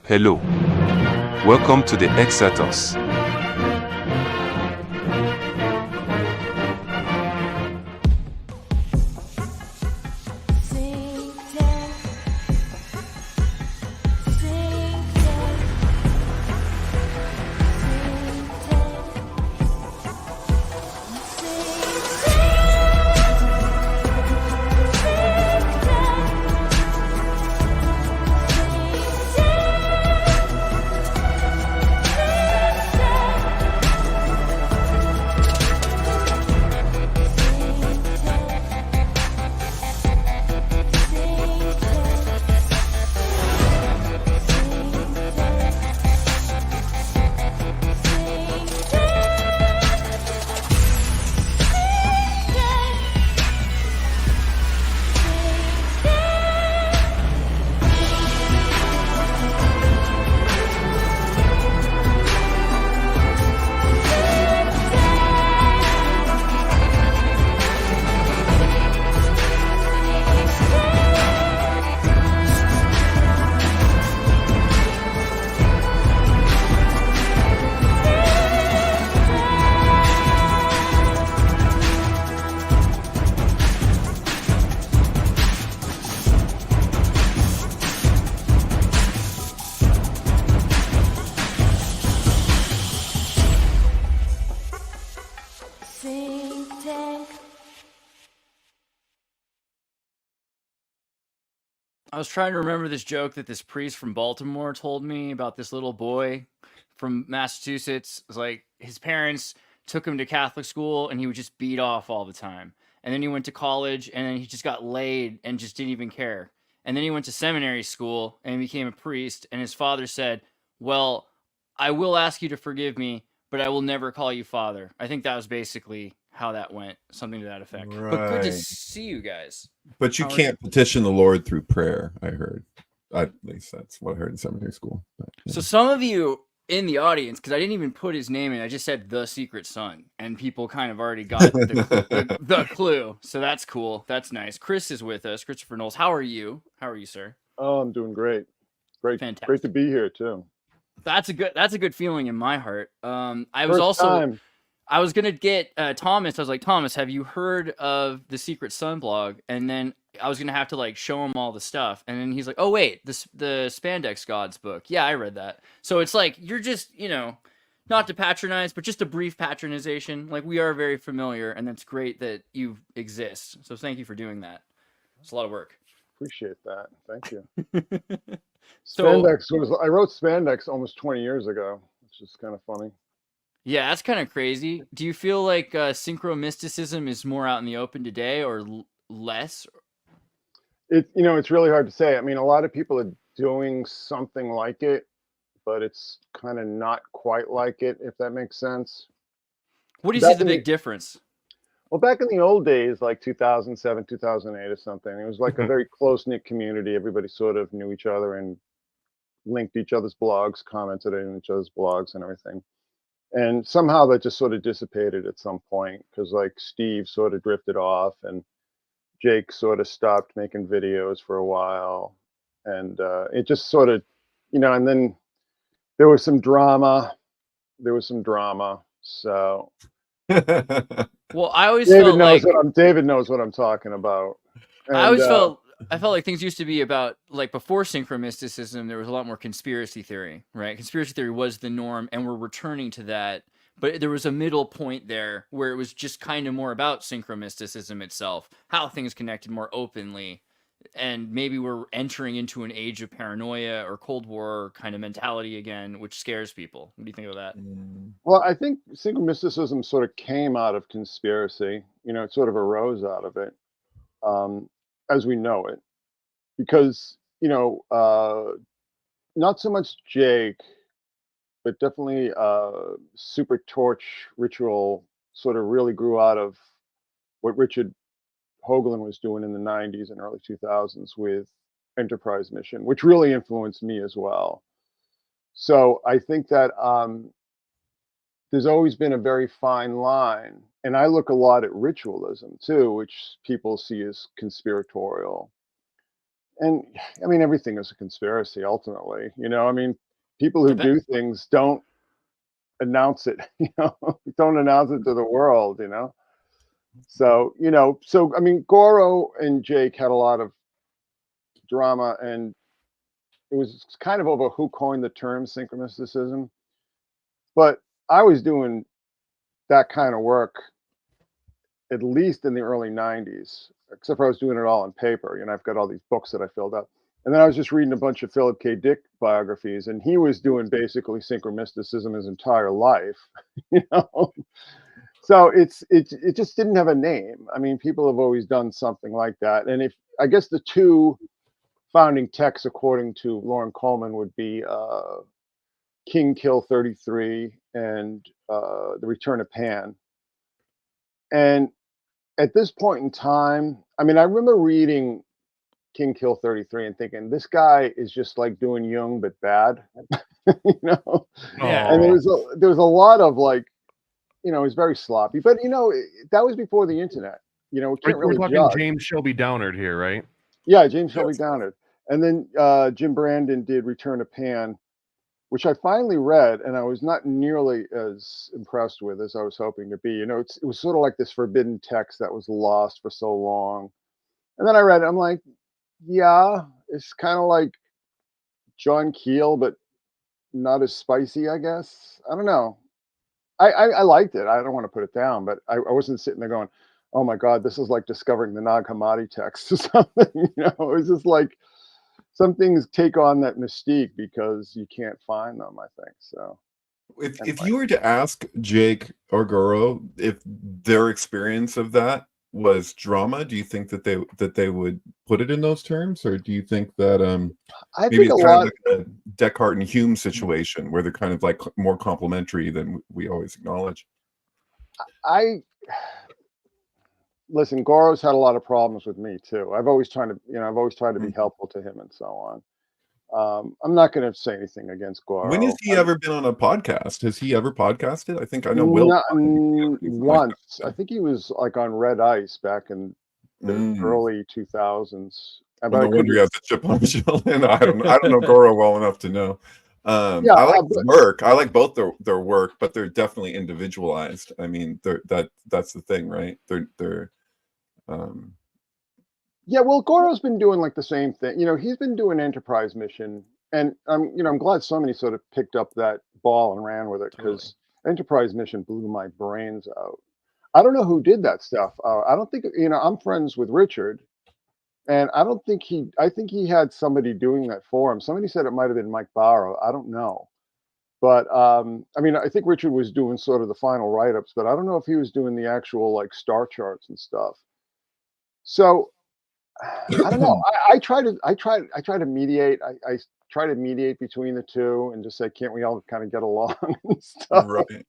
Hello. Welcome to the Xirtus. I was trying to remember this joke that this priest from Baltimore told me about this little boy from Massachusetts. It was like his parents took him to Catholic school and he would just beat off all the time. And then he went to college and then he just got laid and just didn't even care. And then he went to seminary school and became a priest. And his father said, "Well, I will ask you to forgive me, but I will never call you father." I think that was basically how that went, something to that effect. But good to Right. see you guys. But you How are can't petition the Lord through prayer, I heard. At least that's what I heard in seminary school. But, So some of you in the audience, because I didn't even put his name in, I just said the Secret Son, and people kind of already got the clue. So that's cool. That's nice. Chris is with us. Christopher Knowles. How are you? How are you, sir? Oh, I'm doing great. Great Fantastic. to be here too. That's a good feeling in my heart. I was First also time. I was gonna get Thomas. I was like, Thomas, have you heard of the Secret Sun blog? And then I was gonna have to like show him all the stuff, and then he's like, "Oh wait, the Spandex Gods book. Yeah, I read that." So it's like you're just not to patronize, but just a brief patronization. Like we are very familiar, and that's great that you exist. So thank you for doing that. It's a lot of work. Appreciate that. Thank you. So Spandex I wrote Spandex almost 20 years ago, which is kind of funny. yeah, that's kind of crazy. Do you feel like Synchromysticism is more out in the open today or less? It's really hard to say. I mean, a lot of people are doing something like it, but it's kind of not quite like it, if that makes sense. What do you see as the big difference? Well, back in the old days, like 2007, 2008 or something, it was like a very close-knit community. Everybody sort of knew each other and linked each other's blogs, commented on each other's blogs and everything. And somehow that just sort of dissipated at some point because like Steve sort of drifted off and Jake sort of stopped making videos for a while. And it just sort of, and then there was some drama. So well, I always David knows what I'm talking about. And, I felt like things used to be about like before Synchromysticism, there was a lot more conspiracy theory, right? Conspiracy theory was the norm, and we're returning to that. But there was a middle point there where it was just kind of more about Synchromysticism itself, how things connected more openly. And maybe we're entering into an age of paranoia or Cold War kind of mentality again, which scares people. What do you think of that? Well, I think Synchromysticism sort of came out of conspiracy. It sort of arose out of it, as we know it, because not so much Jake, but definitely Super Torch Ritual sort of really grew out of what Richard Hoagland was doing in the 90s and early 2000s with Enterprise Mission, which really influenced me as well. So I think that there's always been a very fine line. And I look a lot at ritualism too, which people see as conspiratorial. And I mean, everything is a conspiracy ultimately. I mean, people who do things don't announce it. Don't announce it to the world. So I mean, Goro and Jake had a lot of drama, and it was kind of over who coined the term synchromysticism. But I was doing that kind of work at least in the early 90s, except for I was doing it all on paper. I've got all these books that I filled up. And then I was just reading a bunch of Philip K. Dick biographies, and he was doing basically synchromysticism his entire life. So it just didn't have a name. I mean, people have always done something like that. And I guess the two founding texts, according to Lauren Coleman, would be King Kill 33 and The Return of Pan. And at this point in time, I mean, I remember reading King Kill 33 and thinking, this guy is just like doing Jung but bad. Yeah. And there was a lot of like, it's very sloppy. But that was before the internet. We can't really We're talking judge. James Shelby Downard here, right? Yeah, James Shelby Downard. And then Jim Brandon did Return of Pan, which I finally read, and I was not nearly as impressed with as I was hoping to be. It was sort of like this forbidden text that was lost for so long. And then I read it, I'm like, yeah, it's kind of like John Keel, but not as spicy, I guess. I don't know. I liked it. I don't want to put it down, but I wasn't sitting there going, oh my God, this is like discovering the Nag Hammadi text or something. It was just like, some things take on that mystique because you can't find them, I think. So if you were to ask Jake or Goro if their experience of that was drama, do you think that they would put it in those terms, or do you think that I maybe think it's a kind lot, of like a Descartes and Hume situation where they're kind of like more complementary than we always acknowledge? Listen, Goro's had a lot of problems with me too. I've always tried to be helpful to him and so on. I'm not going to say anything against Goro. When has he ever been on a podcast? Has he ever podcasted? I think I know Will. Once. I think he was like on Red Ice back in the early 2000s. No wonder he has a chip on his shoulder. I don't know Goro well enough to know. I like his work. I like both their work, but they're definitely individualized. I mean, that's the thing, right? They're Yeah, well, Goro's been doing like the same thing. He's been doing Enterprise Mission, and I'm glad somebody sort of picked up that ball and ran with it, because Enterprise Mission blew my brains out. I don't know who did that stuff. I don't think I'm friends with Richard, and I think he had somebody doing that for him. Somebody said it might have been Mike Barrow. I don't know. But I mean, I think Richard was doing sort of the final write-ups, but I don't know if he was doing the actual like star charts and stuff. So I don't know. I try to mediate. I try to mediate between the two and just say, can't we all kind of get along and stuff? Right.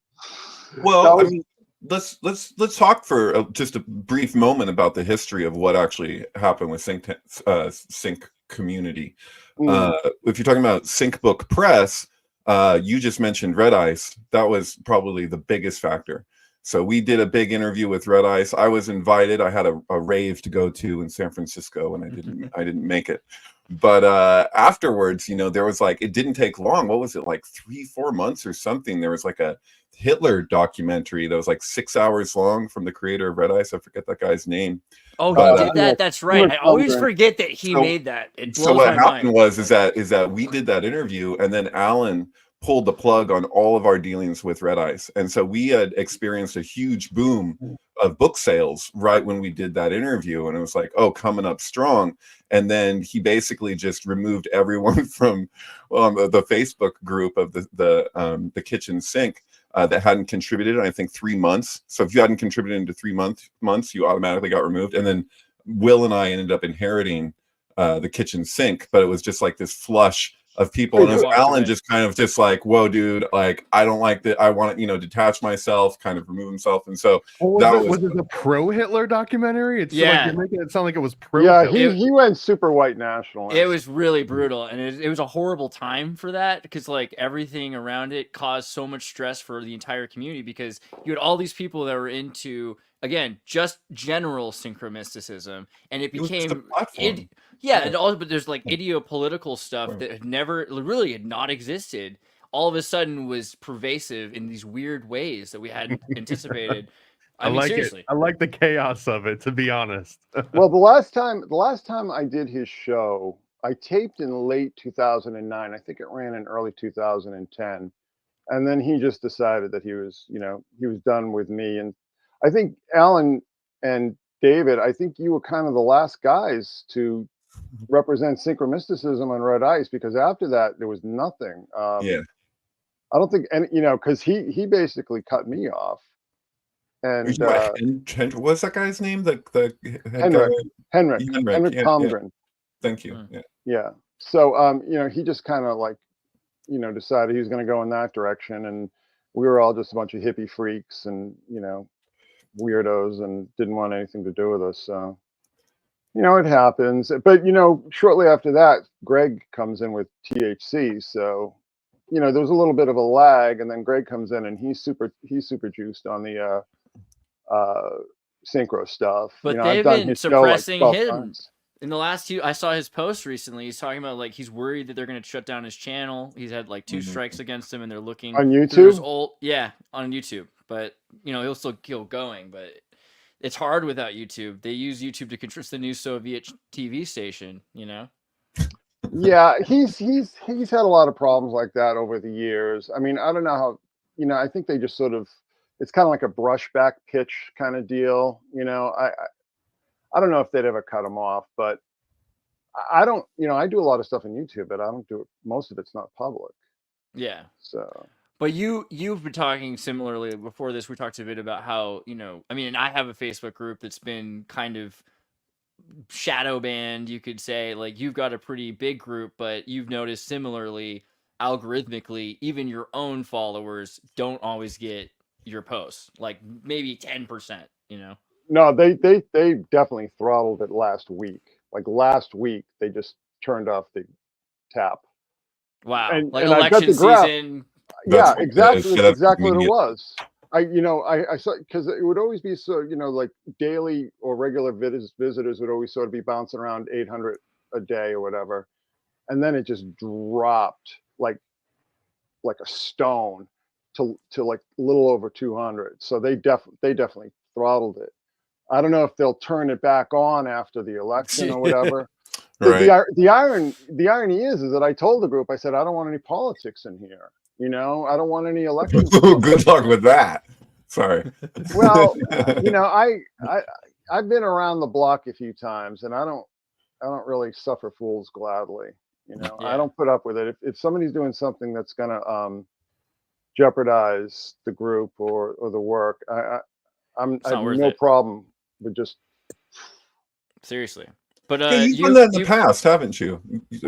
Well, I mean, let's talk for just a brief moment about the history of what actually happened with Sync community. If you're talking about Sync Book Press, you just mentioned Red Ice. That was probably the biggest factor. So we did a big interview with Red Ice. I was invited. I had a rave to go to in San Francisco, and I didn't make it. But afterwards, there was like, it didn't take long. What was it, like 3-4 months or something? There was like a Hitler documentary that was like 6 hours long from the creator of Red Ice. I forget that guy's name. Oh, he did that. That's right. I always forget that he made that. It blows so what my happened mind. is that we did that interview, and then Alan pulled the plug on all of our dealings with Red Ice. And so we had experienced a huge boom of book sales right when we did that interview. And it was like, oh, coming up strong. And then he basically just removed everyone from the Facebook group of the kitchen sink that hadn't contributed in, I think, 3 months. So if you hadn't contributed into 3 months, you automatically got removed. And then Will and I ended up inheriting the kitchen sink, but it was just like this flush of people, and it was Alan just kind of just like, whoa, dude, like, I don't like that. I want to, detach myself, kind of remove himself. And so was it the pro-Hitler documentary? It's like, you're making it sound like it was pro. Yeah, he went super white nationalist. It was really brutal, and it was a horrible time for that, because like everything around it caused so much stress for the entire community, because you had all these people that were into, again, just general synchromysticism, and it became Yeah, and also, but there's like idiopolitical stuff that had never really had not existed. All of a sudden was pervasive in these weird ways that we hadn't anticipated. I mean, like seriously. it. I like the chaos of it, to be honest. Well, the last time I did his show, I taped in late 2009. I think it ran in early 2010. And then he just decided that he was done with me. And I think Alan and David, I think you were kind of the last guys to represent Synchromysticism on Red Ice, because after that there was nothing. Yeah. I don't think any, because he basically cut me off. And what's that guy's name? The Henrik yeah, Palmgren. Thank you. Yeah. So he just kind of like, decided he was going to go in that direction, and we were all just a bunch of hippie freaks and weirdos and didn't want anything to do with us. So it happens. But shortly after that, Greg comes in with THC. So there was a little bit of a lag, and then Greg comes in and he's super juiced on the synchro stuff. But I've they've done been his show like suppressing 12 him. times. In the last I saw his post recently. He's talking about like he's worried that they're going to shut down his channel. He's had like 2 strikes against him, and they're looking on YouTube. On YouTube, but he'll still keep going. But it's hard without YouTube. They use YouTube to control the new Soviet TV station. Yeah, he's had a lot of problems like that over the years. I mean, I don't know how. I think they just sort of. It's kind of like a brushback pitch kind of deal. I don't know if they'd ever cut him off, but I don't, I do a lot of stuff on YouTube, but I don't do it. Most of it's not public. Yeah. So. But you've been talking similarly before this. We talked a bit about how, I mean, I have a Facebook group that's been kind of shadow banned, you could say. Like, you've got a pretty big group, but you've noticed similarly, algorithmically, even your own followers don't always get your posts, like maybe 10%, No, they definitely throttled it last week. Like last week, they just turned off the tap. Wow, and election season. Yeah, exactly. That's exactly what it was. I saw, because it would always be so, like daily or regular visitors would always sort of be bouncing around 800 a day or whatever, and then it just dropped like a stone to like a little over 200. So they definitely throttled it. I don't know if they'll turn it back on after the election or whatever. Right. The irony is that I told the group, I said, I don't want any politics in here. I don't want any elections. Good luck with that. Sorry. Well, I've been around the block a few times, and I don't really suffer fools gladly. Yeah. I don't put up with it. If somebody's doing something that's gonna jeopardize the group or the work, I have no problem with just seriously. But you've done that in the past, haven't you?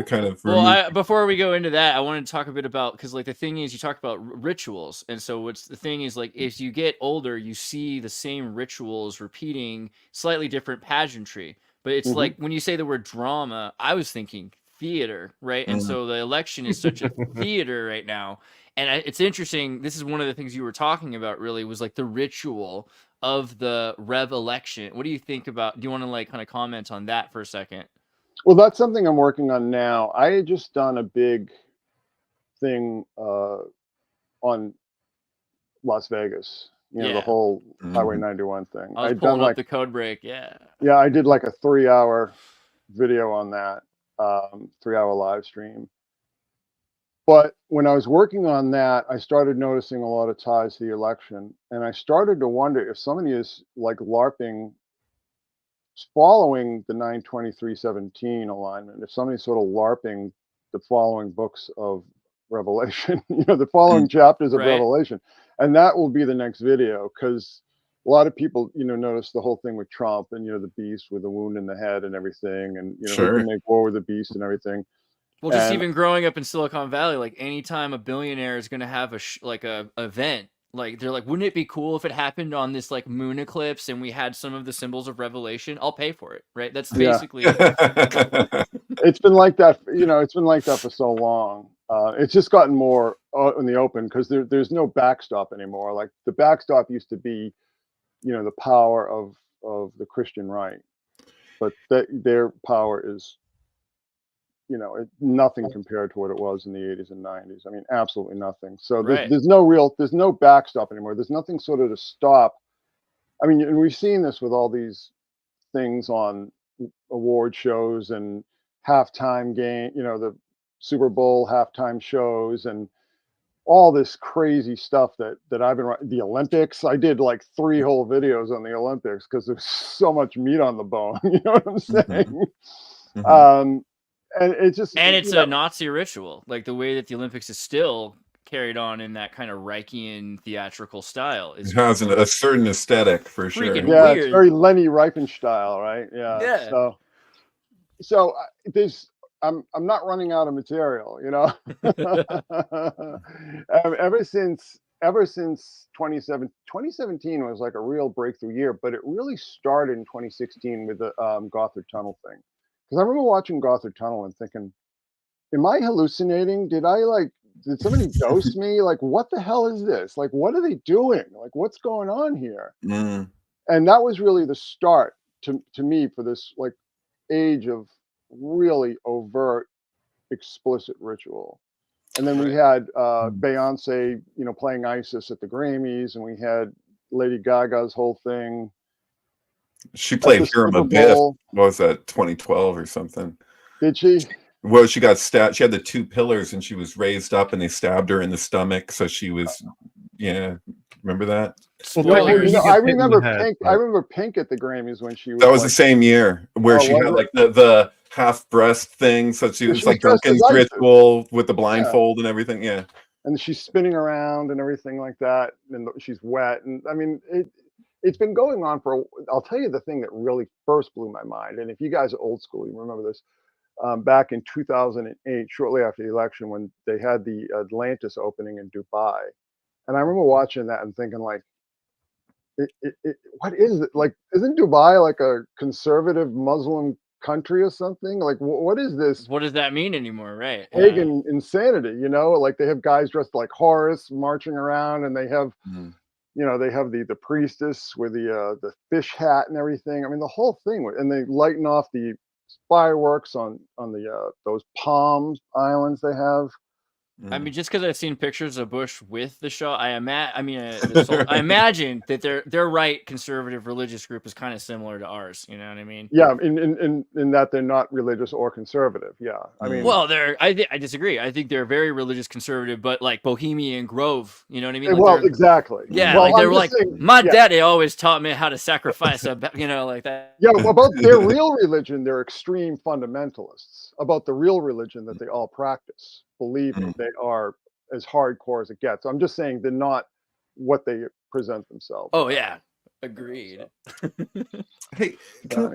Kind of. Well, before we go into that, I wanted to talk a bit about, because like the thing is, you talk about rituals, and so what's the thing is, like, as you get older, you see the same rituals repeating, slightly different pageantry. But it's like when you say the word drama, I was thinking theater, right? And so the election is such a theater right now. And it's interesting. This is one of the things you were talking about, really, was like the ritual of the Rev election. What do you think about? Do you want to like kind of comment on that for a second? Well, that's something I'm working on now. I had just done a big thing on Las Vegas. The whole Highway 91 thing. I was pulling up the code break. Yeah, I did like a 3-hour video on that, 3-hour live stream. But when I was working on that, I started noticing a lot of ties to the election. And I started to wonder if somebody is like LARPing, following the 92317 alignment, if somebody's sort of LARPing the following books of Revelation, the following chapters of Revelation. And that will be the next video, because a lot of people, notice the whole thing with Trump and, the beast with the wound in the head and everything. And, who can make war with the beast and everything. Well, just even growing up in Silicon Valley, like anytime a billionaire is going to have a event, like they're like, wouldn't it be cool if it happened on this like moon eclipse and we had some of the symbols of Revelation? I'll pay for it, right? That's basically. It's been like that. It's been like that for so long. It's just gotten more in the open, because there's no backstop anymore. Like the backstop used to be, the power of the Christian right, but their power is nothing compared to what it was in the 80s and 90s. I mean, absolutely nothing. So Right. there's no backstop anymore. There's nothing sort of to stop. I mean, and we've seen this with all these things on award shows and halftime game, the Super Bowl halftime shows and all this crazy stuff that I've been the Olympics. I did like 3 whole videos on the Olympics because there's so much meat on the bone. You know what I'm saying? And it's just it's a Nazi ritual, like the way that the Olympics is still carried on in that kind of Reichian theatrical style. It has a certain aesthetic for sure. Freaking Yeah, weird. it's very Lenny Riefenstahl, right? Yeah. Yeah. So there's I'm not running out of material, ever since 2017 was like a real breakthrough year, but it really started in 2016 with the Gothard Tunnel thing. Because I remember watching Gothard Tunnel and thinking, am I hallucinating? Did somebody dose me? Like, what the hell is this? Like, what are they doing? Like, what's going on here? And that was really the start to me for this like age of really overt, explicit ritual. And then we had Beyonce, playing ISIS at the Grammys, and we had Lady Gaga's whole thing. She played Hiram Abiff. What was that, 2012 or something? Did she? Well, she got stabbed. She had the 2 pillars, and she was raised up, and they stabbed her in the stomach. So she was, remember that? Well, I remember Pink. I remember Pink at the Grammys when she was. That was the same year where she had like the half breast thing. So she was like Duncan's ritual with the blindfold and everything. Yeah. And she's spinning around and everything like that, and she's wet. And I mean, it's been going on I'll tell you the thing that really first blew my mind. And if you guys are old school, you remember this. Back in 2008, shortly after the election, when they had the Atlantis opening in Dubai, and I remember watching that and thinking, like, what is it? Like, isn't Dubai like a conservative Muslim country or something? Like, what is this? What does that mean anymore? Right? Pagan insanity, Like they have guys dressed like Horus marching around, and they have, they have the priestess with the fish hat and everything. I mean, the whole thing, and they lighten off the fireworks on the those Palm Islands they have. I mean, just because I've seen pictures of Bush with the Shah, I imagine that their right conservative religious group is kind of similar to ours. You know what I mean? Yeah, in that they're not religious or conservative. Yeah, I mean, well, I disagree. I think they're very religious conservative, but like Bohemian Grove. You know what I mean? Like well, exactly. Yeah, well, like they were like, my daddy always taught me how to sacrifice like that. Yeah, about their real religion, they're extreme fundamentalists. About the real religion that they all practice. Believe me, they are as hardcore as it gets. I'm just saying they're not what they present themselves. Oh yeah, agreed. Hey, can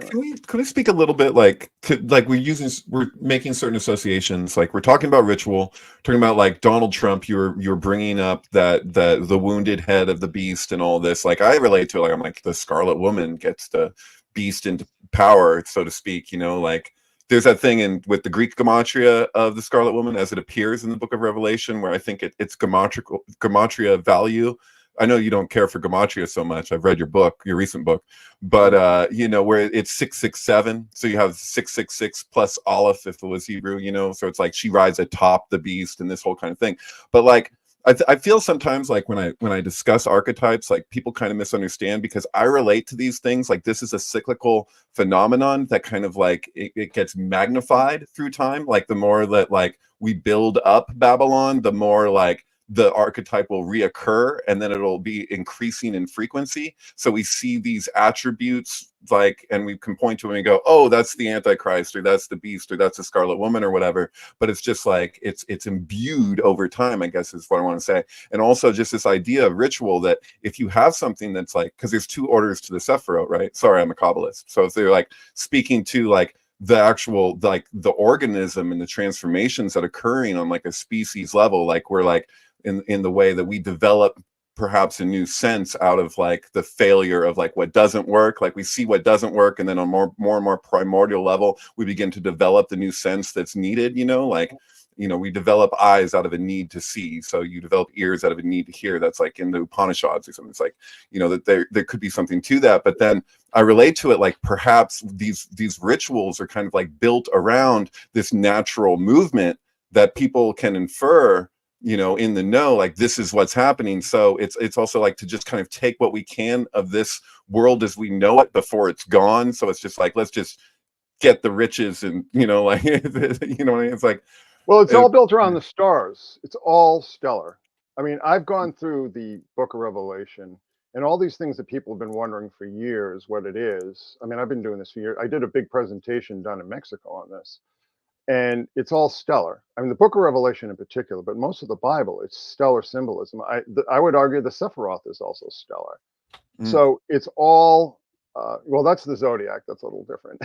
we speak a little bit like we're making certain associations, like we're talking about ritual, talking about like Donald Trump. You're bringing up that the wounded head of the beast and all this. Like I relate to it. Like I'm like the Scarlet Woman gets the beast into power, so to speak. Like. There's that thing with the Greek Gematria of the Scarlet Woman as it appears in the Book of Revelation, where I think it's Gematria value. I know you don't care for Gematria so much. I've read your recent book, but where it's 667. So you have 666 plus Aleph if it was Hebrew, so it's like she rides atop the beast and this whole kind of thing. But like, I feel sometimes like when I discuss archetypes, like people kind of misunderstand because I relate to these things. Like this is a cyclical phenomenon that kind of like it gets magnified through time. Like the more that like we build up Babylon, the more like the archetype will reoccur, and then it'll be increasing in frequency. So we see these attributes like, and we can point to them and go, oh, that's the Antichrist, or that's the beast, or that's the Scarlet Woman, or whatever. But it's just like it's imbued over time, I guess is what I want to say. And also just this idea of ritual, that if you have something that's like, because there's 2 orders to the Sephiroth, right? Sorry, I'm a Kabbalist. So if they're like speaking to like the actual like the organism and the transformations that are occurring on like a species level, like we're like in the way that we develop perhaps a new sense out of like the failure of like what doesn't work. Like we see what doesn't work, and then on more and more primordial level we begin to develop the new sense that's needed, like you know, we develop eyes out of a need to see, so you develop ears out of a need to hear. That's like in the Upanishads or something. It's like, you know, that there could be something to that. But then I relate to it like perhaps these rituals are kind of like built around this natural movement that people can infer, you know, in the know, like this is what's happening. So it's also like to just kind of take what we can of this world as we know it before it's gone. So it's just like, let's just get the riches, and, you know, like, you know, it's like, well, it's all built around the stars. It's all stellar. I mean, I've gone through the Book of Revelation and all these things that people have been wondering for years what it is. I mean, I've been doing this for years. I did a big presentation down in Mexico on this. And it's all stellar. I mean, the Book of Revelation in particular, but most of the Bible, it's stellar symbolism. I would argue the Sephiroth is also stellar. So it's all, well, that's the Zodiac. That's a little different.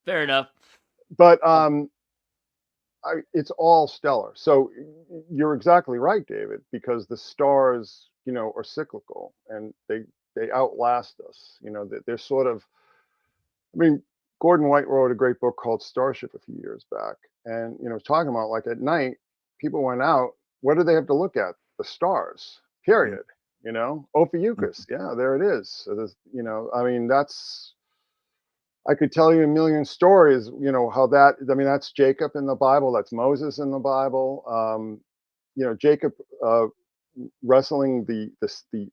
Fair enough. But it's all stellar. So you're exactly right, David, because the stars, you know, are cyclical and they outlast us. You know, they're sort of, I mean, Gordon White wrote a great book called Starship a few years back. And, you know, talking about like at night, people went out. What do they have to look at? The stars, period. You know, Ophiuchus. Yeah, there it is. So there's, you know, I mean, I could tell you a million stories, you know, how that, I mean, that's Jacob in the Bible. That's Moses in the Bible. You know, Jacob wrestling the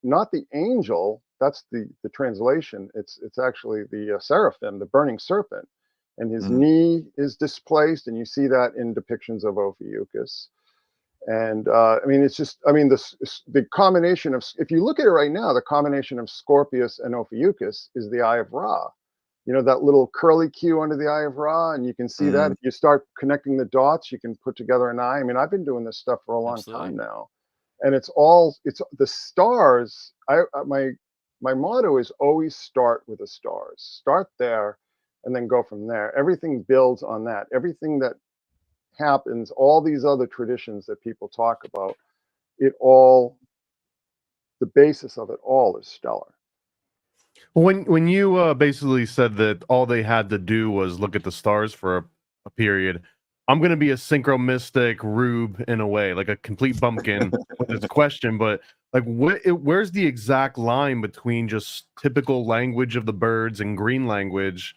not the angel. That's the translation. It's actually the seraphim, the burning serpent, and his knee is displaced, and you see that in depictions of Ophiuchus. And I mean, it's just, I mean, the combination of, if you look at it right now, the combination of Scorpius and Ophiuchus is the Eye of Ra. You know, that little curly Q under the Eye of Ra, and you can see that if you start connecting the dots, you can put together an eye. I mean, I've been doing this stuff for a long time now, and it's the stars. My motto is always start with the stars. Start there and then go from there. Everything builds on that. Everything that happens, all these other traditions that people talk about, the basis of it all is stellar. When you basically said that all they had to do was look at the stars for a period, I'm going to be a synchromystic rube in a way, like a complete bumpkin with this question, but like where's the exact line between just typical language of the birds and green language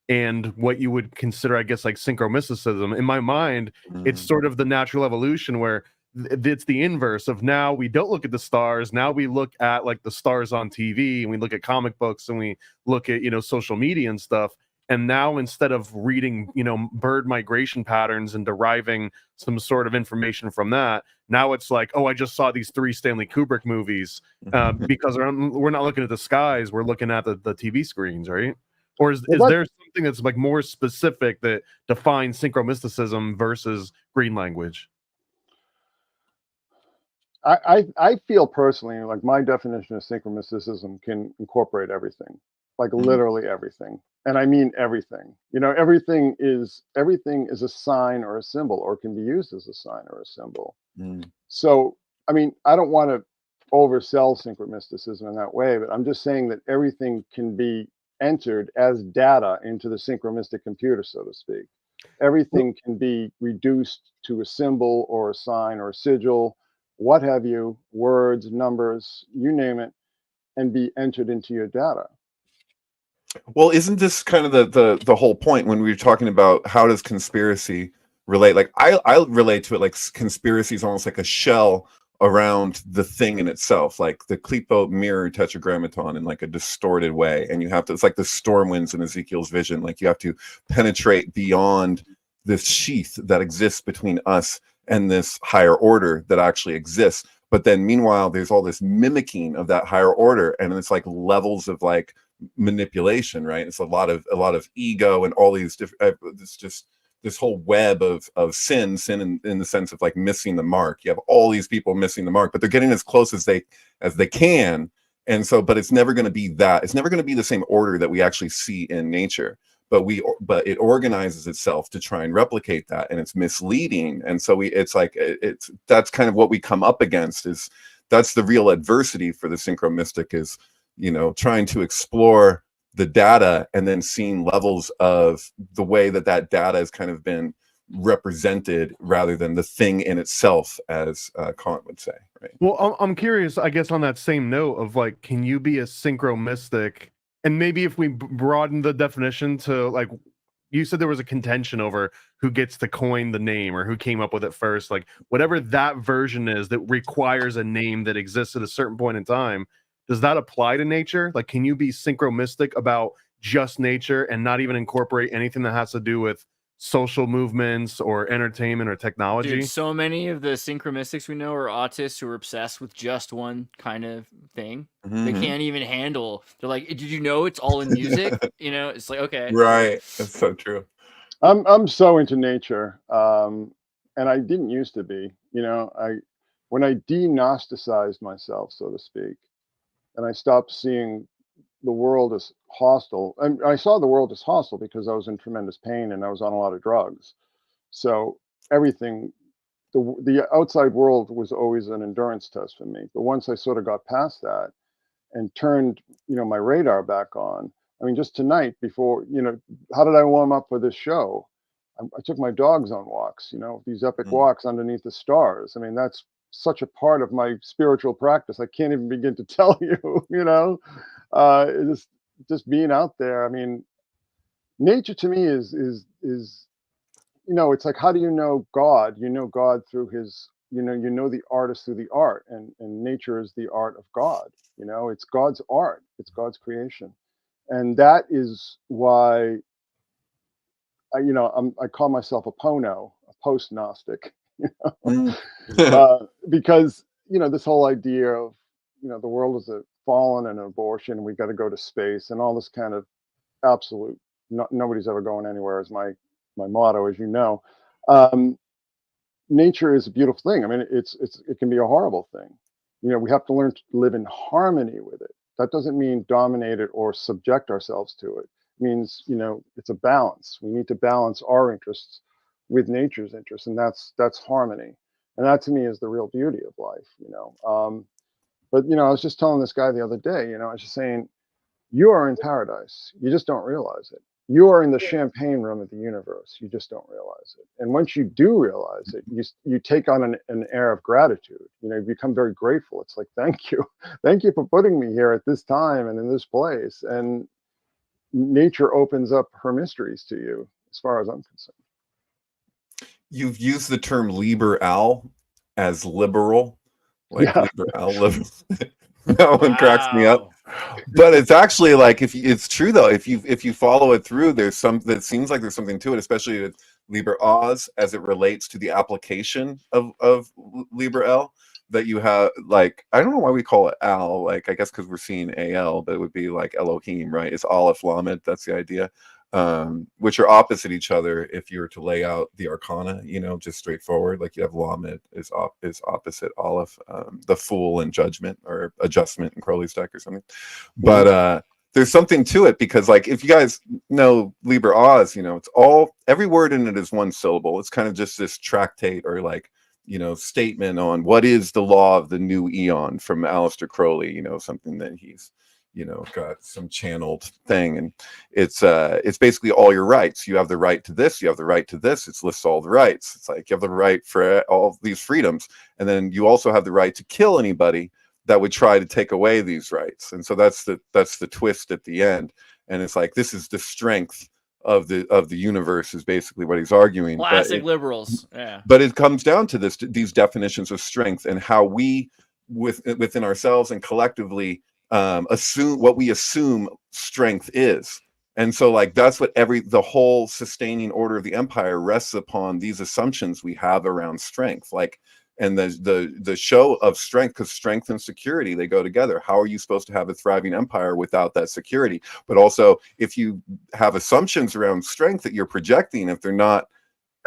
and what you would consider, I guess, like synchromysticism? In my mind, it's sort of the natural evolution where it's the inverse of, now we don't look at the stars, now we look at like the stars on TV, and we look at comic books, and we look at, you know, social media and stuff. And now instead of reading, you know, bird migration patterns and deriving some sort of information from that, now it's like, oh, I just saw these 3 Stanley Kubrick movies, because we're not looking at the skies, we're looking at the TV screens, right? Or is there something that's like more specific that defines synchromysticism versus green language? I feel personally like my definition of synchromysticism can incorporate everything, like literally everything. And I mean everything. You know, everything is a sign or a symbol, or can be used as a sign or a symbol. So, I mean, I don't want to oversell synchromysticism in that way, but I'm just saying that everything can be entered as data into the synchromistic computer, so to speak. Everything can be reduced to a symbol or a sign or a sigil, what have you, words, numbers, you name it, and be entered into your data. Well, isn't this kind of the whole point when we were talking about how does conspiracy relate? Like I relate to it like conspiracy is almost like a shell around the thing in itself, like the Klippo mirror tetragrammaton in like a distorted way, and you have to, it's like the storm winds in Ezekiel's vision, like you have to penetrate beyond this sheath that exists between us and this higher order that actually exists. But then meanwhile there's all this mimicking of that higher order, and it's like levels of like manipulation, right? It's a lot of ego and all these different it's just this whole web of sin in the sense of like missing the mark. You have all these people missing the mark, but they're getting as close as they can. And so, but it's never going to be that. It's never going to be the same order that we actually see in nature. But it organizes itself to try and replicate that, and it's misleading. And so that's kind of what we come up against. That's the real adversity for the synchromystic, is, you know, trying to explore the data and then seeing levels of the way that data has kind of been represented rather than the thing in itself, as Kant would say, right? Well, I'm curious, I guess, on that same note of like, can you be a synchromystic? And maybe if we broaden the definition to like, you said there was a contention over who gets to coin the name or who came up with it first, like whatever that version is that requires a name that exists at a certain point in time, does that apply to nature? Like, can you be synchromystic about just nature and not even incorporate anything that has to do with social movements or entertainment or technology? Dude, so many of the synchromistics we know are autists who are obsessed with just one kind of thing. They can't even handle. They're like, "Did you know it's all in music?" You know, it's like, okay, Right. That's so true. I'm so into nature, and I didn't used to be. You know, when I denosticized myself, so to speak, and I stopped seeing the world as hostile. And I saw the world as hostile because I was in tremendous pain and I was on a lot of drugs. So everything, the outside world was always an endurance test for me. But once I sort of got past that and turned, my radar back on. I mean, just tonight before, how did I warm up for this show? I took my dogs on walks, these epic walks underneath the stars. I mean, that's such a part of my spiritual practice. I can't even begin to tell you, just being out there. I mean, nature to me is it's like, how do you know God? You know God through his, you know the artist through the art, and nature is the art of God. It's God's art, it's God's creation, and that is why I call myself a pono, a post-Gnostic, because this whole idea of the world is a fallen and an abortion, and we got to go to space, and all this kind of absolute nobody's ever going anywhere is my motto, as you know. Nature is a beautiful thing. I mean, it can be a horrible thing. We have to learn to live in harmony with it. That doesn't mean dominate it or subject ourselves to it. It means, it's a balance. We need to balance our interests with nature's interests, and that's harmony. And that to me is the real beauty of life, But, I was just telling this guy the other day, I was just saying, you are in paradise. You just don't realize it. You are in the champagne room of the universe. You just don't realize it. And once you do realize it, you take on an air of gratitude. You become very grateful. It's like, thank you. Thank you for putting me here at this time and in this place. And nature opens up her mysteries to you, as far as I'm concerned. You've used the term liberal as liberal, like liberal. That one cracks me up. But it's actually like, it's true though, if you follow it through, there's that seems like there's something to it, especially with Liber Oz as it relates to the application of Liber, that you have, like, I don't know why we call it Al, like, I guess because we're seeing AL, but it would be like Elohim, right? It's Aleph Lamed, that's the idea. Which are opposite each other if you were to lay out the arcana, just straightforward. Like you have Lamed is opposite Aleph, the Fool and Judgment, or Adjustment in Crowley's deck or something. But there's something to it, because like if you guys know Liber Oz, it's every word in it is one syllable. It's kind of just this tractate or like statement on what is the law of the new eon from Aleister Crowley, something that he's got some channeled thing, and it's basically all your rights. You have the right to this, you have the right to this. It lists all the rights. It's like you have the right for all these freedoms, and then you also have the right to kill anybody that would try to take away these rights. And so that's the twist at the end. And it's like, this is the strength of the universe, is basically what he's arguing. Classic liberals. Yeah. But it comes down to these definitions of strength, and how we within ourselves and collectively assume what we assume strength is. And so like that's what the whole sustaining order of the empire rests upon, these assumptions we have around strength. Like, and the show of strength, because strength and security, they go together. How are you supposed to have a thriving empire without that security? But also, if you have assumptions around strength that you're projecting, if they're not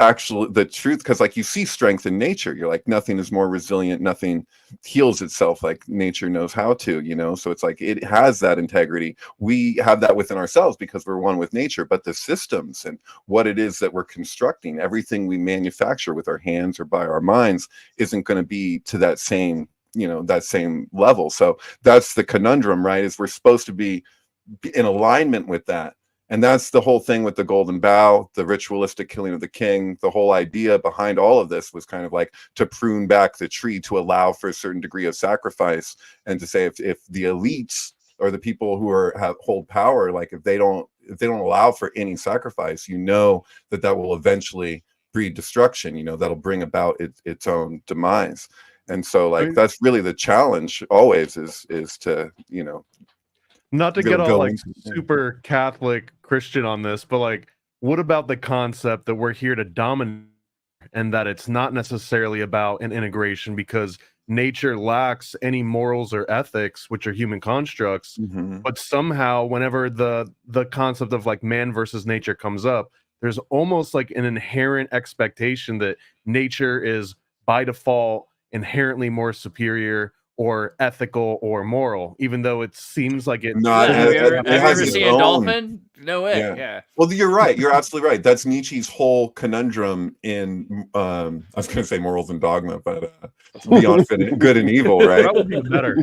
actually the truth, because like you see strength in nature, you're like, nothing is more resilient, nothing heals itself like nature knows how to, so it's like it has that integrity. We have that within ourselves because we're one with nature, but the systems and what it is that we're constructing, everything we manufacture with our hands or by our minds, isn't going to be to that same level. So that's the conundrum, right? Is we're supposed to be in alignment with that. And that's the whole thing with the golden bough, the ritualistic killing of the king. The whole idea behind all of this was kind of like to prune back the tree, to allow for a certain degree of sacrifice, and to say if the elites or the people who hold power, like if they don't allow for any sacrifice, that will eventually breed destruction. That'll bring about its own demise. And so, like, that's really the challenge always is to not to really get all go like into super Catholic Christian on this, but like, what about the concept that we're here to dominate, and that it's not necessarily about an integration, because nature lacks any morals or ethics, which are human constructs. Mhm. But somehow, whenever the concept of like man versus nature comes up, there's almost like an inherent expectation that nature is by default inherently more superior or ethical or moral, even though it seems like it. Not Yeah, have you it ever, have you has ever its seen a own. dolphin? No way. Yeah. Yeah. Well, you're right. You're absolutely right. That's Nietzsche's whole conundrum in I was going to say morals and dogma, but beyond good and evil, right? That would be better.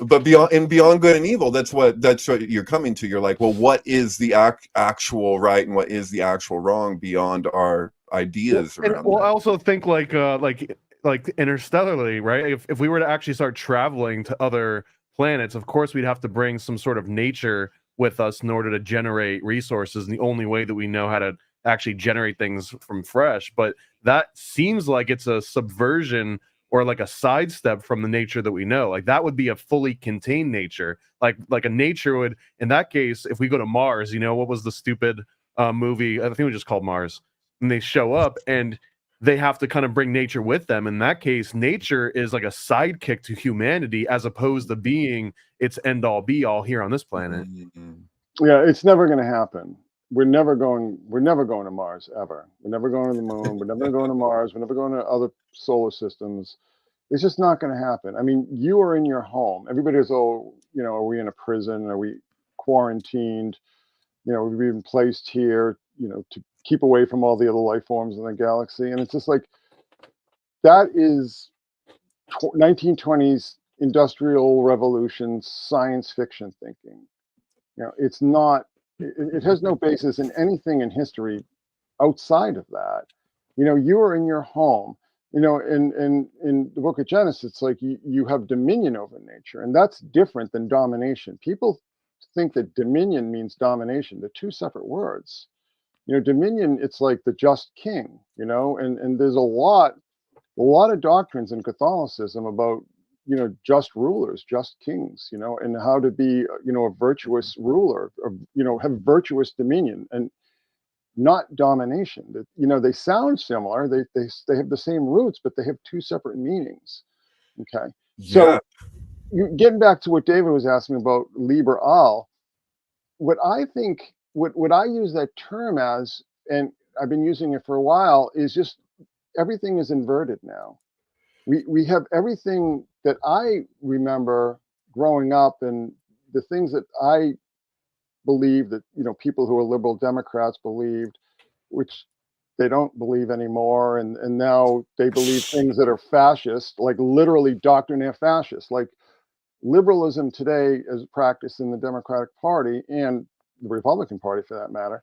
But beyond good and evil, that's what you're coming to. You're like, well, what is the actual right and what is the actual wrong beyond our ideas around Well, that? I also think like interstellarly, right? If we were to actually start traveling to other planets, of course we'd have to bring some sort of nature with us in order to generate resources. And the only way that we know how to actually generate things from fresh, but that seems like it's a subversion or like a sidestep from the nature that we know. Like that would be a fully contained nature. Like a nature would, in that case, if we go to Mars, what was the stupid movie? I think it was just called Mars. And they show up and they have to kind of bring nature with them. In that case, nature is like a sidekick to humanity, as opposed to being its end all be all here on this planet. Yeah, it's never going to happen. We're never going to Mars ever. We're never going to the moon. We're never going to Mars. We're never going to other solar systems. It's just not going to happen. I mean, you are in your home. Everybody is, are we in a prison? Are we quarantined? We've been placed here, to keep away from all the other life forms in the galaxy. And it's just like, that is 1920s industrial revolution science fiction thinking. It's not, it has no basis in anything in history outside of that. You are in your home. In the book of Genesis, it's like you have dominion over nature, and that's different than domination. People think that dominion means domination. They're two separate words. Dominion, it's like the just king, and there's a lot of doctrines in Catholicism about, just rulers, just kings, and how to be, a virtuous ruler, or, have virtuous dominion and not domination. That, they sound similar. They have the same roots, but they have two separate meanings. Okay. Yeah. So getting back to what David was asking about Liber Al, what I think, what I use that term as, and I've been using it for a while, is just everything is inverted now. We have everything that I remember growing up, and the things that I believe that, people who are liberal Democrats believed, which they don't believe anymore. And now they believe things that are fascist, like literally doctrinaire fascist, like liberalism today as practiced in the Democratic Party and the Republican Party for that matter,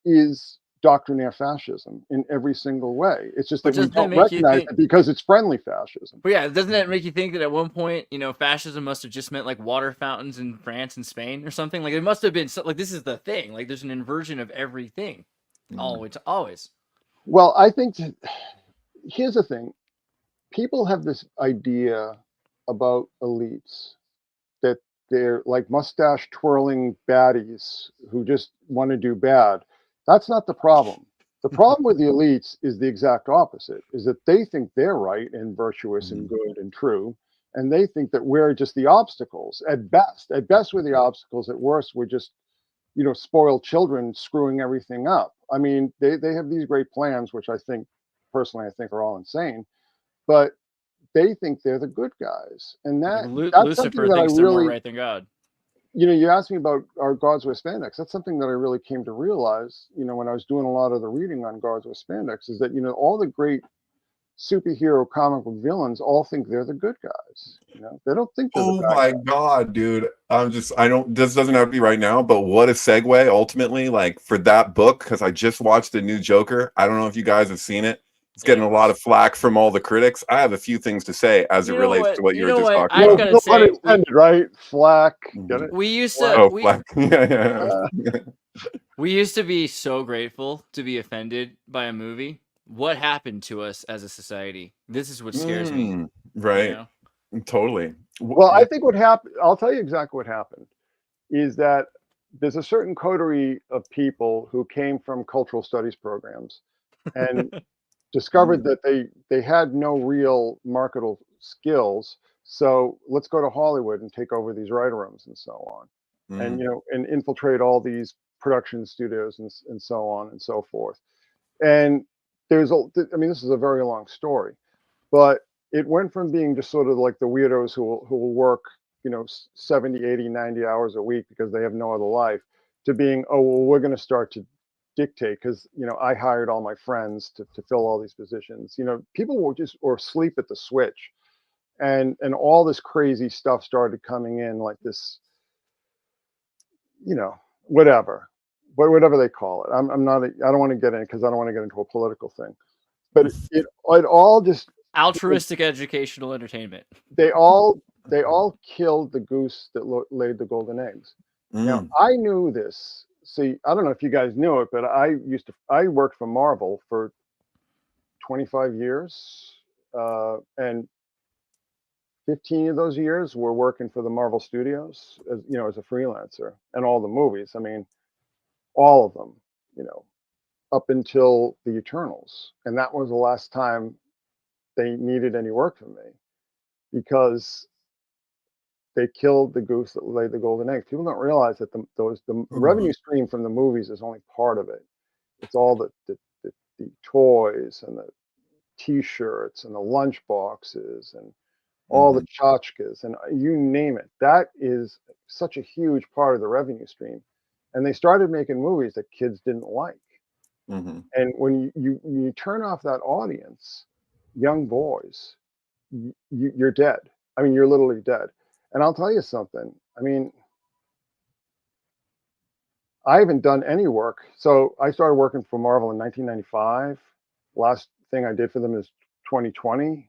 is doctrinaire fascism in every single way. It's just that we don't recognize it because it's friendly fascism. But yeah, doesn't that make you think that at one point, fascism must have just meant like water fountains in France and Spain or something? Like it must have been like, this is the thing. Like there's an inversion of everything, always. Well, I think here's the thing: people have this idea about elites that they're like mustache twirling baddies who just want to do bad. That's not the problem. The problem with the elites is the exact opposite, is that they think they're right and virtuous and good and true. And they think that we're just the obstacles at best. At best, we're the obstacles. At worst, we're just, spoiled children screwing everything up. I mean, they have these great plans, which I think, personally, I think are all insane. But they think they're the good guys. And that's Lucifer something that thinks I they're really, more right than God. You asked me about our Gods with Spandex. That's something that I really came to realize, when I was doing a lot of the reading on Gods with Spandex, is that, all the great superhero comic book villains all think they're the good guys. You know, they don't think they're the Oh bad my guys. God, dude. This doesn't have to be right now, but what a segue ultimately, like for that book, because I just watched the new Joker. I don't know if you guys have seen it. It's getting a lot of flack from all the critics. I have a few things to say as it relates to what you were just talking I've about. got to No pun say, intended, right? Flack. Get it? we used Flack. to Oh, we, flack. Yeah. we used to be so grateful to be offended by a movie. What happened to us as a society? This is what scares me. Right. You know? Totally. Well, I think what happened, I'll tell you exactly what happened, is that there's a certain coterie of people who came from cultural studies programs and discovered that they had no real marketable skills. So let's go to Hollywood and take over these writer rooms and so on, and and infiltrate all these production studios and so on and so forth. And I mean, this is a very long story, but it went from being just sort of like the weirdos who will work, 70, 80, 90 hours a week because they have no other life, to being, oh, well, we're going to start to dictate because, I hired all my friends to fill all these positions. People will just, or sleep at the switch. And all this crazy stuff started coming in, like this, whatever they call it. I'm not, I don't want to get in because I don't want to get into a political thing, but it all just, altruistic educational entertainment. they all killed the goose that laid the golden eggs. Now, I knew this. See, I don't know if you guys knew it, but I worked for Marvel for 25 years, and 15 of those years were working for the Marvel Studios as a freelancer, and all the movies. I mean, all of them, up until the Eternals, and that was the last time they needed any work from me, because they killed the goose that laid the golden eggs. People don't realize that the revenue stream from the movies is only part of it. It's all the toys and the T-shirts and the lunch boxes and all the tchotchkes and you name it. That is such a huge part of the revenue stream. And they started making movies that kids didn't like. And when you turn off that audience, young boys, you're dead. I mean, you're literally dead. And I'll tell you something. I mean, I haven't done any work. So I started working for Marvel in 1995. Last thing I did for them is 2020.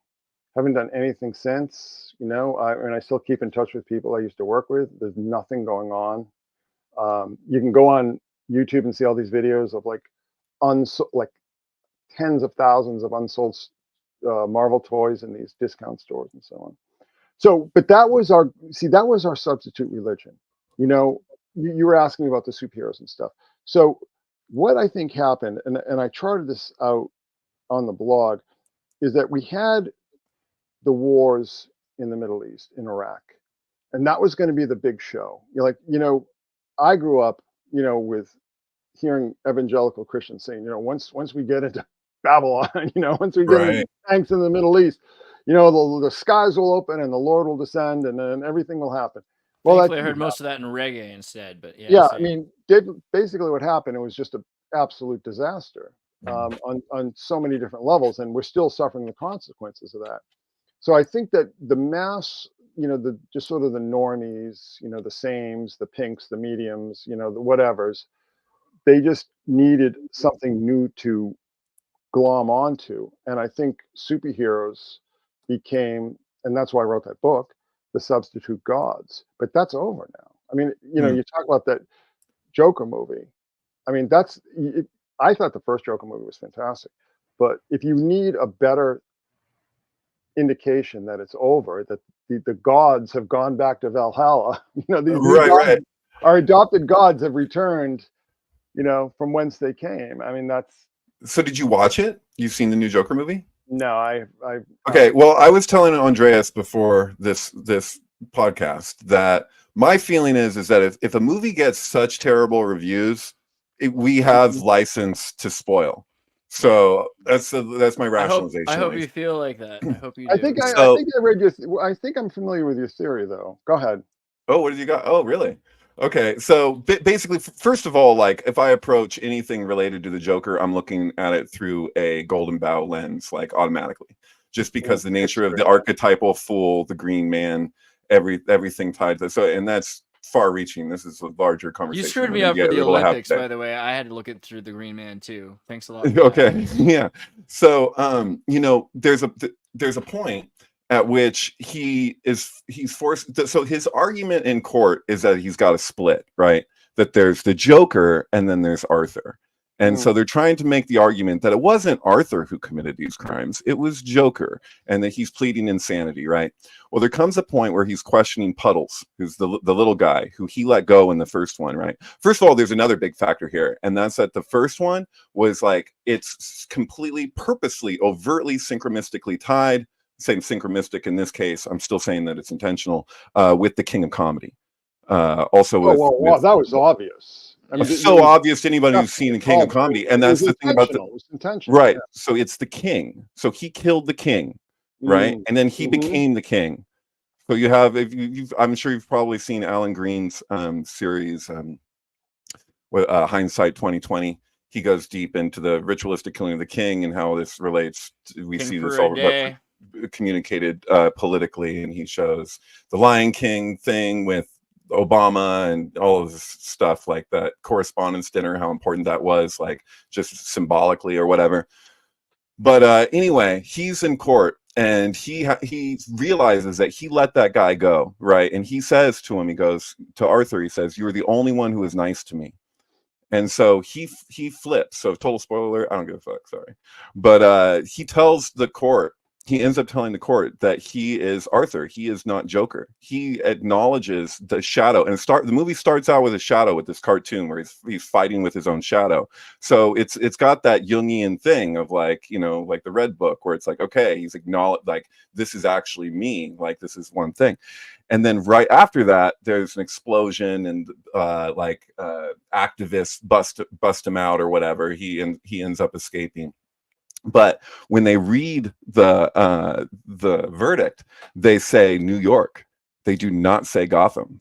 Haven't done anything since, and I still keep in touch with people I used to work with. There's nothing going on. You can go on YouTube and see all these videos of like tens of thousands of unsold Marvel toys in these discount stores and so on. So, but that was our substitute religion. You were asking me about the superheroes and stuff. So what I think happened, and I charted this out on the blog, is that we had the wars in the Middle East, in Iraq, and that was going to be the big show. I grew up, with hearing evangelical Christians saying, once we get into Babylon, once we get into tanks in the Middle East, the skies will open and the Lord will descend and then everything will happen. Well, thankfully, I heard most of that in reggae instead, but I mean, basically what happened, it was just an absolute disaster on so many different levels, and we're still suffering the consequences of that. So I think that the mass, just sort of the normies, the sames, the pinks, the mediums, the whatevers, they just needed something new to glom onto. And I think superheroes became, and that's why I wrote that book, the substitute gods. But that's over now. I mean, you talk about that Joker movie. I mean, I thought the first Joker movie was fantastic. But if you need a better indication that it's over, that the gods have gone back to Valhalla, our adopted gods have returned, from whence they came. I mean, that's. So did you watch it? You've seen the new Joker movie? No, Okay, well, I was telling Andreas before this podcast that my feeling is that if a movie gets such terrible reviews, we have license to spoil. So that's my rationalization. I hope you feel like that. I hope you do. I think I read I think I'm familiar with your theory, though. Go ahead. Oh, what did you got? Oh, really? Okay, so basically, first of all, like if I approach anything related to the Joker, I'm looking at it through a Golden Bough lens, like automatically, just because the nature of the archetypal fool, the Green Man, everything tied to so, and that's far-reaching. This is a larger conversation. You screwed we're me gonna up for get the able to have Olympics, today. by the way. I had to look it through the Green Man too. Thanks a lot. For that. Okay, yeah. So, you know, there's a point at which he's forced. So his argument in court is that he's got a split, right? That there's the Joker and then there's Arthur. And so they're trying to make the argument that it wasn't Arthur who committed these crimes, it was Joker, and that he's pleading insanity, right? Well, there comes a point where he's questioning Puddles, who's the little guy who he let go in the first one, right? First of all, there's another big factor here, and that's that the first one was like, it's completely purposely, overtly synchromistically tied, same synchromistic in this case, I'm still saying that it's intentional, with the King of Comedy. Also with, well, that was obvious. I mean, so obvious to anybody who's seen the King of Comedy, and that's the thing about the right. Yeah. So it's the king. So he killed the king, right? And then he became the king. So you have, if you've, I'm sure you've probably seen Alan Green's series, Hindsight 2020. He goes deep into the ritualistic killing of the king and how this relates. We see this all communicated politically, and he shows the Lion King thing with Obama and all of this stuff, like that correspondence dinner, how important that was, like just symbolically or whatever. But anyway, he's in court and he realizes that he let that guy go, right? And he says to him, he goes to Arthur, he says, "You were the only one who was nice to me." And so he flips. So total spoiler, I don't give a fuck, sorry. But he tells the court, he ends up telling the court that he is Arthur. He is not Joker. He acknowledges the shadow, and the movie starts out with a shadow, with this cartoon where he's fighting with his own shadow. So it's got that Jungian thing of, like, you know, like the Red Book, where it's like, okay, he's acknowledged, like, this is actually me, like this is one thing. And then right after that, there's an explosion, and activists bust him out or whatever. He ends up escaping. But when they read the verdict, they say New York. They do not say Gotham.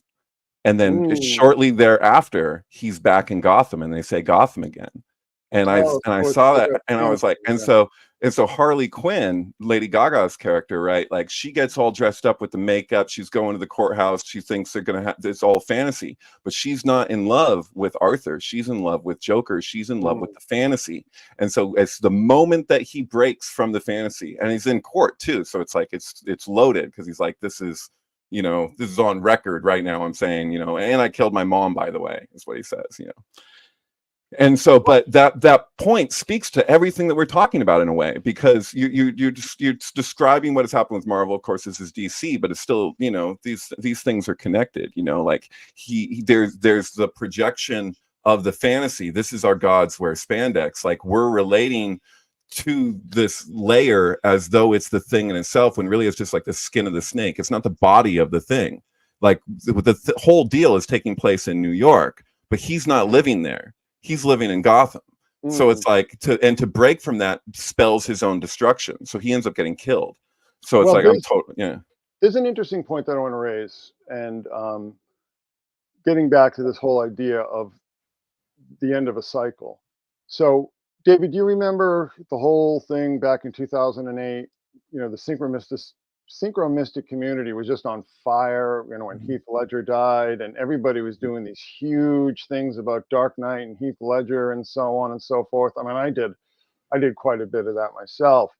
And then shortly thereafter, he's back in Gotham, and they say Gotham again. And I saw that, and I was like, and so Harley Quinn, Lady Gaga's character, right? Like, she gets all dressed up with the makeup. She's going to the courthouse. She thinks they're gonna have, it's all fantasy, but she's not in love with Arthur. She's in love with Joker. She's in love with the fantasy. And so it's the moment that he breaks from the fantasy, and he's in court too. So it's like it's loaded, because he's like, this is, you know, this is on record right now. I'm saying, you know, and I killed my mom, by the way, is what he says, you know. And so, but that point speaks to everything that we're talking about in a way, because you're describing what has happened with Marvel. Of course, this is DC, but it's still, you know, these things are connected. You know, like there's the projection of the fantasy. This is our gods wear spandex. Like, we're relating to this layer as though it's the thing in itself, when really it's just like the skin of the snake. It's not the body of the thing. Like, the whole deal is taking place in New York, but he's not living there. He's living in Gotham. So it's like to break from that spells his own destruction. So he ends up getting killed. So it's There's an interesting point that I want to raise, and getting back to this whole idea of the end of a cycle. So, David, do you remember the whole thing back in 2008? You know, the Synchromystic community was just on fire, you know, when Heath Ledger died, and everybody was doing these huge things about Dark Knight and Heath Ledger and so on and so forth. I mean, I did quite a bit of that myself,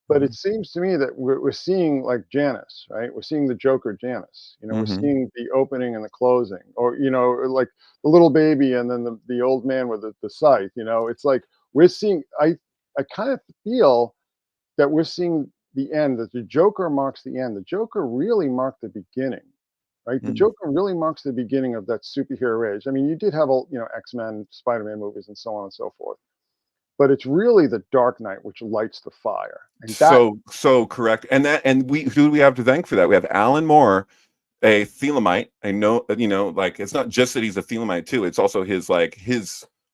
but it seems to me that we're seeing, like, Janus, right? We're seeing the Joker Janus, you know, we're seeing the opening and the closing, or, you know, like the little baby and then the old man with the scythe, you know. It's like we're seeing, I kind of feel that we're seeing the end, that the Joker marks the end. The Joker really marked the beginning, right? The Joker really marks the beginning of that superhero age. I mean, you did have all, you know, X-Men, Spider-Man movies, and so on and so forth, but it's really the Dark Knight which lights the fire. And so correct. And who do we have to thank for that? We have Alan Moore, a Thelemite. I know, you know, like, it's not just that he's a Thelemite too. It's also his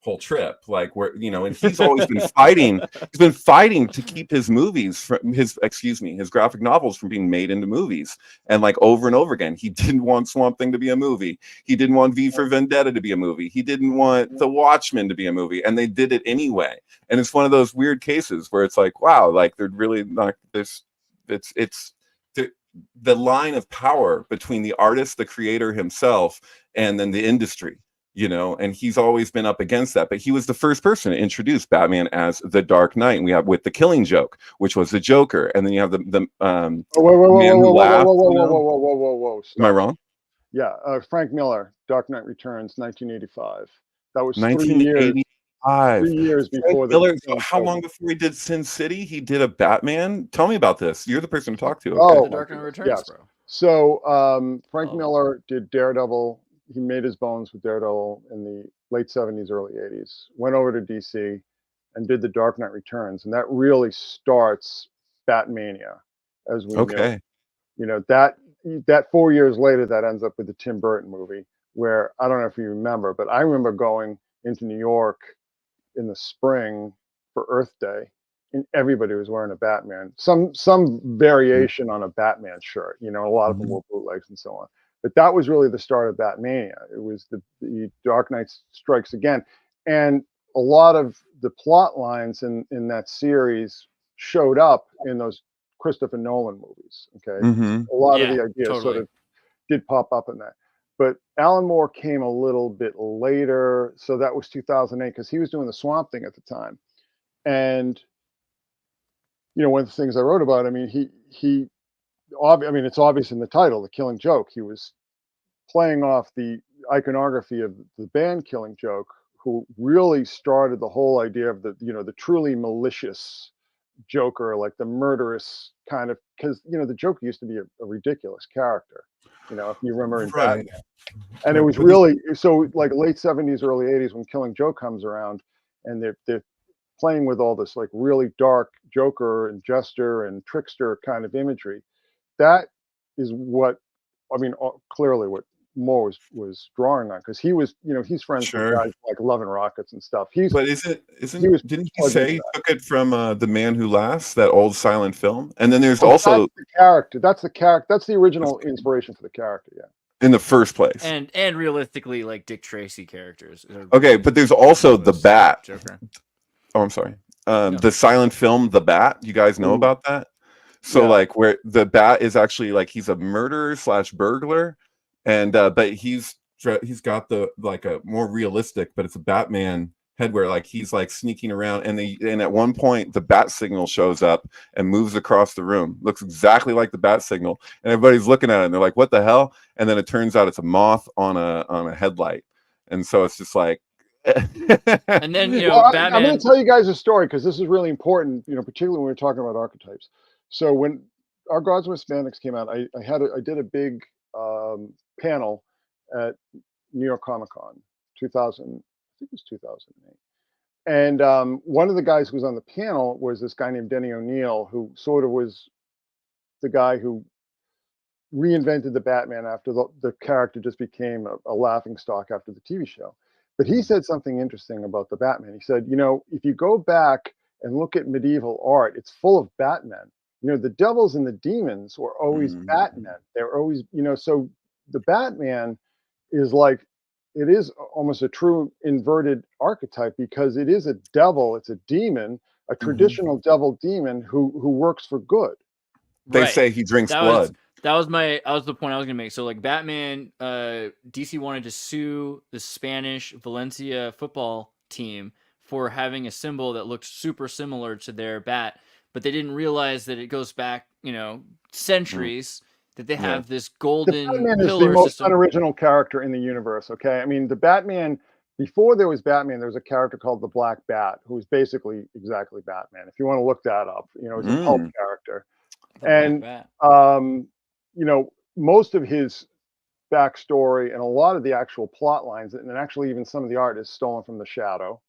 whole trip, like where, you know, and he's always been fighting. He's been fighting to keep his movies from his graphic novels from being made into movies. And like over and over again, he didn't want Swamp Thing to be a movie. He didn't want V for Vendetta to be a movie. He didn't want The Watchmen to be a movie, and they did it anyway. And it's one of those weird cases where it's like, wow, like they're really not this. It's the line of power between the artist, the creator himself, and then the industry. You know, and he's always been up against that. But he was the first person to introduce Batman as the Dark Knight. And we have with the Killing Joke, which was the Joker, and then you have the Man Who Laughed. Whoa! Am I wrong? Yeah, Frank Miller, Dark Knight Returns, 1985. That was 1985. 3 years before Miller. So how long before he did Sin City? He did a Batman. Tell me about this. You're the person to talk to. Okay. The Dark Knight Returns, yes. bro. So Frank Miller did Daredevil. He made his bones with Daredevil in the late 70s, early 80s. Went over to DC and did the Dark Knight Returns, and that really starts Batmania, as we know. You know, that 4 years later, that ends up with the Tim Burton movie, where I don't know if you remember, but I remember going into New York in the spring for Earth Day, and everybody was wearing a Batman, some variation on a Batman shirt. You know, a lot of them were bootlegs and so on. But that was really the start of Batmania. It was the Dark Knight Strikes Again. And a lot of the plot lines in that series showed up in those Christopher Nolan movies. Okay. A lot of the ideas sort of did pop up in that. But Alan Moore came a little bit later. So that was 2008, because he was doing the Swamp Thing at the time. And, you know, one of the things I wrote about, I mean, it's obvious in the title, The Killing Joke. He was playing off the iconography of the band Killing Joke, who really started the whole idea of the truly malicious Joker, like the murderous kind of, because, you know, the Joker used to be a ridiculous character, you know, if you remember in Batman. And it was really, so like late 70s, early 80s, when Killing Joke comes around, and they're playing with all this like really dark Joker and jester and trickster kind of imagery. That is what, I mean, clearly what Moore was drawing on, because he was, you know, he's friends with guys like Love and Rockets and stuff. But didn't he say he took it from The Man Who Laughs, that old silent film? And then there's also that's the character. That's the original inspiration for the character. Yeah. In the first place. And realistically, like Dick Tracy characters. Okay, but there's also the Bat. Joker. Oh, I'm sorry. The silent film, The Bat. You guys know about that? So like where the Bat is actually like he's a murderer / burglar, and but he's got the like a more realistic, but it's a Batman head where like he's like sneaking around, and at one point the bat signal shows up and moves across the room. Looks exactly like the bat signal, and everybody's looking at it and they're like, what the hell? And then it turns out it's a moth on a headlight. And so it's just like and then, you know, Batman... I'm going to tell you guys a story, because this is really important, you know, particularly when we're talking about archetypes. So when Our Gods Were Hispanics came out, I did a big panel at New York Comic Con 2000, I think it was 2008. And one of the guys who was on the panel was this guy named Denny O'Neil, who sort of was the guy who reinvented the Batman after the character just became a laughing stock after the TV show. But he said something interesting about the Batman. He said, you know, if you go back and look at medieval art, it's full of Batmen. You know, the devils and the demons were always Batmen. They're always, you know, so the Batman is like, it is almost a true inverted archetype, because it is a devil, it's a demon, a traditional devil demon who works for good. They say he drinks blood. That was the point I was gonna make. So like Batman, DC wanted to sue the Spanish Valencia football team for having a symbol that looked super similar to their bat, but they didn't realize that it goes back, you know, centuries. That they have this golden the Batman is the most unoriginal character in the universe. Okay, I mean the Batman. Before there was Batman, there was a character called the Black Bat, who was basically exactly Batman. If you want to look that up, you know, it's a pulp character. And you know, most of his backstory and a lot of the actual plot lines, and actually even some of the art, is stolen from The Shadow.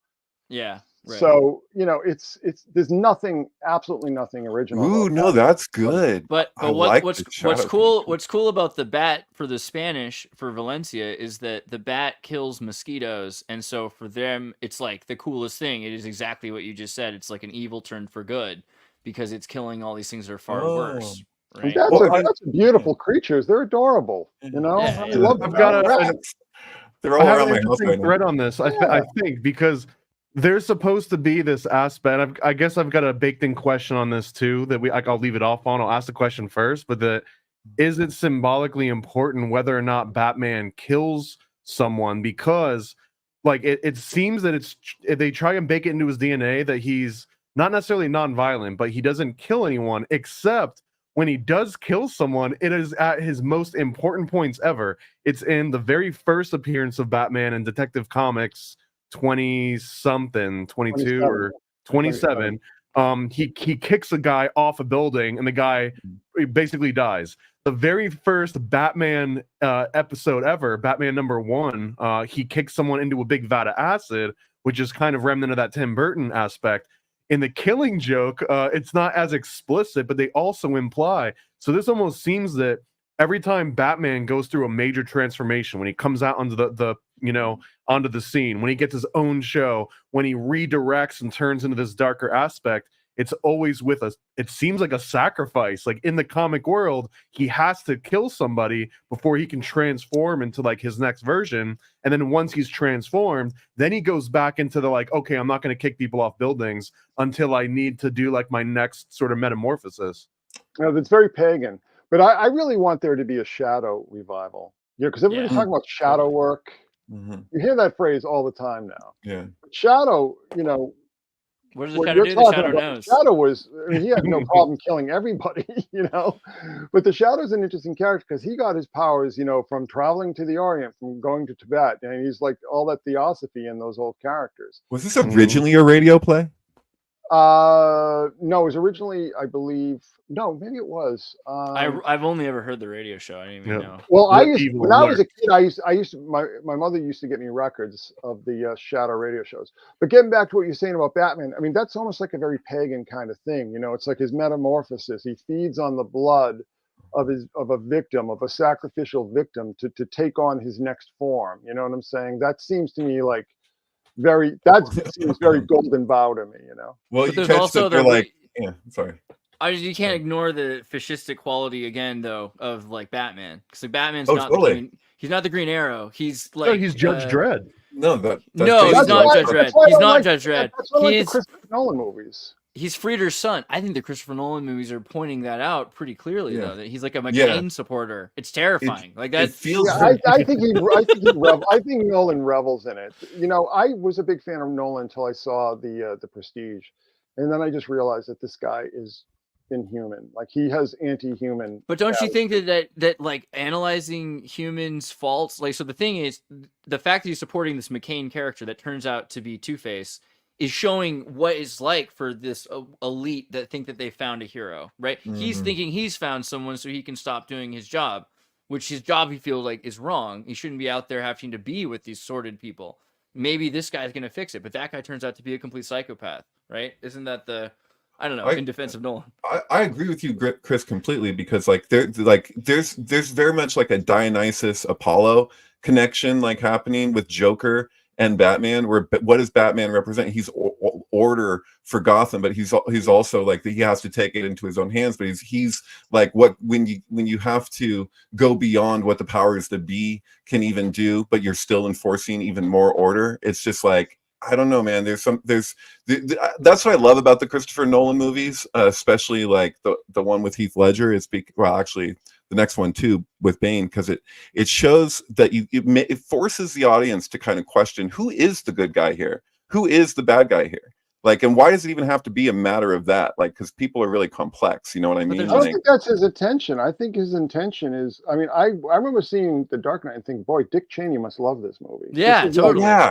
Yeah. Right. So it's there's nothing, absolutely nothing original. Ooh, no, that's good. But I what, like what's the shadow cool connection. what's cool about the bat for the Spanish for Valencia is that the bat kills mosquitoes, and so for them it's like the coolest thing. It is exactly what you just said. It's like an evil turned for good because it's killing all these things that are far worse. And Right? that's beautiful creatures. They're adorable. Yeah, I yeah. love I've got Rats. They're I all have around an my house interesting right now. thread on this. I think because there's supposed to be this aspect. I guess I've got a baked-in question on this too. That I'll leave it off on. I'll ask the question first. But is it symbolically important whether or not Batman kills someone? Because like it seems that they try and bake it into his DNA that he's not necessarily non-violent, but he doesn't kill anyone except when he does kill someone. It is at his most important points ever. It's in the very first appearance of Batman in Detective Comics 20-something, 22 or 27. He kicks a guy off a building and the guy basically dies. The very first Batman episode ever, Batman #1, he kicks someone into a big vat of acid, which is kind of remnant of that Tim Burton aspect. In the Killing Joke, it's not as explicit, but they also imply. So this almost seems that every time Batman goes through a major transformation, when he comes out onto onto the scene, when he gets his own show, when he redirects and turns into this darker aspect, it's always with us. It seems like a sacrifice. Like in the comic world, he has to kill somebody before he can transform into like his next version. And then once he's transformed, then he goes back into the like, okay, I'm not going to kick people off buildings until I need to do like my next sort of metamorphosis. That's very pagan. But I really want there to be a shadow revival. Because everybody's talking about shadow work. You hear that phrase all the time now. Yeah. Shadow, what does the what shadow you're do? The talking shadow about, knows. Shadow was, he had no problem killing everybody, But the Shadow's an interesting character because he got his powers, from traveling to the Orient, from going to Tibet, and he's like all that theosophy in those old characters. Was this originally a radio play? No, it was originally, I believe. No, maybe it was. I've only ever heard the radio show. I didn't even know. Well, when I was a kid, I used to, my mother used to get me records of the Shadow radio shows. But getting back to what you're saying about Batman, I mean, that's almost like a very pagan kind of thing. It's like his metamorphosis. He feeds on the blood of a victim, of a sacrificial victim to take on his next form. You know what I'm saying? That seems to me like seems very Golden Bough to me. Well, but you there's also sorry. You can't ignore the fascistic quality again, though, of like Batman, because like Batman's he's not the Green Arrow. He's like he's Judge Dredd. No, he's not Judge Dredd. He's not Judge Dredd. He's the Christopher Nolan movies. He's Frieder's son. I think the Christopher Nolan movies are pointing that out pretty clearly, though, that he's like a McCain supporter. It's terrifying. It feels. I think Nolan revels in it. I was a big fan of Nolan until I saw the Prestige, and then I just realized that this guy is inhuman. Like he has anti-human. But don't you think that like analyzing humans' faults, like, so the thing is, the fact that he's supporting this McCain character that turns out to be Two-Face is showing what it's like for this elite that think that they found a hero, right? He's thinking he's found someone so he can stop doing his job, which his job he feels like is wrong. He shouldn't be out there having to be with these sordid people. Maybe this guy's going to fix it, but that guy turns out to be a complete psychopath, right? Isn't that I don't know, in defense of Nolan. I agree with you, Chris, completely, because there's very much like a Dionysus Apollo connection like happening with Joker and Batman, where what does Batman represent? He's order for Gotham, but he's also like he has to take it into his own hands. But he's like when you have to go beyond what the powers that be can even do, but you're still enforcing even more order. It's just like, I don't know, man. That's what I love about the Christopher Nolan movies, especially like the one with Heath Ledger. Actually, the next one too with Bane, because it shows that it forces the audience to kind of question, who is the good guy here, who is the bad guy here, like, and why does it even have to be a matter of that? Like, because people are really complex. You know what I mean? I don't think that's his intention. I think his intention is. I mean, I remember seeing The Dark Knight and thinking, boy, Dick Cheney must love this movie. Yeah, totally. Yeah.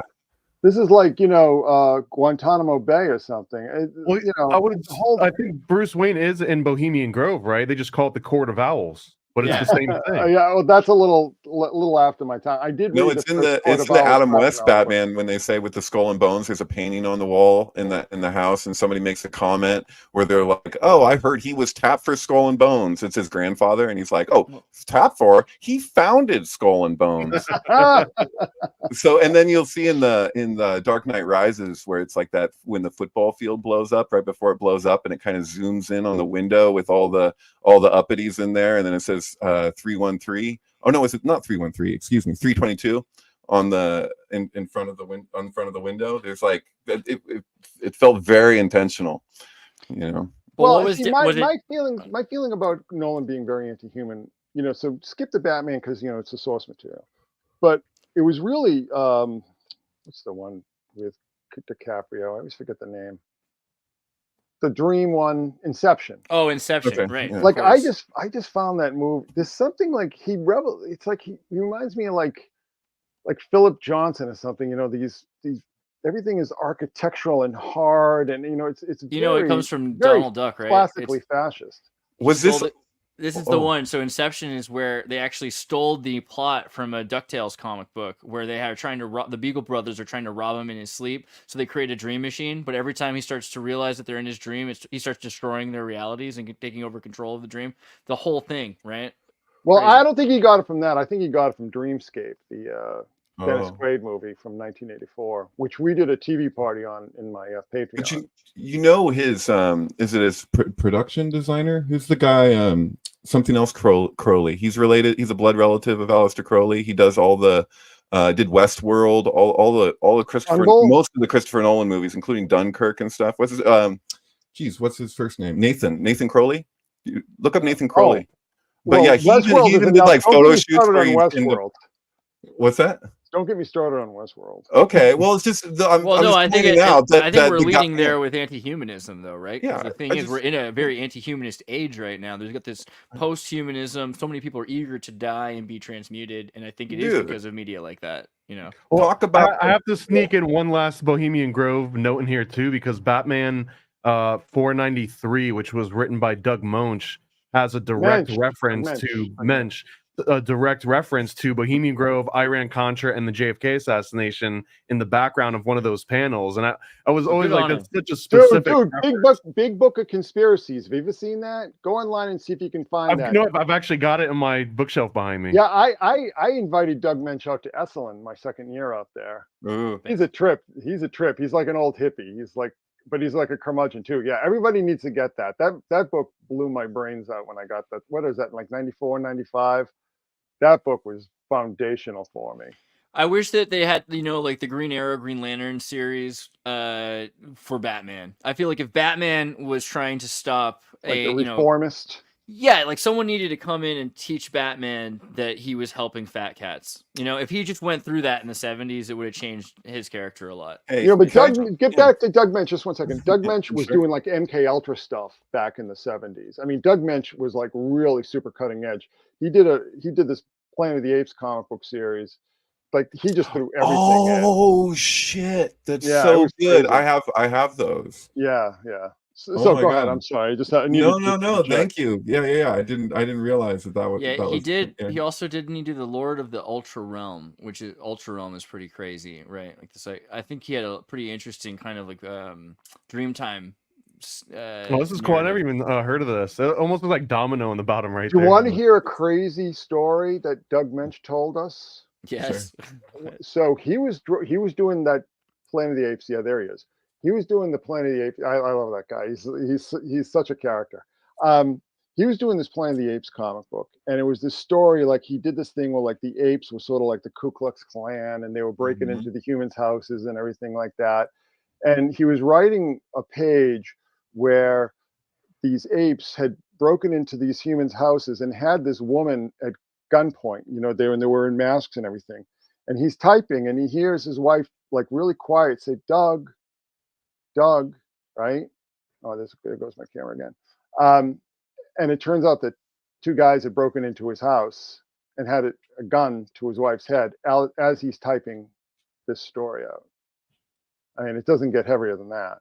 This is like, Guantanamo Bay or something. I think Bruce Wayne is in Bohemian Grove, right? They just call it the Court of Owls. but it's Yeah. the same thing. Yeah, well, that's a little after my time. I did No, read it's the in first the quote it's in the about Adam Raphael, West but- Batman when they say with the skull and bones, there's a painting on the wall in the house, and somebody makes a comment where they're like, "Oh, I heard he was tapped for Skull and Bones." It's his grandfather, and he's like, "Oh, tapped for? He founded Skull and Bones." So, and then you'll see in the Dark Knight Rises where it's like that when the football field blows up, right before it blows up, and it kind of zooms in on the window with all the uppities in there, and then it says 313. Oh no, is it not 313? Excuse me, 322 on the in front of the window. There's like it felt very intentional, you know. But what Well, was see, was it? my feeling about Nolan being very anti-human, so skip the Batman because it's the source material, but it was really what's the one with DiCaprio? I always forget the name. The dream one, Inception. Oh, Inception, Okay, right? yeah. Of Like I course. just found that movie. There's something like it's like he reminds me of like Philip Johnson or something. These everything is architectural and hard, and it's It very comes from very Donald Duck, right? classically fascist. He Was this? stole it. This is the Oh, one. So Inception is where they actually stole the plot from a DuckTales comic book where they are trying to rob the Beagle brothers are trying to rob him in his sleep. So they create a dream machine, but every time he starts to realize that they're in his dream, he starts destroying their realities and taking over control of the dream. The whole thing, right? Well, Crazy. I don't think he got it from that. I think he got it from Dreamscape, the Dennis oh. Quaid movie from 1984, which we did a TV party on in my But Patreon. you know his is it his production designer? Who's the guy? Something else Crowley. He's related. He's a blood relative of Aleister Crowley. He does all the did Westworld, all the Christopher Unbolt? most of the Christopher Nolan movies, including Dunkirk and stuff. What's his first name? Nathan Crowley. Look up Nathan Crowley. But Well, yeah, he Westworld is even did enough. like Don't get photo me shoots started where on he's in the. Westworld. What's that? Don't get me started on Westworld. Okay, well, it's just I'm Well, no, just I think pointing out that I think we're the guy- leading there with anti-humanism, though, right? Because Yeah, the thing I is, we're just- in a very anti-humanist age right now. There's got this post-humanism. So many people are eager to die and be transmuted, and I think it is Dude. because of media like that. Well, talk about. I have to sneak in one last Bohemian Grove note in here too, because Batman 493, which was written by Doug Moench, has a direct reference to Mensch, a direct reference to Bohemian Grove, Iran-Contra, and the JFK assassination in the background of one of those panels. And I was always good like, on that's such a Dude, specific. big book of conspiracies. Have you ever seen that? Go online and see if you can find that. I've actually got it in my bookshelf behind me. Yeah, I invited Doug Mensch out to Esalen my second year out there. Ooh. He's a trip. He's like an old hippie. But he's like a curmudgeon too. Yeah, everybody needs to get that. That book blew my brains out when I got that. What is that, like 94, 95? That book was foundational for me. I wish that they had, like the Green Arrow, Green Lantern series for Batman. I feel like if Batman was trying to stop Like the reformist. Yeah, like someone needed to come in and teach Batman that he was helping fat cats. If he just went through that in the 70s, it would have changed his character a lot. Hey, but get back to Doug Mensch just one second. Doug Mensch was doing like MK Ultra stuff back in the 70s. I mean, Doug Mensch was like really super cutting edge. He did this Planet of the Apes comic book series. Like he just threw everything in. Oh shit, that's Yeah, so good. crazy. I have those. Yeah. So Oh my go God. ahead. I'm sorry. I needed No. Thank you. Yeah. I didn't realize that was. Yeah, that he was, did. Yeah. He also didn't he do the Lord of the Ultra Realm, which is Ultra Realm is pretty crazy, right? Like this. I think he had a pretty interesting kind of like Dreamtime. This is cool. I never even heard of this. It almost was like Domino in the bottom right. Do you want to hear a crazy story that Doug Mensch told us? Yes. Sure. So he was doing that Planet of the Apes. Yeah, there he is. He was doing the Planet of the Apes. I love that guy. He's such a character. He was doing this Planet of the Apes comic book, and it was this story like he did this thing where like the apes were sort of like the Ku Klux Klan, and they were breaking into the humans' houses and everything like that. And he was writing a page where these apes had broken into these humans' houses and had this woman at gunpoint, they were in masks and everything. And he's typing and he hears his wife like really quiet say, Doug, right? Oh, there goes my camera again. And it turns out that two guys had broken into his house and had a gun to his wife's head as he's typing this story out. I mean, it doesn't get heavier than that.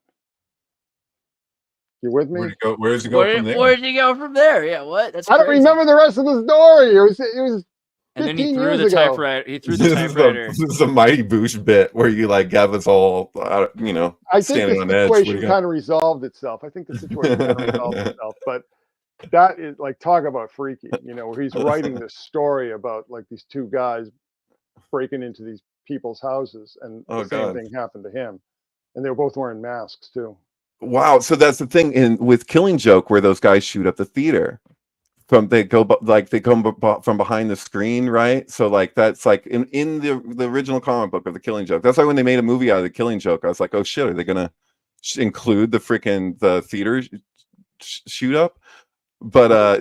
You with me? Where'd it go? Where does it go from there? Where did you go from there? Yeah, what? That's I don't crazy. remember the rest of the story. It was And then he 15 threw years the ago. typewriter. He threw the typewriter. This is a Mighty Boosh bit where you like have us all, I think standing the on edge. What do situation you got? kind of resolved itself. I think the situation kind of resolved itself. But that is like, talk about freaky, where he's writing this story about like these two guys breaking into these people's houses, and Oh, the same God. thing happened to him. And they were both wearing masks too. Wow. So that's the thing with Killing Joke, where those guys shoot up the theater. They come from behind the screen, right? So like that's like in the original comic book of the Killing Joke. That's why when they made a movie out of the Killing Joke, I was like, oh shit, are they gonna include the theater shoot up? But I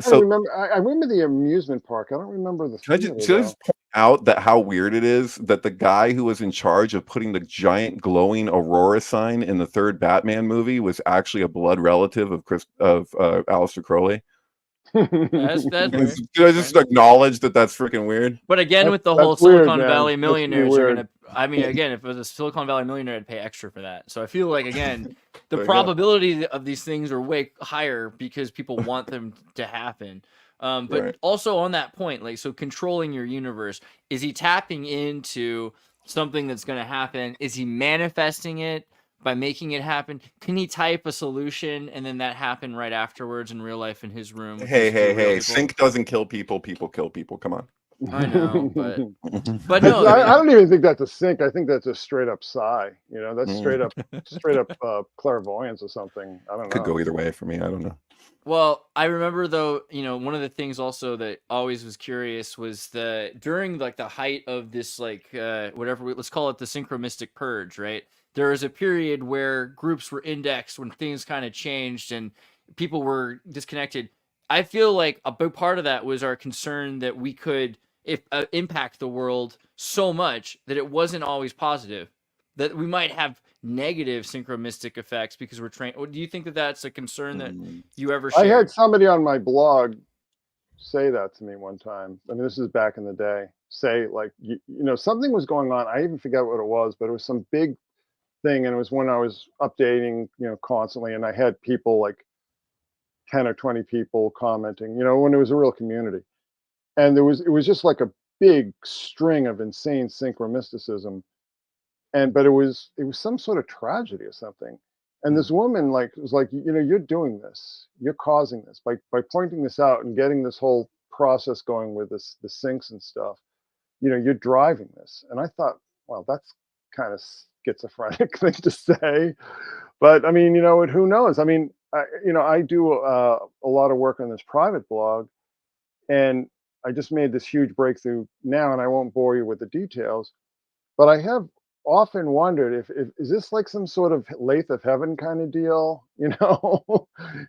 remember the amusement park. I don't remember the should I theater, just point out that how weird it is that the guy who was in charge of putting the giant glowing Aurora sign in the third Batman movie was actually a blood relative of Aleister Crowley. That's weird. Should I just acknowledge that that's freaking weird? But again, with the That's whole weird, Silicon man. Valley That's millionaires are weird. gonna. I mean, again, if it was a Silicon Valley millionaire, I'd pay extra for that. So I feel like again, the There you go. probability of these things are way higher because people want them to happen. But Right. also on that point, like, so controlling your universe, is he tapping into something that's going to happen? Is he manifesting it by making it happen? Can he type a solution and then that happen right afterwards in real life in his room? with these two real Hey! people? Sync doesn't kill people. People kill people. Come on. I know, but But no, I don't even think that's a sync. I think that's a straight up psi. That's straight up clairvoyance or something. I don't know. Could go either way for me. I don't know. Well, I remember though, one of the things also that always was curious was during like the height of this like let's call it the synchromystic purge, right? There was a period where groups were indexed when things kind of changed and people were disconnected. I feel like a big part of that was our concern that we could impact the world so much that it wasn't always positive, that we might have negative synchromystic effects because we're trained. Do you think that that's a concern that you ever shared? I had somebody on my blog say that to me one time. I mean, this is back in the day. Say like, something was going on. I even forget what it was, but it was some big thing. And it was when I was updating, constantly. And I had people like 10 or 20 people commenting, when it was a real community. And it was just like a big string of insane synchromysticism. But it was some sort of tragedy or something. And this woman was like, you're doing this, you're causing this by pointing this out and getting this whole process going with the syncs and stuff. You're driving this. And I thought, well, that's kind of schizophrenic thing to say. But I mean, who knows? I mean, I do a lot of work on this private blog, and I just made this huge breakthrough now, and I won't bore you with the details, but I have often wondered if is this like some sort of Lathe of Heaven kind of deal? You know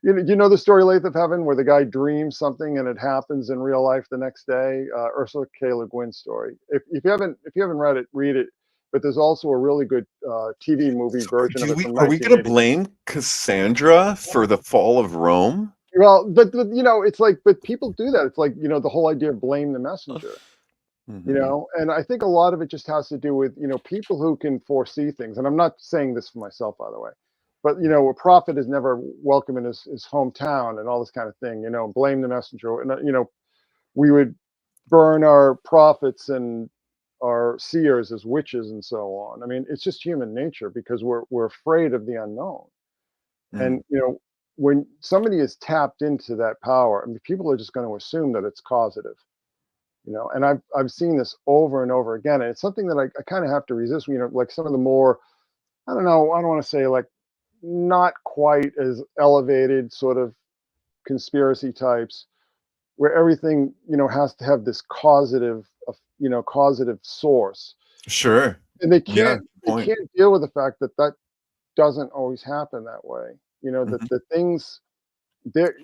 the story Lathe of Heaven, where the guy dreams something and it happens in real life the next day. Ursula K. Le Guin's story. If you haven't read it, read it. But there's also a really good TV movie version of it. Are we going to blame Cassandra for the fall of Rome? Well, but it's like, but people do that. It's like, the whole idea of blame the messenger. And I think a lot of it just has to do with, people who can foresee things. And I'm not saying this for myself, by the way, but, a prophet is never welcome in his hometown and all this kind of thing, blame the messenger. And, we would burn our prophets and our seers as witches and so on. I mean, it's just human nature because we're afraid of the unknown. And, when somebody is tapped into that power, I mean, people are just going to assume that it's causative. And I've seen this over and over again, and it's something that I kind of have to resist. Like some of the more, I don't know, I don't want to say like not quite as elevated sort of conspiracy types, where everything has to have this causative source. Sure. And they can't deal with the fact that doesn't always happen that way. That the things there,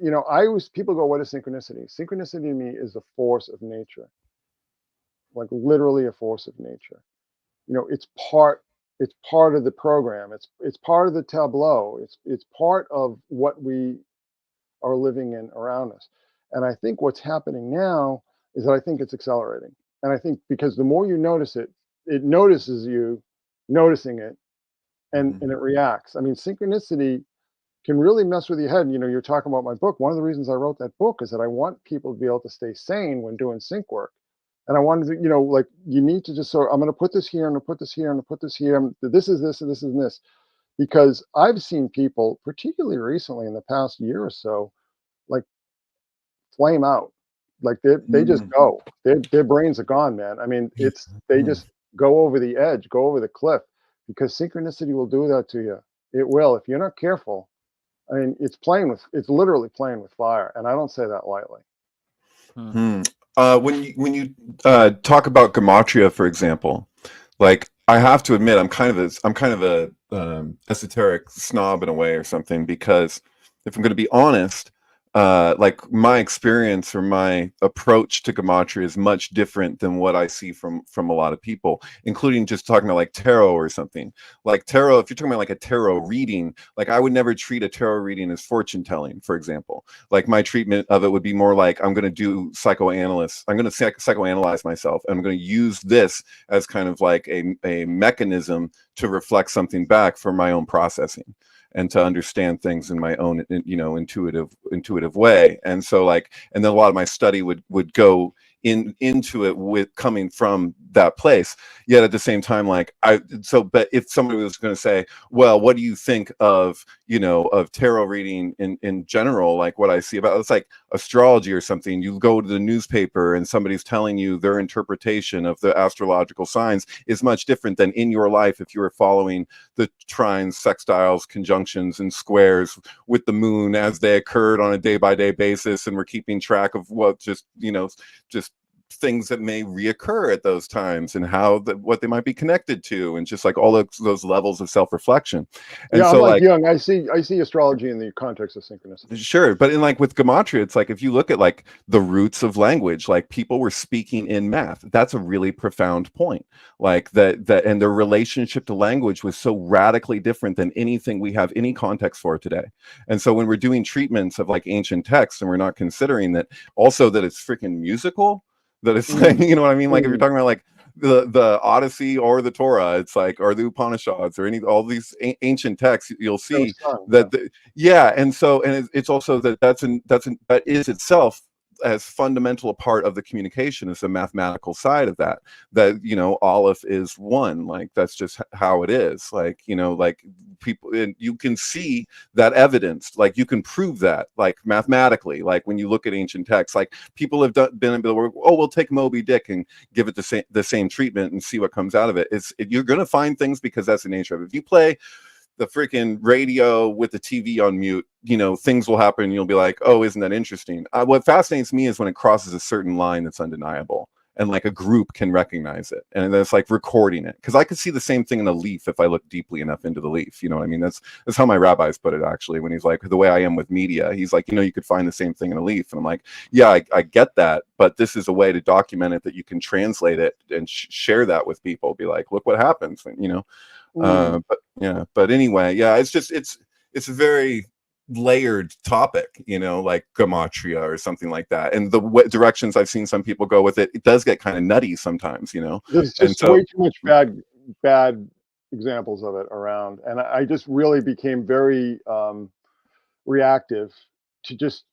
people go, what is synchronicity? Synchronicity to me is a force of nature, like literally a force of nature. It's part of the program. It's part of the tableau. It's part of what we are living in around us. And I think what's happening now is that I think it's accelerating. And I think because the more you notice it, it notices you noticing it, and it reacts. I mean, synchronicity can really mess with your head. And, you know, you're talking about my book. One of the reasons I wrote that book is that I want people to be able to stay sane when doing sync work. And I wanted to, you know, like, you need to just sort of, I'm going to put this here, I'm going to put this here, I'm going to put this here. This is this, and this is this. Because I've seen people, particularly recently in the past year or so, like, flame out. Like, they just go. Their brains are gone, man. I mean, they just go over the edge, go over the cliff, because synchronicity will do that to you. It will, if you're not careful. I mean, it's literally playing with fire, and I don't say that lightly. When you talk about Gematria, for example, like, I have to admit, I'm kind of a esoteric snob in a way or something, because if I'm going to be honest, like, my experience or my approach to Gematria is much different than what I see from a lot of people, including just talking about like tarot or something. Like tarot, if you're talking about like a tarot reading, like, I would never treat a tarot reading as fortune telling, for example. Like, my treatment of it would be more like, I'm going to do psychoanalysis. I'm going to psychoanalyze myself. And I'm going to use this as kind of like a mechanism to reflect something back for my own processing, and to understand things in my own, you know, intuitive way. And so, like, and then a lot of my study would go into it with coming from that place. Yet at the same time, like, but if somebody was going to say, well, what do you think of, you know, of tarot reading in general, like what I see about it's like astrology or something, you go to the newspaper and somebody's telling you their interpretation of the astrological signs is much different than in your life if you were following the trines, sextiles, conjunctions, and squares with the moon as they occurred on a day-by-day basis, and we're keeping track of what just things that may reoccur at those times, and what they might be connected to, and just like all those levels of self-reflection. And yeah, so, I'm like Jung. I see astrology in the context of synchronicity. Sure, but in like with Gematria, it's like, if you look at like the roots of language, like, people were speaking in math. That's a really profound point. Like that and their relationship to language was so radically different than anything we have any context for today. And so when we're doing treatments of like ancient texts, and we're not considering that also that it's freaking musical, that it's like, you know what I mean? Like, if you're talking about like the Odyssey or the Torah, it's like, or the Upanishads, or all these ancient texts, you'll see that and so, and it's also that is itself as fundamental a part of the communication as the mathematical side of that you know, Aleph is one, like, that's just how it is, like, you know, like, people, and you can see that evidence, like, you can prove that, like, mathematically, like, when you look at ancient texts, like, people have been able to, oh, we'll take Moby Dick and give it the same treatment and see what comes out of it. You're going to find things, because that's the nature of it. If you play the freaking radio with the TV on mute, you know, things will happen, and you'll be like, oh, isn't that interesting? What fascinates me is when it crosses a certain line that's undeniable, and like a group can recognize it, and it's like recording it, because I could see the same thing in a leaf if I look deeply enough into the leaf, you know what I mean? That's how my rabbis put it, actually, when he's like, the way I am with media, he's like, you know, you could find the same thing in a leaf. And I'm like, yeah, I get that, but this is a way to document it, that you can translate it and share that with people, be like, look what happens, you know. But anyway, yeah, it's a very layered topic, you know, like Gematria or something like that, and the directions I've seen some people go with it, it does get kind of nutty sometimes, you know. There's just way too much bad examples of it around, and I just really became very reactive to just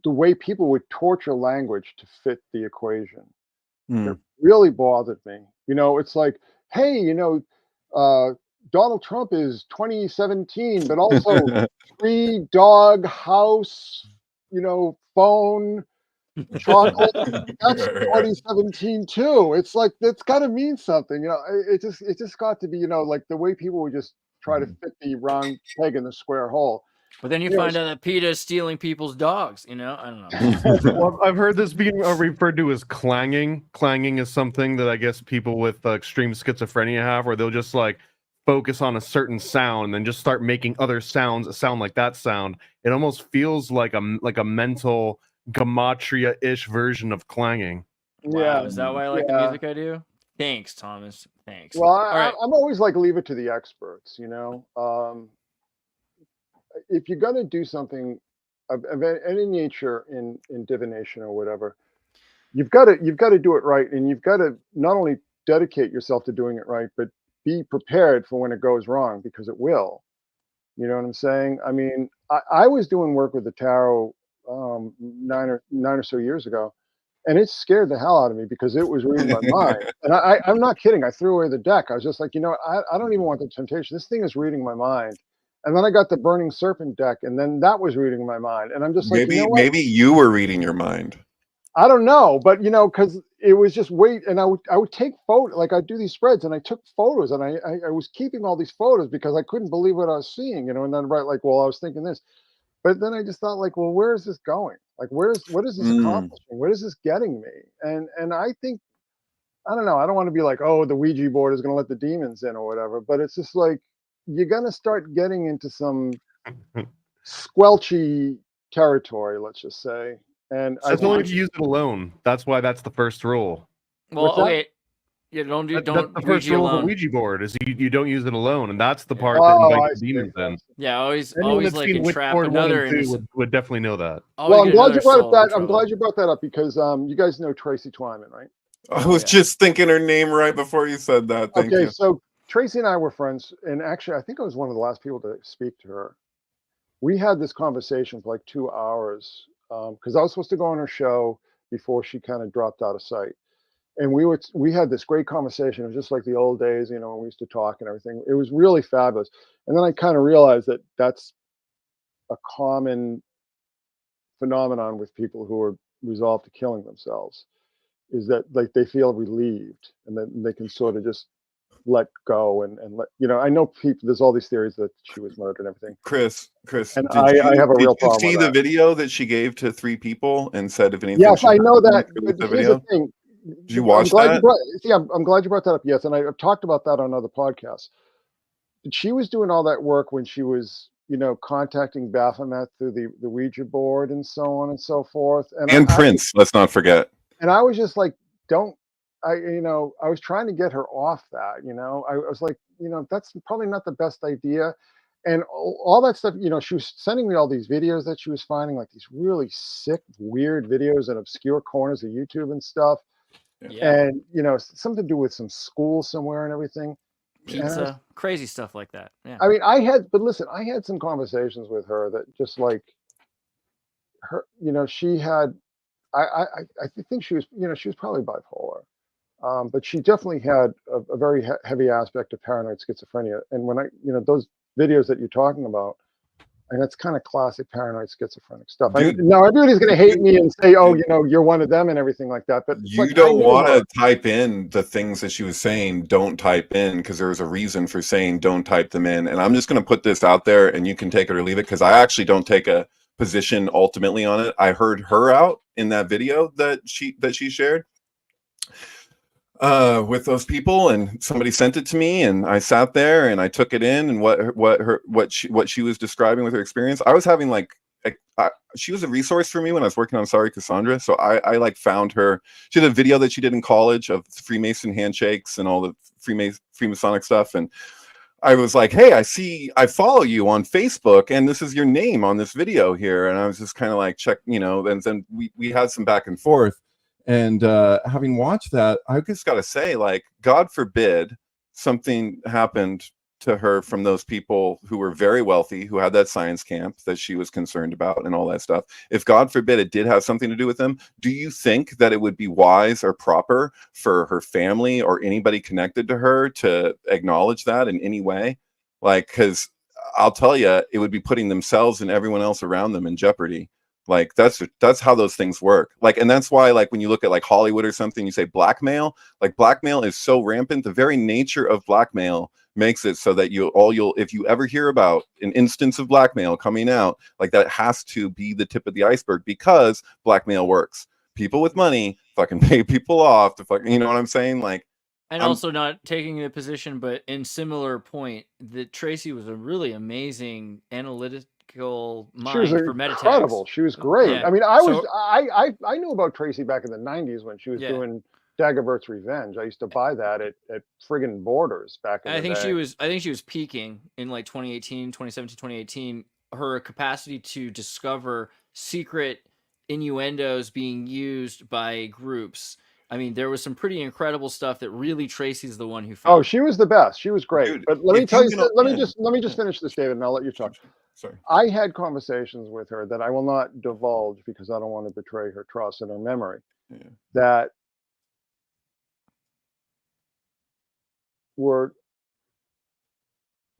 the way people would torture language to fit the equation. It really bothered me. You know, it's like, hey, you know, Donald Trump is 2017, but also 3 dog house, you know, phone, chocolate. That's 2017 too. It's like, that's got to mean something. You know, it just got to be, you know, like the way people would just try to fit the round peg in the square hole. But then you find out that PETA is stealing people's dogs, you know? I don't know. Well, I've heard this being referred to as clanging. Clanging is something that I guess people with extreme schizophrenia have, where they'll just like focus on a certain sound and then just start making other sounds sound like that sound. It almost feels like a mental Gematria-ish version of clanging. Wow, is that why I like the music I do? Thanks, Thomas. Thanks. Well, I'm always like, leave it to the experts, you know. If you're going to do something of any nature in divination or whatever, you've got to do it right, and you've got to not only dedicate yourself to doing it right, but be prepared for when it goes wrong, because it will. You know what I'm saying? I mean, I was doing work with the tarot 9 or so years ago, and it scared the hell out of me because it was reading my mind. And I'm not kidding. I threw away the deck. I was just like, I don't even want the temptation. This thing is reading my mind. And then I got the Burning Serpent deck, and then that was reading my mind. And I'm just like, Maybe you were reading your mind. I don't know, but because it was just wait, and I would take photos, like I'd do these spreads, and I took photos, and I was keeping all these photos because I couldn't believe what I was seeing, and then like, well, I was thinking this, but then I just thought like, well, where is this going? Like, what is this accomplishing? What is this getting me? And I think, I don't know, I don't want to be like, oh, the Ouija board is going to let the demons in or whatever, but it's just like you're going to start getting into some squelchy territory, let's just say. And It's only if you use it alone. That's why that's the first rule. Well, okay. Yeah, don't that's the first Ouija rule alone. of a Ouija board is you don't use it alone, and that's the part that invites the demons in. Yeah, always Anyone like entrap another would definitely know that. Well, I'm glad you brought that. I'm glad you brought that up because you guys know Tracy Twyman, right? I was just thinking her name right before you said that. Thank you. So Tracy and I were friends, and actually, I think I was one of the last people to speak to her. We had this conversation for like 2 hours because I was supposed to go on her show before she kind of dropped out of sight. And we had this great conversation. It was just like the old days, when we used to talk and everything. It was really fabulous. And then I kind of realized that that's a common phenomenon with people who are resolved to killing themselves, is that like they feel relieved and then they can sort of just let go and let, I know people, there's all these theories that she was murdered and everything. Chris, and I have a real problem. Did you see the video that she gave to 3 people and said if anything? Yes, I know that. But here's the thing. Did you watch that? I'm glad you brought that up. Yes, and I've talked about that on other podcasts. She was doing all that work when she was, contacting Baphomet through the Ouija board and so on and so forth. And Prince, let's not forget. And I was just like, I was trying to get her off that, I was like, that's probably not the best idea. And all that stuff, she was sending me all these videos that she was finding, like these really sick, weird videos in obscure corners of YouTube and stuff. Yeah. And, something to do with some school somewhere and everything. Pizza, crazy stuff like that. Yeah. I mean, I had some conversations with her that just like her, she had, I think she was, she was probably bipolar. But she definitely had a very heavy aspect of paranoid schizophrenia. And when those videos that you're talking about, and that's kind of classic paranoid schizophrenic stuff. Now everybody's going to hate me and say, "Oh, you're one of them" and everything like that. But you don't want to type in the things that she was saying. Don't type in, because there was a reason for saying don't type them in. And I'm just going to put this out there, and you can take it or leave it, because I actually don't take a position ultimately on it. I heard her out in that video that she shared with those people, and somebody sent it to me, and I sat there and I took it in, and what she was describing with her experience. I was having she was a resource for me when I was working on Sorry Cassandra. So I like found her. She had a video that she did in college of Freemason handshakes and all the Freemasonic stuff, and I was like, hey, I follow you on Facebook, and this is your name on this video here. And I was just kind of like, check, and then we had some back and forth. And having watched that, I just got to say, like, God forbid something happened to her from those people who were very wealthy, who had that science camp that she was concerned about and all that stuff. If God forbid it did have something to do with them, do you think that it would be wise or proper for her family or anybody connected to her to acknowledge that in any way? Like, because I'll tell you, it would be putting themselves and everyone else around them in jeopardy. Like, that's how those things work. Like, and that's why, like, when you look at like Hollywood or something, you say blackmail. Like, blackmail is so rampant. The very nature of blackmail makes it so that if you ever hear about an instance of blackmail coming out, like, that has to be the tip of the iceberg, because blackmail works. People with money fucking pay people off to fucking, you know what I'm saying? Like, and also not taking the position, but in similar point, that Tracy was a really amazing analytical mind for Meditax. Incredible. She was great. Yeah. I mean, I knew about Tracy back in the 90s when she was doing Dagobert's Revenge. I used to buy that at friggin' Borders back in the day. I think she was peaking in like 2017, 2018. Her capacity to discover secret innuendos being used by groups I mean, there was some pretty incredible stuff that really Tracy's the one who Oh, found. she was the best. She was great. Dude, but let me if tell you you, get on- let me yeah. just finish this, David, and I'll let you talk. Sorry. I had conversations with her that I will not divulge because I don't want to betray her trust and her memory. Yeah. That were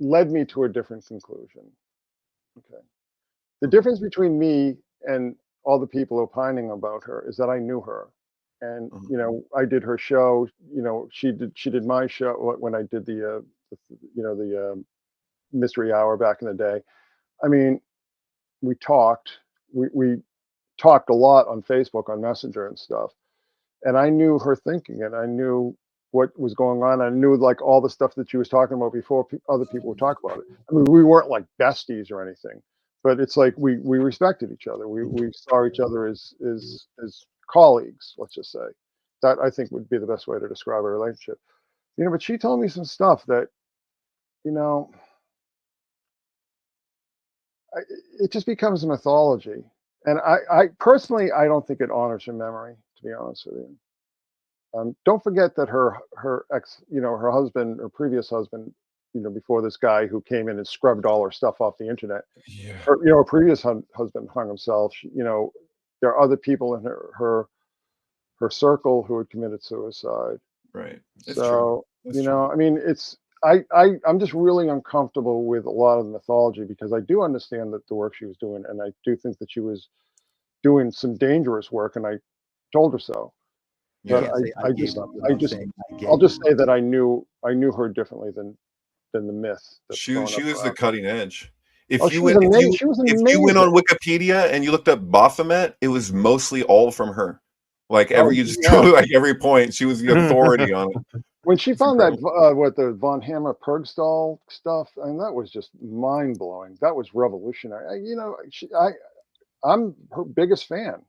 led me to a different conclusion. Okay. The difference between me and all the people opining about her is that I knew her. And Mhm. you know, I did her show, you know, she did my show when I did the mystery hour back in the day. I mean, we talked, we talked a lot on Facebook, on Messenger and stuff. And I knew her thinking, and I knew what was going on. I knew like all the stuff that she was talking about before other people would talk about it. I mean, we weren't like besties or anything, but it's like we respected each other. We saw each other as colleagues. Let's just say that I think would be the best way to describe our relationship. You know, but she told me some stuff that, you know, it just becomes a mythology. And I personally, I don't think it honors her memory, to be honest with you. Don't forget that her ex, you know, her husband, her previous husband, you know, before this guy who came in and scrubbed all her stuff off the internet, Yeah. her, you know, her previous husband hung himself. You know, there are other people in her circle who had committed suicide. Right. It's So, true. It's you true. know, I mean, it's, I'm just really uncomfortable with a lot of the mythology because I do understand that the work she was doing, and I do think that she was doing some dangerous work, and I told her so. Yeah. But Can't say I gave up without saying I I'll gave just up. say that I knew her differently than the myth that's She thrown was up the around. cutting edge. If Oh, you she was went amazing. She was if you went on amazing. Wikipedia and you looked up Baphomet, it was mostly all from her. Like Oh, you just yeah. like every point, she was the authority on it. When she It's found that incredible. what the von Hammer Purgstall stuff, I mean, that was just mind blowing. That was revolutionary. You know, I'm her biggest fan.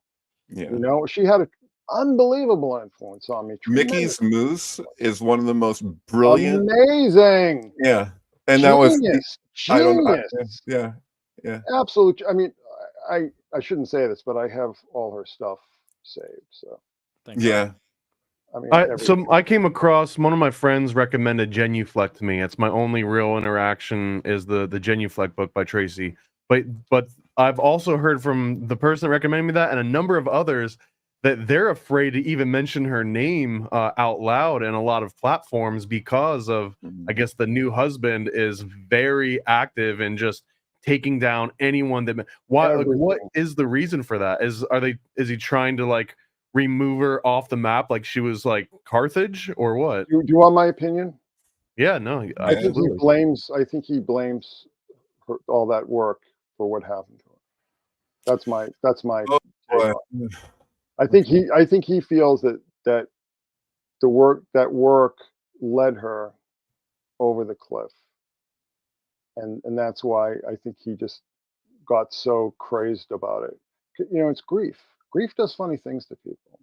Yeah. You know, she had an unbelievable influence on me. Tremendous, Mickey's Moose is one of the most brilliant. amazing, Yeah. And that was genius, I don't genius, yeah. Yeah. absolute. I mean, I shouldn't say this, but I have all her stuff saved. So Thank Yeah. God. I mean, everything. I came across one of my friends recommended Genuflect to me. It's my only real interaction is the Genuflect book by Tracy. But I've also heard from the person that recommended me that and a number of others that they're afraid to even mention her name out loud in a lot of platforms because of I guess the new husband is very active in just taking down anyone that what Everything. is the reason for that? Is he trying to like remove her off the map like she was like Carthage or what? Do you want my opinion? Yeah, no, Yeah. I think he absolutely. blames. I think he blames all that work for what happened to her. That's my Oh take boy. on it. I think he feels that that work led her over the cliff, and that's why I think he just got so crazed about it. You know, it's grief. Grief does funny things to people.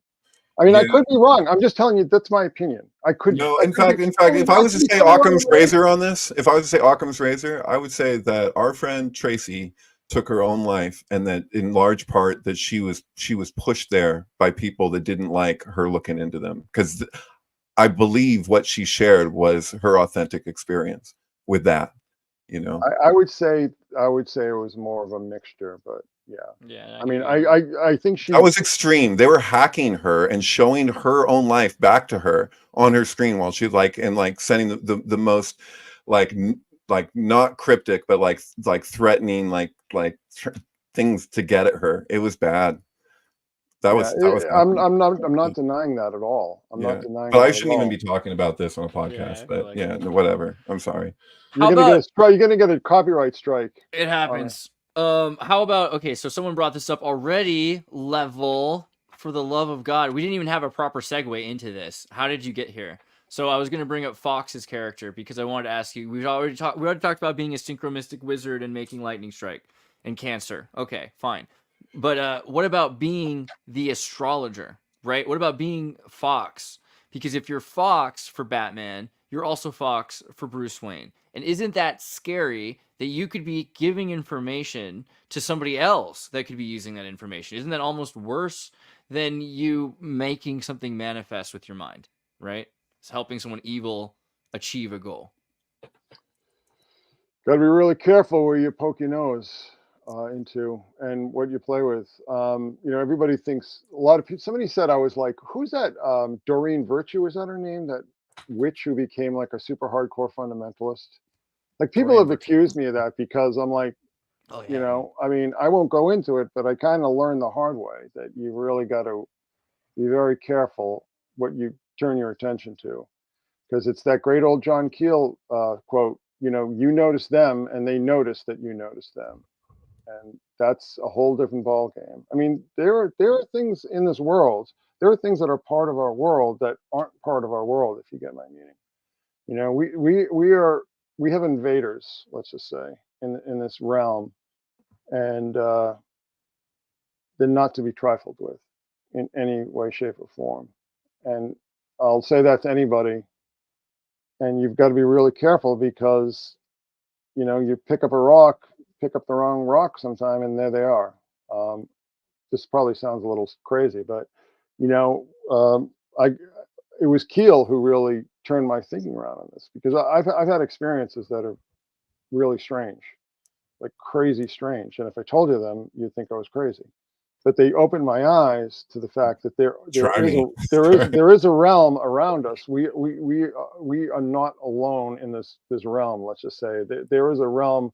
I mean, I Yeah. could be wrong. I'm just telling you that's my opinion. No, in could fact, be if I was to say totally wrong Occam's about it. razor on this, if I was to say Occam's razor, I would say that our friend Tracy took her own life, and that in large part that she was pushed there by people that didn't like her looking into them. Because I believe what she shared was her authentic experience with that. You know, I would say it was more of a mixture, but yeah. Yeah. I mean, agree. I think she that was extreme. They were hacking her and showing her own life back to her on her screen while she like sending the most like like not cryptic but like threatening things to get at her. It was bad. That yeah. was happening. I'm not denying that at all. I'm not Yeah, denying but I that at shouldn't even all. be talking about this on a Yeah, podcast. I feel But like yeah, it. whatever. I'm sorry. How about You're gonna get a copyright strike. it happens? How about okay? So someone brought this up already. Level for the love of God. We didn't even have a proper segue into this. How did you get here? So I was going to bring up Fox's character because I wanted to ask you. We already talked about being a synchromistic wizard and making lightning strike and Cancer. Okay, fine. But what about being the astrologer? Right? What about being Fox? Because if you're Fox for Batman, you're also Fox for Bruce Wayne. And isn't that scary that you could be giving information to somebody else that could be using that information? Isn't that almost worse than you making something manifest with your mind, right? It's helping someone evil achieve a goal. Got to be really careful where you poke your nose into and what you play with. Everybody thinks, a lot of people, somebody said, I was like, who's that? Doreen Virtue, is that her name? That witch who became like a super hardcore fundamentalist? Like, people Doreen have Virtue. accused me of that because I'm like, Oh, yeah. I won't go into it, but I kind of learned the hard way that you really got to be very careful what you turn your attention to. Because it's that great old John Keel quote, you notice them and they notice that you notice them. And that's a whole different ball game. I mean, there are things in this world, there are things that are part of our world that aren't part of our world, if you get my meaning. We have invaders, let's just say, in this realm, and they're not to be trifled with in any way, shape, or form. And I'll say that to anybody. And you've got to be really careful because, you pick up the wrong rock sometime, and there they are. This probably sounds a little crazy, but, it was Keel who really turned my thinking around on this, because I've had experiences that are really strange, like crazy strange. And if I told you them, you'd think I was crazy. But they opened my eyes to the fact that there is a realm around us. We are not alone in this realm. Let's just say there is a realm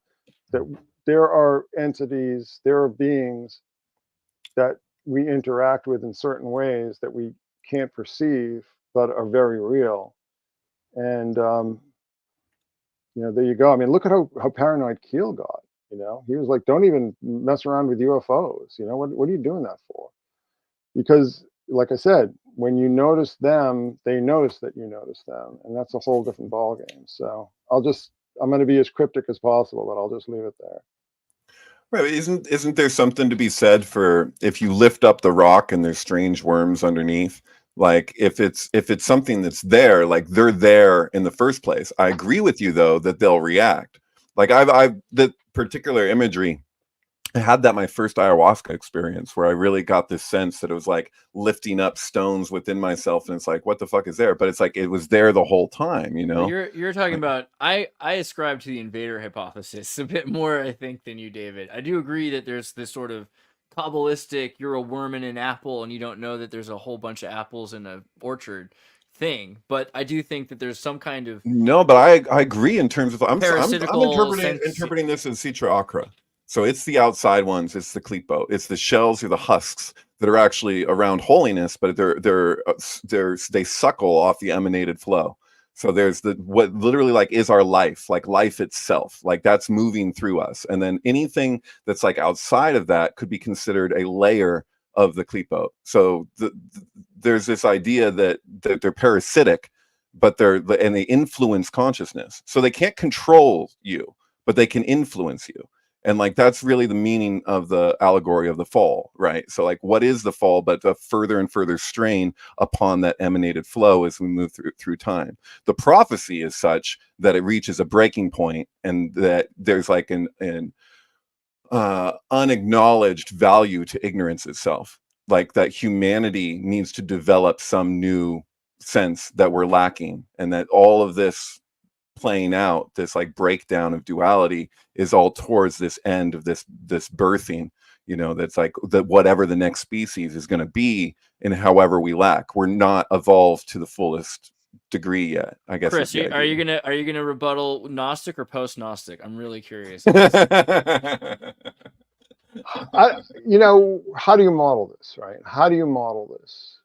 that there are entities, there are beings that we interact with in certain ways that we can't perceive, but are very real. And there you go. I mean, look at how paranoid Keel got. He was like, don't even mess around with UFOs. What are you doing that for? Because, like I said, when you notice them, they notice that you notice them, and that's a whole different ballgame. So I'm going to be as cryptic as possible, but I'll just leave it there. Right. Isn't there something to be said for if you lift up the rock and there's strange worms underneath? Like, if it's something that's there, like they're there in the first place. I agree with you though that they'll react. Like I've the particular imagery, I had that my first ayahuasca experience where I really got this sense that it was like lifting up stones within myself, and it's like, what the fuck is there? But it's like it was there the whole time, Well, you're talking about, I ascribe to the invader hypothesis a bit more, I think, than you, David. I do agree that there's this sort of Kabbalistic, you're a worm in an apple and you don't know that there's a whole bunch of apples in an orchard thing. But I do think that there's some kind of but I agree in terms of I'm parasitical interpreting this as Citra Acra. So it's the outside ones, it's the Klippo, it's the shells or the husks that are actually around holiness, but they suckle off the emanated flow. So there's what literally like is our life, like life itself, like that's moving through us. And then anything that's like outside of that could be considered a layer of the Klippo. So there's this idea that they're parasitic, but they influence consciousness. So they can't control you, but they can influence you. And like that's really the meaning of the allegory of the fall, right? So like, what is the fall but a further and further strain upon that emanated flow as we move through time? The prophecy is such that it reaches a breaking point, and that there's like an unacknowledged value to ignorance itself, like that humanity needs to develop some new sense that we're lacking, and that all of this playing out, this like breakdown of duality, is all towards this end of this birthing, that's like that whatever the next species is going to be, and however we lack, we're not evolved to the fullest degree yet, I guess. Chris, are you gonna rebuttal Gnostic or post-Gnostic? I'm really curious. How do you model this, right? How do you model this?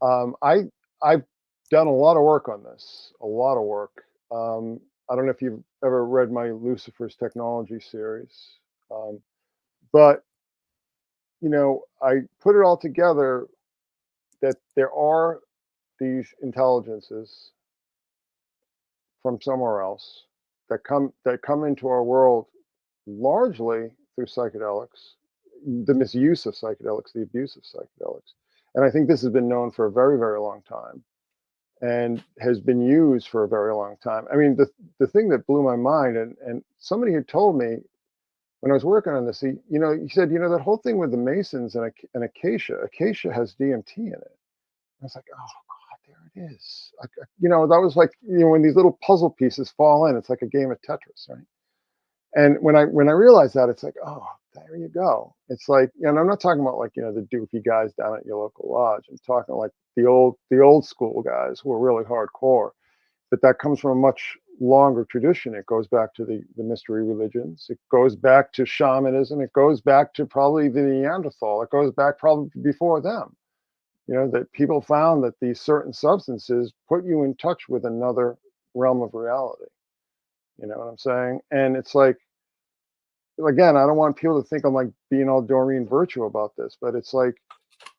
I've done a lot of work on this, a lot of work. I don't know if you've ever read my Lucifer's Technology series, but I put it all together that there are these intelligences from somewhere else that come into our world largely through psychedelics, the misuse of psychedelics, the abuse of psychedelics. And I think this has been known for a very, very long time, and has been used for a very long time. I mean, the thing that blew my mind, and somebody had told me when I was working on this, he said, that whole thing with the Masons and acacia has DMT in it. I was like, oh God, there it is. That was like, when these little puzzle pieces fall in, it's like a game of Tetris, right? And when I realized that, it's like, oh, there you go. It's like, and I'm not talking about like, the doofy guys down at your local lodge. I'm talking like the old school guys who are really hardcore. But that comes from a much longer tradition. It goes back to the mystery religions. It goes back to shamanism. It goes back to probably the Neanderthal. It goes back probably before them. That people found that these certain substances put you in touch with another realm of reality. You know what I'm saying? And it's like, again, I don't want people to think I'm like being all Doreen Virtue about this, but it's like,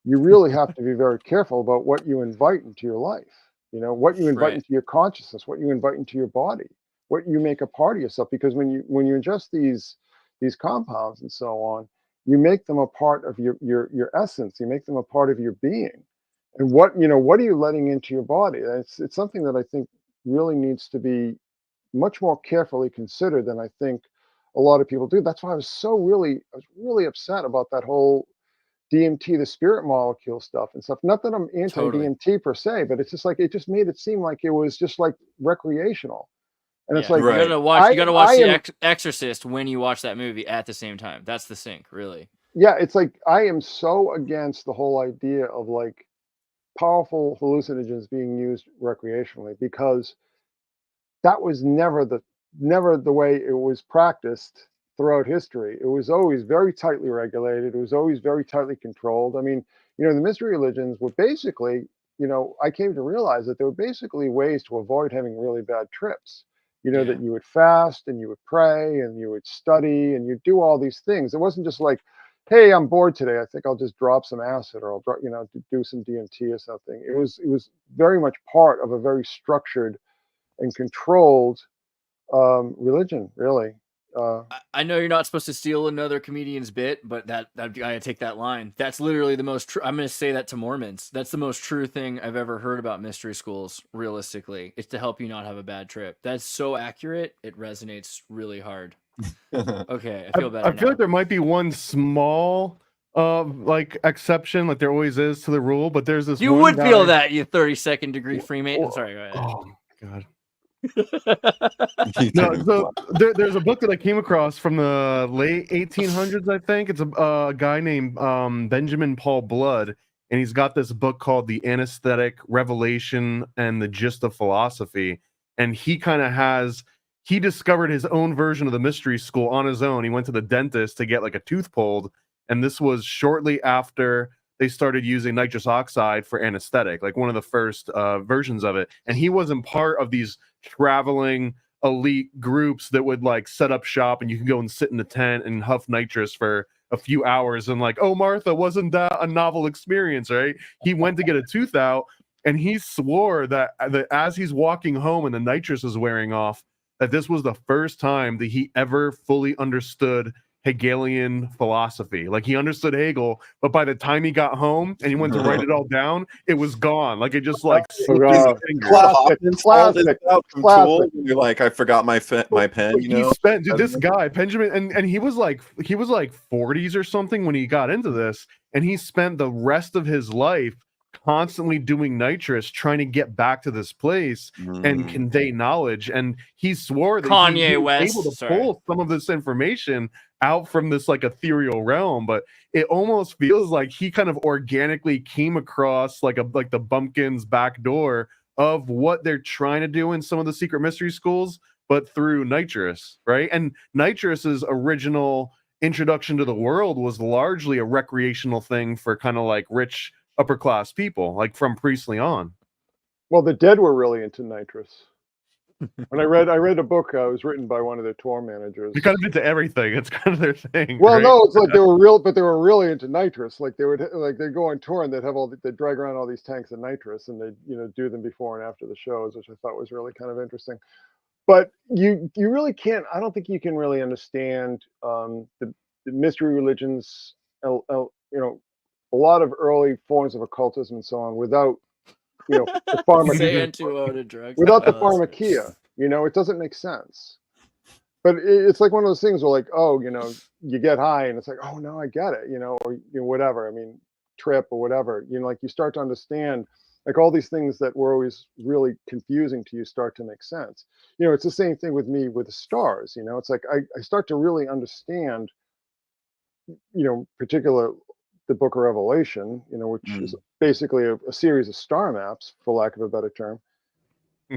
you really have to be very careful about what you invite into your life. What you invite Right. into your consciousness, what you invite into your body, what you make a part of yourself. Because when you ingest these compounds and so on, you make them a part of your essence. You make them a part of your being. And what are you letting into your body? It's something that I think really needs to be much more carefully considered than I think a lot of people do. That's why I was really upset about that whole DMT, the spirit molecule stuff and stuff. Not that I'm anti-DMT per se, but it's just like, it just made it seem like it was just like recreational. And it's like, you gotta watch. You gotta watch Exorcist when you watch that movie at the same time. That's the sync, really. Yeah, it's like I am so against the whole idea of like powerful hallucinogens being used recreationally, because that was never the way it was practiced throughout history. It was always very tightly regulated. It was always very tightly controlled. I mean, the mystery religions were basically, I came to realize that they were basically ways to avoid having really bad trips. That you would fast and you would pray and you would study and you'd do all these things. It wasn't just like, hey, I'm bored today. I think I'll just drop some acid, or I'll do some DMT or something. It was very much part of a very structured and controlled religion, really. I know you're not supposed to steal another comedian's bit, but that I gotta take that line. That's literally the most true. I'm gonna say that to Mormons. That's the most true thing I've ever heard about mystery schools. Realistically, it's to help you not have a bad trip. That's so accurate. It resonates really hard. Okay, I feel better. I feel like there might be one small like exception, like there always is to the rule, but there's this. You one would guy... feel that, you 32nd degree Freemason. Sorry, go ahead. Oh my God. No, so there's a book that I came across from the late 1800s, I think. It's a guy named Benjamin Paul Blood, and he's got this book called The Anesthetic Revelation and the Gist of Philosophy. And he kind of he discovered his own version of the mystery school on his own. He went to the dentist to get like a tooth pulled, and this was shortly after they started using nitrous oxide for anesthetic, like one of the first versions of it. And he wasn't part of these traveling elite groups that would like set up shop and you can go and sit in the tent and huff nitrous for a few hours and like, oh, Martha, wasn't that a novel experience, right? He went to get a tooth out, and he swore that as he's walking home and the nitrous is wearing off, that this was the first time that he ever fully understood Hegelian philosophy. Like, he understood Hegel, but by the time he got home and he went to write it all down, it was gone. Like, it just like slipped his fingers. Classic. You're like, I forgot my pen. He spent, dude, this guy Benjamin, and he was like 40s or something when he got into this, and he spent the rest of his life constantly doing nitrous, trying to get back to this place and convey knowledge. And he swore that he was able to pull some of this information out from this like ethereal realm, but it almost feels like he kind of organically came across like the bumpkin's back door of what they're trying to do in some of the secret mystery schools, but through nitrous, right? And nitrous's original introduction to the world was largely a recreational thing for kind of like rich upper class people, like from Priestley on. Well, the dead were really into nitrous. When I read a book was written by one of their tour managers. They're kind of into everything. It's kind of their thing. Well, right? No, it's like they were really into nitrous. Like they'd go on tour and they'd drag around all these tanks of nitrous, and they'd do them before and after the shows, which I thought was really kind of interesting. But you really can't. I don't think you can really understand the mystery religions. A lot of early forms of occultism and so on without the pharmakeia. Without the pharmakeia, it doesn't make sense. but it's like one of those things where like, oh, you get high and it's like, oh no, I get it, or whatever. I mean, trip or whatever, like you start to understand, like all these things that were always really confusing to you start to make sense. It's the same thing with me with the stars. It's like I start to really understand, particular the Book of Revelation, which is basically a series of star maps, for lack of a better term.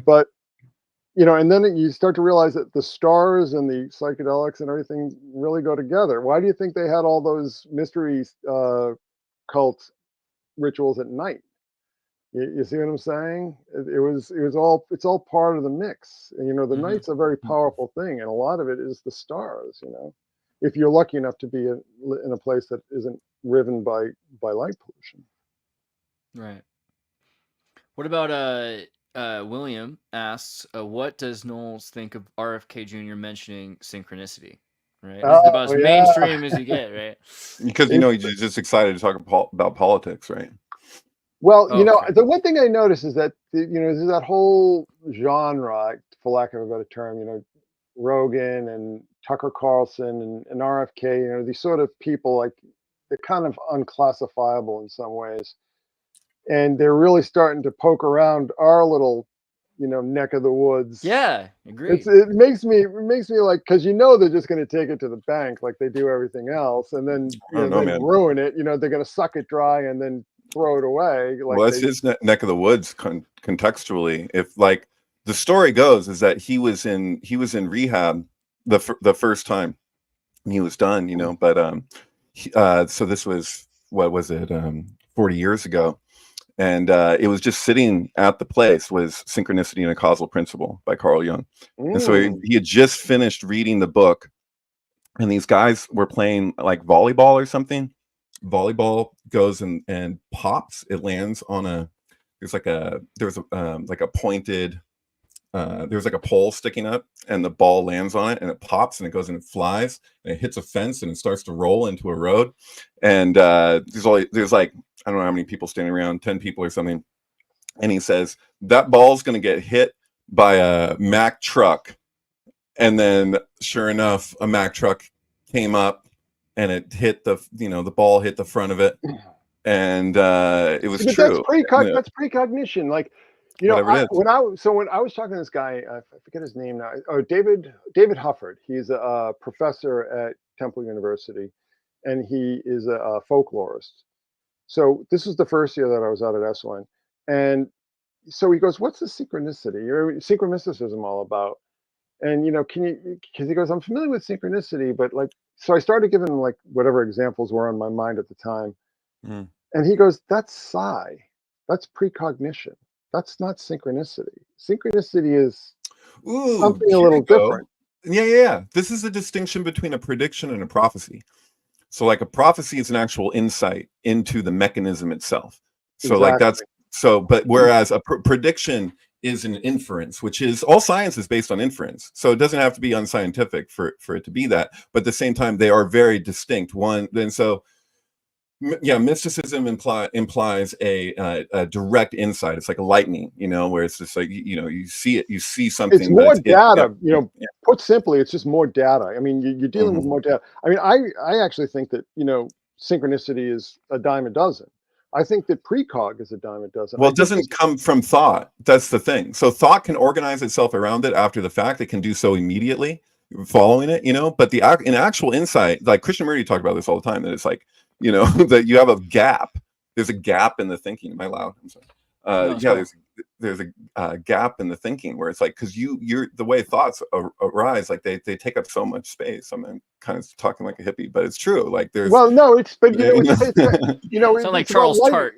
But and then you start to realize that the stars and the psychedelics and everything really go together. Why do you think they had all those mystery cult rituals at night? You see what I'm saying? It's all part of the mix. And, the night's a very powerful thing, and a lot of it is the stars. If you're lucky enough to be in a place that isn't riven by light pollution. Right. What about William asks, what does Knowles think of RFK Jr. mentioning synchronicity? Right, this is about as mainstream as you get, right? Because he's just excited to talk about politics, right? Well, the one thing I noticed is that there's that whole genre, for lack of a better term, Rogan and Tucker Carlson and RFK, these sort of people, like they're kind of unclassifiable in some ways, and they're really starting to poke around our little neck of the woods. Yeah, agree. It makes me like, because they're just going to take it to the bank like they do everything else, and then ruin it. They're going to suck it dry and then throw it away. Like, well, that's his neck of the woods contextually. If like the story goes, is that he was in rehab the first time and he was done, but so this was, what was it, 40 years ago. And it was just sitting at the place was Synchronicity and a Causal Principle by Carl Jung. And so he had just finished reading the book, and these guys were playing like volleyball or something. Volleyball goes and pops. It lands on there's like a pointed, there's like a pole sticking up, and the ball lands on it, and it pops, and it goes and it flies, and it hits a fence, and it starts to roll into a road. And there's like, I don't know how many people standing around, 10 people or something. And he says, that ball's going to get hit by a Mack truck. And then sure enough, a Mack truck came up and it hit the ball hit the front of it. And it was true. That's precognition. Like, when I was talking to this guy, I forget his name now. Oh, David Hufford. He's a professor at Temple University, and he is a folklorist. So this was the first year that I was out at SOQUEL, and so he goes, "What's the synchronicity? Synchromysticism all about?" And because he goes, "I'm familiar with synchronicity, but like," so I started giving him like whatever examples were on my mind at the time, and he goes, "That's psi, that's precognition. That's not synchronicity. Synchronicity is something a little different." Yeah. This is a distinction between a prediction and a prophecy. So like a prophecy is an actual insight into the mechanism itself. So like that's so, but whereas a prediction is an inference, which is all science is based on inference. So it doesn't have to be unscientific for it to be that, but at the same time, they are very distinct. Mysticism implies a direct insight. It's like a lightning, where it's just like, you see it, you see something. It's more data, put simply, it's just more data. I mean, you're dealing with more data. I mean, I actually think that, synchronicity is a dime a dozen. I think that precog is a dime a dozen. Well, it doesn't come from thought. That's the thing. So thought can organize itself around it after the fact. It can do so immediately following it, but in actual insight, like Krishnamurti talked about this all the time, that it's like, that you have a gap. There's a gap in the thinking. Am I loud? I'm sorry. There's a gap in the thinking where it's like, because you're the way thoughts arise, like they take up so much space. I'm kind of talking like a hippie, but it's true. Like there's it's like Charles Tart.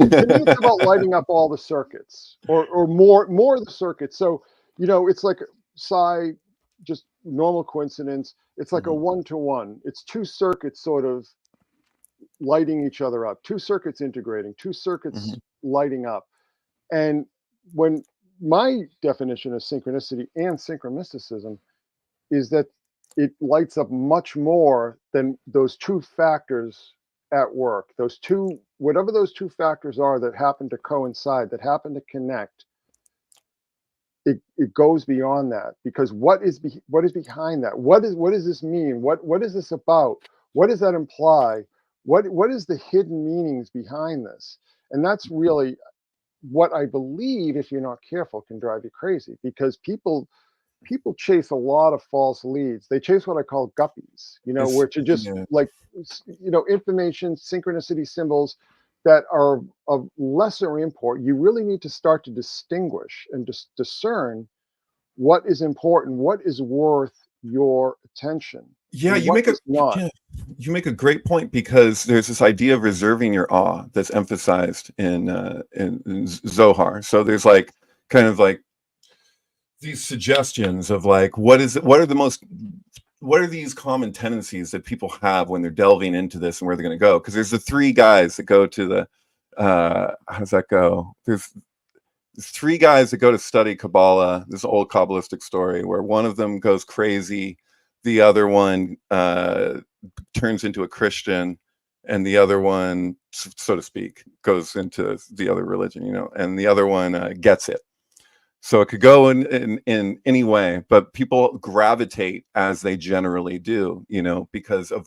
It's about lighting up all the circuits, or more of the circuits. So it's like psi, just normal coincidence. It's like a one-to-one. It's two circuits sort of lighting each other up, two circuits integrating, two circuits lighting up. And when my definition of synchronicity and synchromysticism is that it lights up much more than those two factors at work, whatever those two factors are that happen to coincide, that happen to connect, it goes beyond that, because what is behind that? What does this mean? What is this about? What does that imply? What is the hidden meanings behind this? And that's really what I believe, if you're not careful, can drive you crazy, because people chase a lot of false leads. They chase what I call guppies, which are just like, information, synchronicity symbols that are of lesser import. You really need to start to distinguish and discern what is important, what is worth your attention. Yeah, and you what make a is not. you make a great point, because there's this idea of reserving your awe that's emphasized in Zohar. So there's like kind of like these suggestions of like what are these common tendencies that people have when they're delving into this and where they're going to go? Because there's the three guys that go to the how does that go? There's three guys that go to study Kabbalah, this old Kabbalistic story, where one of them goes crazy, the other one turns into a Christian, and the other one, so to speak, goes into the other religion, and the other one gets it. So it could go in any way, but people gravitate as they generally do, because of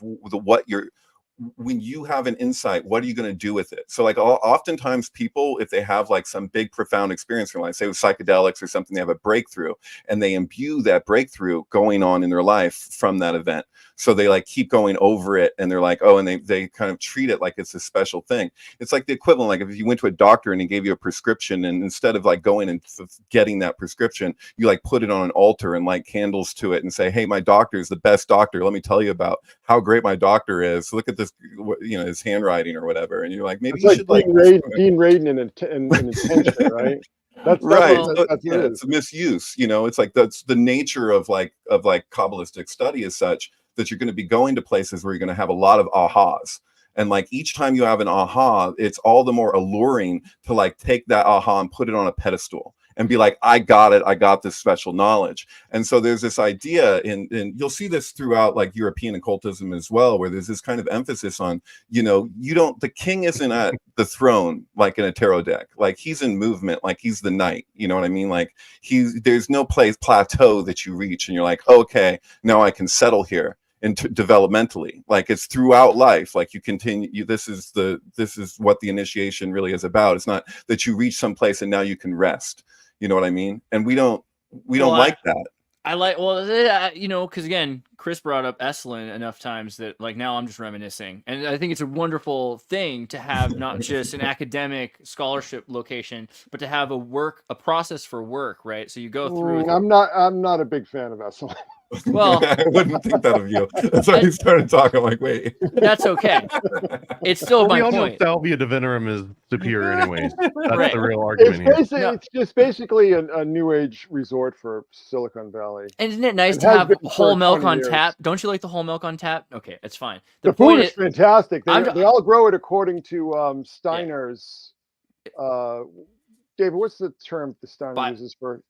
when you have an insight, what are you going to do with it? So like oftentimes people, if they have like some big profound experience in life, say with psychedelics or something, they have a breakthrough and they imbue that breakthrough going on in their life from that event. So they like keep going over it, and they're like, oh, and they kind of treat it like it's a special thing. It's like the equivalent, like if you went to a doctor and he gave you a prescription, and instead of like going and getting that prescription, you like put it on an altar and light candles to it and say, hey, my doctor is the best doctor. Let me tell you about how great my doctor is. Look at this, his handwriting or whatever. And you're like, maybe you should like Dean Radin in intention, right? That's right. It's a misuse. It's like that's the nature of Kabbalistic study is such that you're going to be going to places where you're going to have a lot of ahas. And like each time you have an aha, it's all the more alluring to like take that aha and put it on a pedestal and be like, I got it. I got this special knowledge. And so there's this idea and you'll see this throughout like European occultism as well, where there's this kind of emphasis on, the king isn't at the throne like in a tarot deck. Like he's in movement, like he's the knight. You know what I mean? Like there's no plateau that you reach and you're like, okay, now I can settle here. And developmentally, like it's throughout life, like you continue, this is what the initiation really is about. It's not that you reach some place and now you can rest. You know what I mean? And we don't like that. I like, because again, Chris brought up Esalen enough times that like now I'm just reminiscing, and I think it's a wonderful thing to have not just an academic scholarship location, but to have a process for work, right? So you go through. I'm not a big fan of Esalen. Well, I wouldn't think that of you. That's why you started talking. Like, wait, that's okay. It's still my we all point. know Salvia Divinorum is superior, anyways. That's Right. the real argument here. It's just basically a new age resort for Silicon Valley. And isn't it nice to have whole milk on tap? Don't you like the whole milk on tap? Okay, it's fine. The food is fantastic. They all grow it according to Steiner's. David, what's the term the Steiner uses for?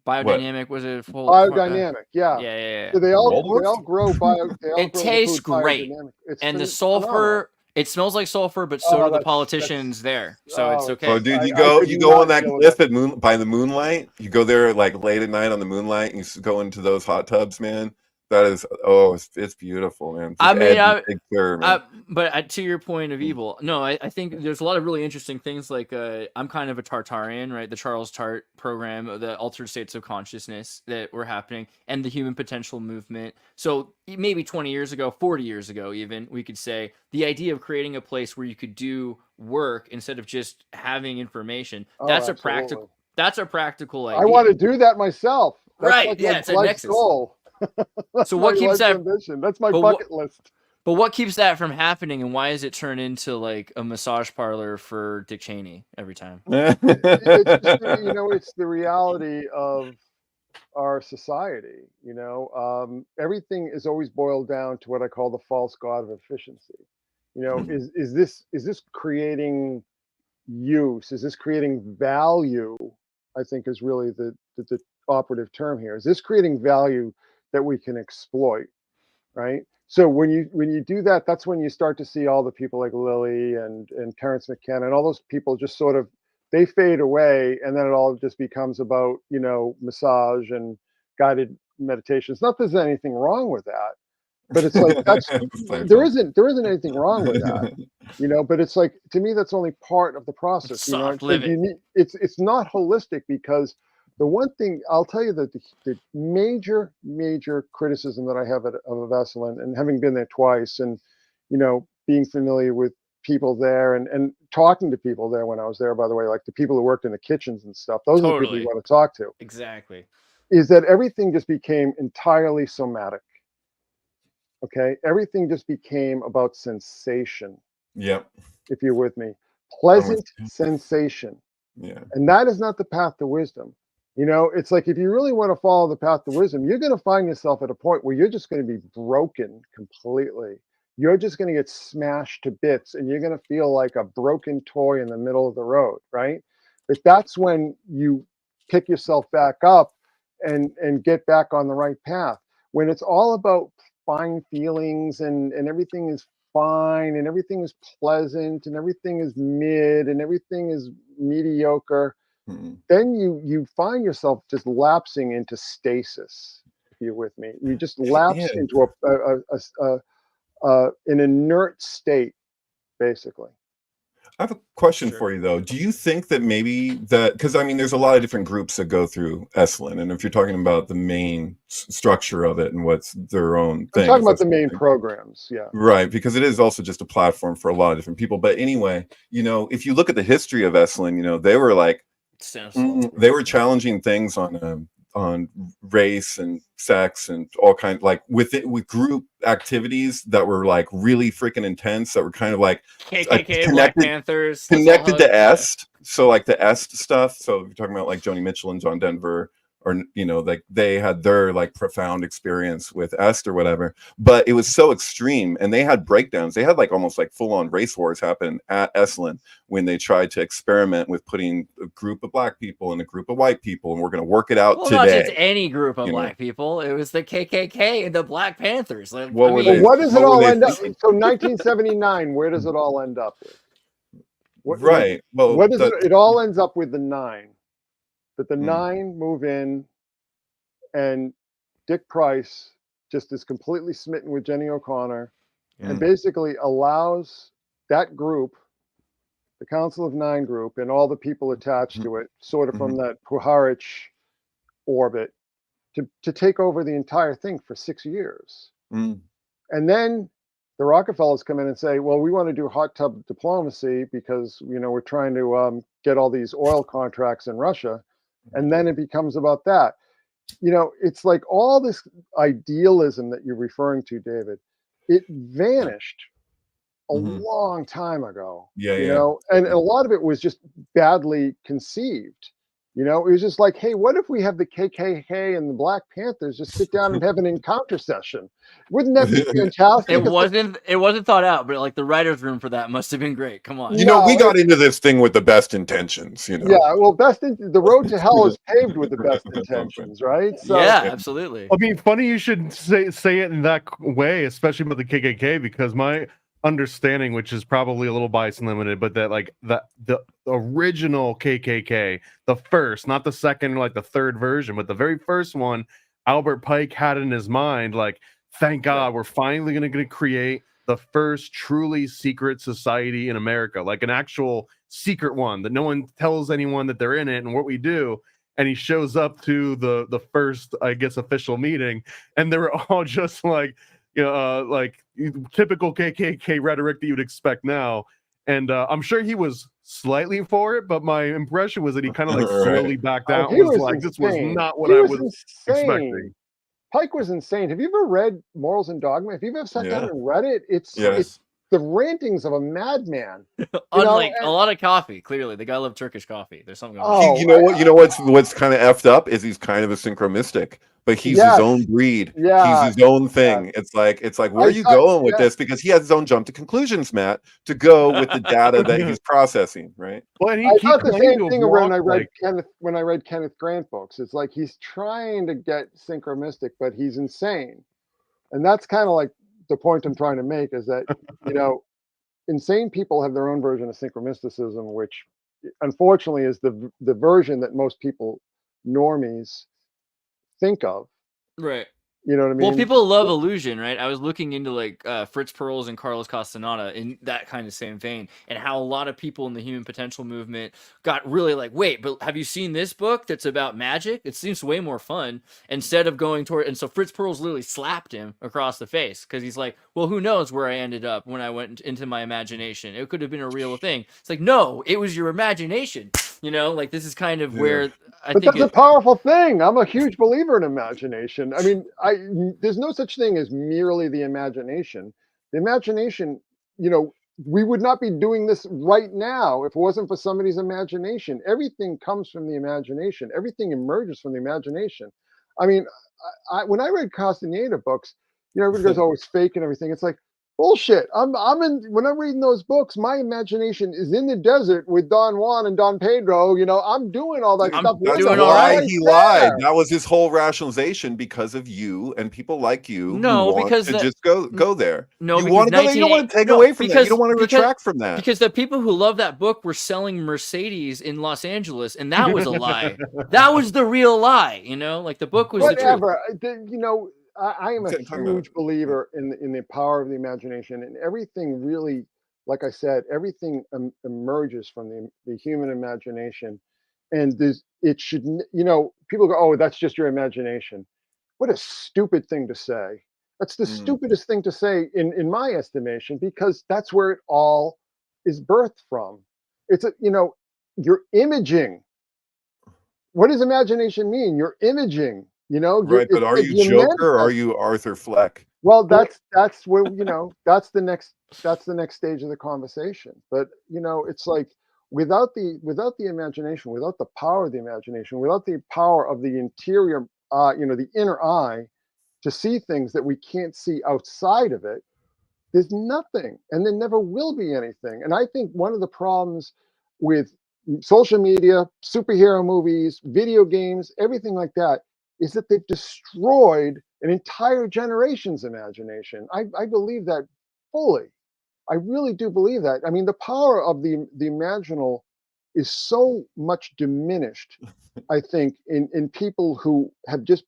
Biodynamic was it? Biodynamic, yeah. So they all grow bio. It tastes great, and the sulfur. Phenomenal. It smells like sulfur, but so do the politicians there. So it's okay. Oh, dude, you go on that cliff by the moonlight. You go there like late at night on the moonlight, and you go into those hot tubs, man. That is, it's beautiful, man. But to your point of evil, no, I think there's a lot of really interesting things. Like I'm kind of a Tartarian, right? The Charles Tart program, the altered states of consciousness that were happening, and the human potential movement. So maybe 20 years ago, 40 years ago, even we could say the idea of creating a place where you could do work instead of just having information. That's a practical idea. I want to do that myself. That's right? Like it's a nexus. Goal. So what keeps that ambition? That's my bucket list. But what keeps that from happening, and why is it turned into like a massage parlor for Dick Cheney every time? It's the reality of our society. Everything is always boiled down to what I call the false god of efficiency. Is this creating use? Is this creating value? I think is really the operative term here. Is this creating value that we can exploit, right? So when you do that, that's when you start to see all the people like Lilly and Terrence McKenna and all those people just sort of, they fade away, and then it all just becomes about, you know, massage and guided meditations. Not that there's anything wrong with that, but it's like there isn't anything wrong with that, you know. But it's like, to me, that's only part of the process. You know, Soft living. it's not holistic, because the one thing I'll tell you, that the major criticism that I have of Esalen, and having been there twice, and you know, being familiar with people there, and talking to people there when I was there, by the way, like the people who worked in the kitchens and stuff, those are the people you want to talk to, Exactly. is that everything just became entirely somatic. Okay, everything just became about sensation. Yep. If you're with me, pleasant sensation. Yeah. And that is not the path to wisdom. You know, it's like, if you really want to follow the path to wisdom, you're going to find yourself at a point where you're just going to be broken completely. You're just going to get smashed to bits, and you're going to feel like a broken toy in the middle of the road, right? But that's when you pick yourself back up and get back on the right path. When it's all about fine feelings, and everything is fine, and everything is pleasant, and everything is mid, and everything is mediocre, then you find yourself just lapsing into stasis. If you're with me, you just lapse into an inert state, basically. I have a question for you, though. Do you think that maybe that, because I mean, there's a lot of different groups that go through Esalen, and if you're talking about the main structure of it and what's their own thing, I'm talking about the main programs, yeah. Right, because it is also just a platform for a lot of different people. But anyway, you know, if you look at the history of Esalen, you know, they were like, they were challenging things on race and sex and all kinds, like with group activities that were like really freaking intense, that were kind of like KKK, Black Panthers, connected to Est. So like the Est stuff. So you're talking about like Joni Mitchell and John Denver, or you know, like they had their like profound experience with Est or whatever, but it was so extreme, and they had breakdowns. They had like almost like full-on race wars happen at Esalen when they tried to experiment with putting a group of black people and a group of white people, and we're going to work it out today. Not just any group of black people. It was the KKK and the Black Panthers. Like, what does it all end up? So 1979, where does it all end up with? It all ends up with the 9. But the 9 move in, and Dick Price just is completely smitten with Jenny O'Connor, and basically allows that group, the Council of 9 group, and all the people attached to it, sort of from that Puharich orbit, to take over the entire thing for 6 years. And then the Rockefellers come in and say, well, we want to do hot tub diplomacy because, you know, we're trying to get all these oil contracts in Russia. And then it becomes about that. You know, it's like all this idealism that you're referring to, David, it vanished a long time ago. You know, and a lot of it was just badly conceived. You know, it was just like, hey, what if we have the KKK and the Black Panthers just sit down and have an encounter session? Wouldn't that be fantastic? It wasn't thought out, but like the writer's room for that must have been great. Come on. You know, we got into this thing with the best intentions, you know. Yeah, well, the road to hell is paved with the best intentions, right? So, yeah, absolutely. I mean, funny you should say it in that way, especially about the KKK, because my understanding, which is probably a little bias and limited, but that like the original KKK, the first, not the second, like the third version, but the very first one, Albert Pike had in his mind, like, thank God we're finally going to create the first truly secret society in America, like an actual secret one that no one tells anyone that they're in it and what we do. And he shows up to the first, I guess, official meeting, and they're all just like, you know, like typical KKK rhetoric that you'd expect now. And I'm sure he was slightly for it, but my impression was that he kind of like slowly backed out and was like, this was not what I was expecting. Pike was insane. Have you ever read Morals and Dogma? Have you ever sat down and read it? It's the rantings of a madman. Unlike a lot of coffee, clearly the guy loved Turkish coffee. There's something going on. You know what's kind of effed up is he's kind of a synchromystic, but he's his own breed. He's his own thing. It's like where are you going with this? Because he has his own jump to conclusions, Matt, to go with the data that he's processing, right? Well, I thought the same thing when I read Kenneth Grant books. It's like he's trying to get synchromystic, but he's insane, and that's kind of like the point I'm trying to make, is that, you know, insane people have their own version of synchromysticism, which unfortunately is the version that most people, normies, think of. Right. You know what I Well, mean? people love illusion, right? I was looking into like Fritz Perls and Carlos Castaneda in that kind of same vein, and how a lot of people in the human potential movement got really like, wait, but have you seen this book that's about magic? It seems way more fun instead of going toward. And so Fritz Perls literally slapped him across the face because he's like, well, who knows where I ended up when I went into my imagination? It could have been a real thing. It's like, no, it was your imagination. You know, like this is kind of where I But think that's a powerful thing. I'm a huge believer in imagination. I mean, there's no such thing as merely the imagination. The imagination, you know, we would not be doing this right now if it wasn't for somebody's imagination. Everything comes from the imagination. Everything emerges from the imagination. I mean, when I read Castaneda books, you know, everybody goes, "Oh, it's fake" and everything. It's like bullshit. When I'm reading those books, my imagination is in the desert with Don Juan and Don Pedro. You know, I'm doing all that stuff. doing That's all why right he there. lied. That was his whole rationalization, because of you and people like you No, who want because to that- just go there. No, You because want to go there. You don't want to take away from that. You don't want to retract from that. Because the people who love that book were selling Mercedes in Los Angeles, and that was a lie. That was the real lie. You know, like the book was Whatever. the truth. You know, I am a I'm talking about- huge believer in the power of the imagination, and everything really, like I said, everything emerges from the human imagination, and it should, you know, people go, "Oh, that's just your imagination." What a stupid thing to say. That's the stupidest thing to say in my estimation, because that's where it all is birthed from. It's you know, you're imaging. What does imagination mean? You're imaging. You know, Right, but are you Joker or are you Arthur Fleck? well, that's where, you know, that's the next stage of the conversation. But you know, it's like without the imagination, without the power of the imagination, without the power of the interior, you know, the inner eye, to see things that we can't see outside of it, there's nothing, and there never will be anything. And I think one of the problems with social media, superhero movies, video games, everything like that, is that they've destroyed an entire generation's imagination. I believe that fully. I really do believe that. I mean, the power of the imaginal is so much diminished, I think, in people who have just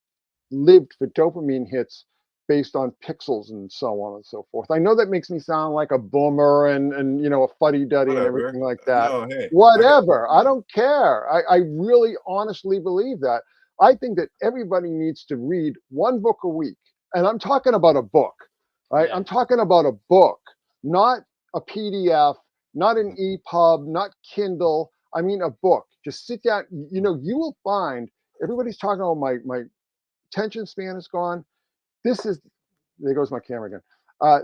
lived for dopamine hits based on pixels and so on and so forth. I know that makes me sound like a boomer and you know, a fuddy-duddy and Whatever. everything like that. No, hey, Whatever. I don't care. I really honestly believe that. I think that everybody needs to read one book a week. And I'm talking about a book, right? Yeah. I'm talking about a book, not a PDF, not an EPUB, not Kindle. I mean a book. Just sit down. You know, you will find everybody's talking about my attention span is gone. This is, there goes my camera again.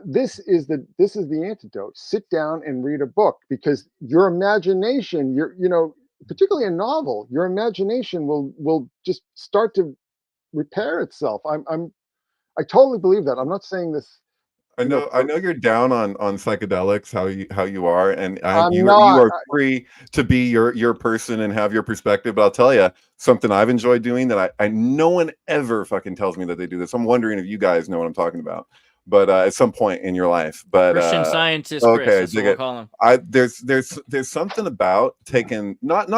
This is the antidote. Sit down and read a book, because your imagination, you know, particularly a novel, your imagination will just start to repair itself. I totally believe that. I'm not saying this. I know you're down on psychedelics, how you are, and I'm you not. are free to be your person and have your perspective. But I'll tell you something I've enjoyed doing that I no one ever fucking tells me that they do this. I'm wondering if you guys know what I'm talking about, but at some point in your life. But Christian Scientist okay, Chris, that's what we'll call him. There's something about taking not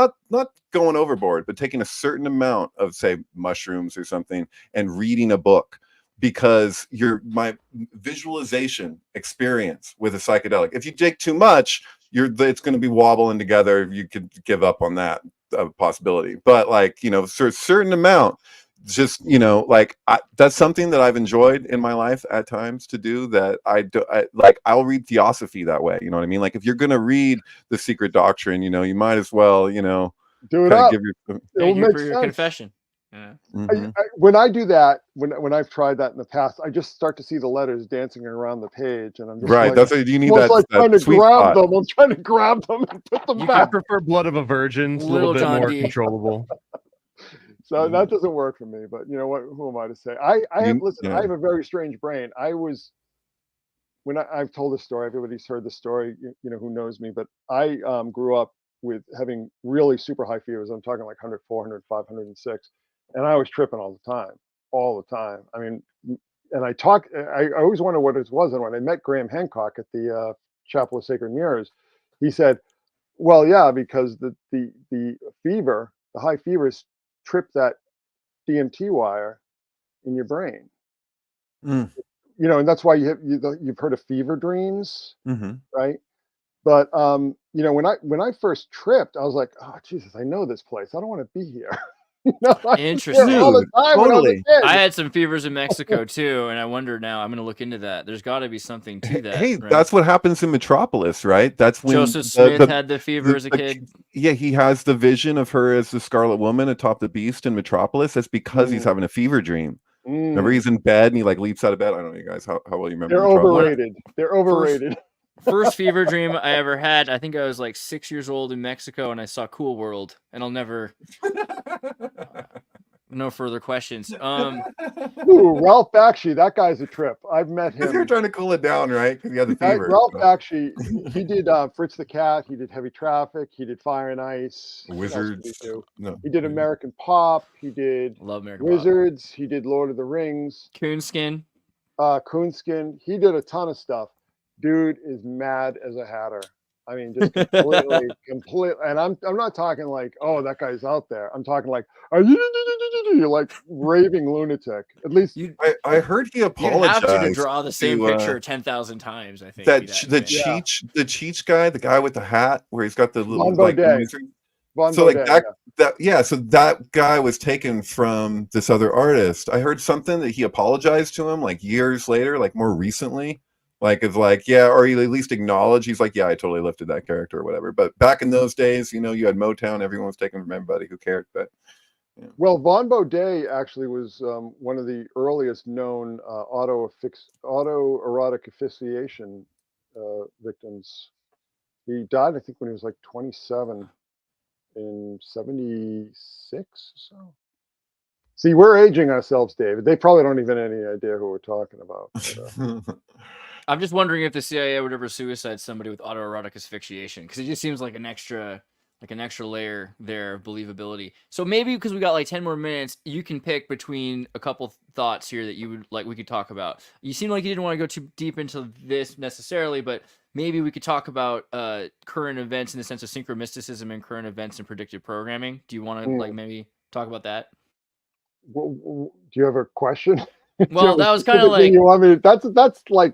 going overboard, but taking a certain amount of, say, mushrooms or something and reading a book. Because my visualization experience with a psychedelic, if you take too much, it's going to be wobbling together. You could give up on that possibility. But like, you know, for a certain amount, just, you know, like that's something that I've enjoyed in my life at times to do. That I'll read theosophy that way. You know what I mean? Like if you're going to read The Secret Doctrine, you know, you might as well, you know, Do it up. give Thank you for your confession. Yeah. When I do that, when I've tried that in the past, I just start to see the letters dancing around the page, and I'm just right. like, That's what you need. almost like trying to sweet grab spot. them. I'm trying to grab them and put them I back. prefer Blood of a Virgin. It's a Little little bit John more D. controllable. So that doesn't work for me. But you know what? Who am I to say? I have a very strange brain. I've told this story, everybody's heard the story, you know, who knows me, but I grew up with having really super high fevers. I'm talking like 100, 400, 506. And I was tripping all the time. I mean, and I always wondered what it was. And when I met Graham Hancock at the Chapel of Sacred Mirrors, he said, Well, yeah, because the fever, the high fevers, trip that DMT wire in your brain. Mm. You know, and that's why you've heard of fever dreams, Hmm. right? But you know, when I first tripped, I was like, oh Jesus, I know this place. I don't want to be here. You know, I was here all the Interesting. Dude, time when I was a totally. kid. I had some fevers in Mexico too, and I wonder now. I'm gonna look into that. There's got to be something to that, Hey, right? that's what happens in Metropolis, right? That's when Joseph Smith had the fever as a the kid. yeah, he has the vision of her as the Scarlet Woman atop the beast in Metropolis. That's because he's Mm, having a fever dream. Remember, mm. he's in bed and he like leaps out of bed. I don't know, you guys, how well you remember They're Metropolis? overrated. They're First, overrated. first fever dream I ever had. I think I was like 6 years old in Mexico, and I saw Cool World, and I'll never. No further questions. Ooh, Ralph Bakshi, that guy's a trip. I've met Because you're him. trying to cool it down, right? Because you had the fever. Ralph Bakshi, he did Fritz the Cat. He did Heavy Traffic. He did Fire and Ice. What else did he Wizards. do? No. He did American Pop. He did Love American Pop. Wizards. He did Lord of the Rings. Coonskin. Coonskin. He did a ton of stuff. Dude is mad as a hatter. I mean, just completely. And I'm not talking like, oh, that guy's out there. I'm talking like, are you like raving lunatic? At least You I heard he you have apologized to draw the same to, picture 10,000 times. I think. that be that the convinced. Cheech guy, the guy with the hat where he's got the little Von like Baudet. wizard. Von So like Baudet. so that guy was taken from this other artist. I heard something that he apologized to him like years later, like more recently. Like it's like, yeah, or he at least acknowledged he's like, yeah, I totally lifted that character or whatever. But back in those days, you know, you had Motown, everyone was taken from everybody, who cared? But yeah. Well, Von Baudet actually was one of the earliest known autoerotic asphyxiation victims. He died, I think, when he was like 27 in 76 or so. See, we're aging ourselves, David. They probably don't even have any idea who we're talking about. But, I'm just wondering if the CIA would ever suicide somebody with autoerotic asphyxiation, because it just seems like an extra layer there of believability. So maybe because we got like 10 more minutes, you can pick between a couple thoughts here that you would like we could talk about. You seem like you didn't want to go too deep into this necessarily, but maybe we could talk about current events in the sense of synchromisticism and current events and predictive programming. Do you want to like maybe talk about that? do you have a question? Well, that was kind of like you want me? That's like,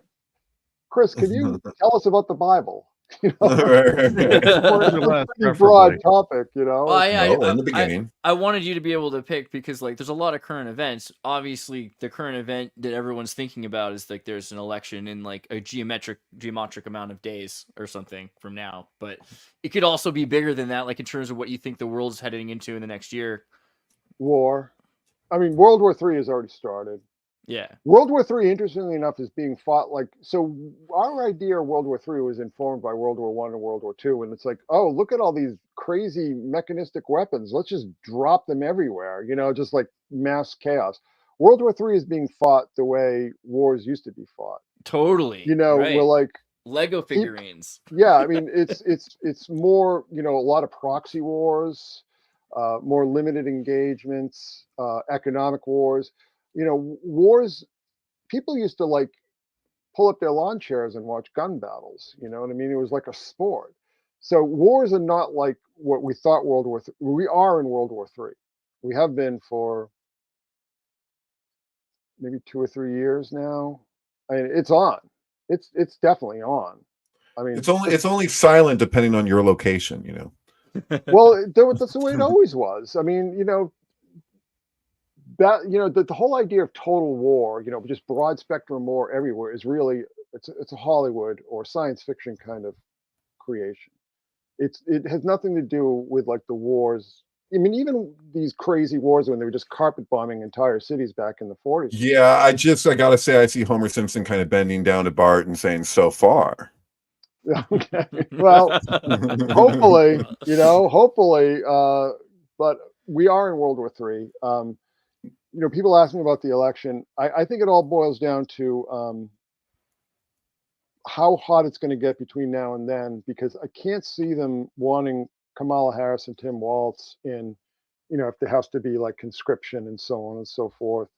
Chris, can you tell us about the Bible? You know, it's a pretty broad topic, you know. Well, in the beginning. I wanted you to be able to pick because like there's a lot of current events. Obviously, the current event that everyone's thinking about is like there's an election in like a geometric amount of days or something from now. But it could also be bigger than that, like in terms of what you think the world's heading into in the next year. War. I mean, World War III has already started. Yeah. World War III, interestingly enough, is being fought like, so our idea of World War III was informed by World War I and World War II. And it's like, oh, look at all these crazy mechanistic weapons. Let's just drop them everywhere, you know, just like mass chaos. World War III is being fought the way wars used to be fought. Totally. You know, right. we're like Lego figurines. Yeah, I mean, it's more, you know, a lot of proxy wars, more limited engagements, economic wars. You know, wars, people used to like pull up their lawn chairs and watch gun battles. You know what I mean? It was like a sport. So wars are not like what we thought World War III. We are in World War III. We have been for maybe 2 or 3 years now. I mean, it's on. It's definitely on. I mean, it's only silent depending on your location, you know. Well, that's the way it always was. I mean, you know, that, you know, the whole idea of total war, you know, just broad spectrum war everywhere is really, it's a Hollywood or science fiction kind of creation. It has nothing to do with like the wars. I mean, even these crazy wars when they were just carpet bombing entire cities back in the 40s. Yeah, I gotta say, I see Homer Simpson kind of bending down to Bart and saying, "So far." Okay. Well, hopefully, you know, but we are in World War III. You know, people ask me about the election. I think it all boils down to how hot it's going to get between now and then, because I can't see them wanting Kamala Harris and Tim Walz in, you know, if there has to be like conscription and so on and so forth.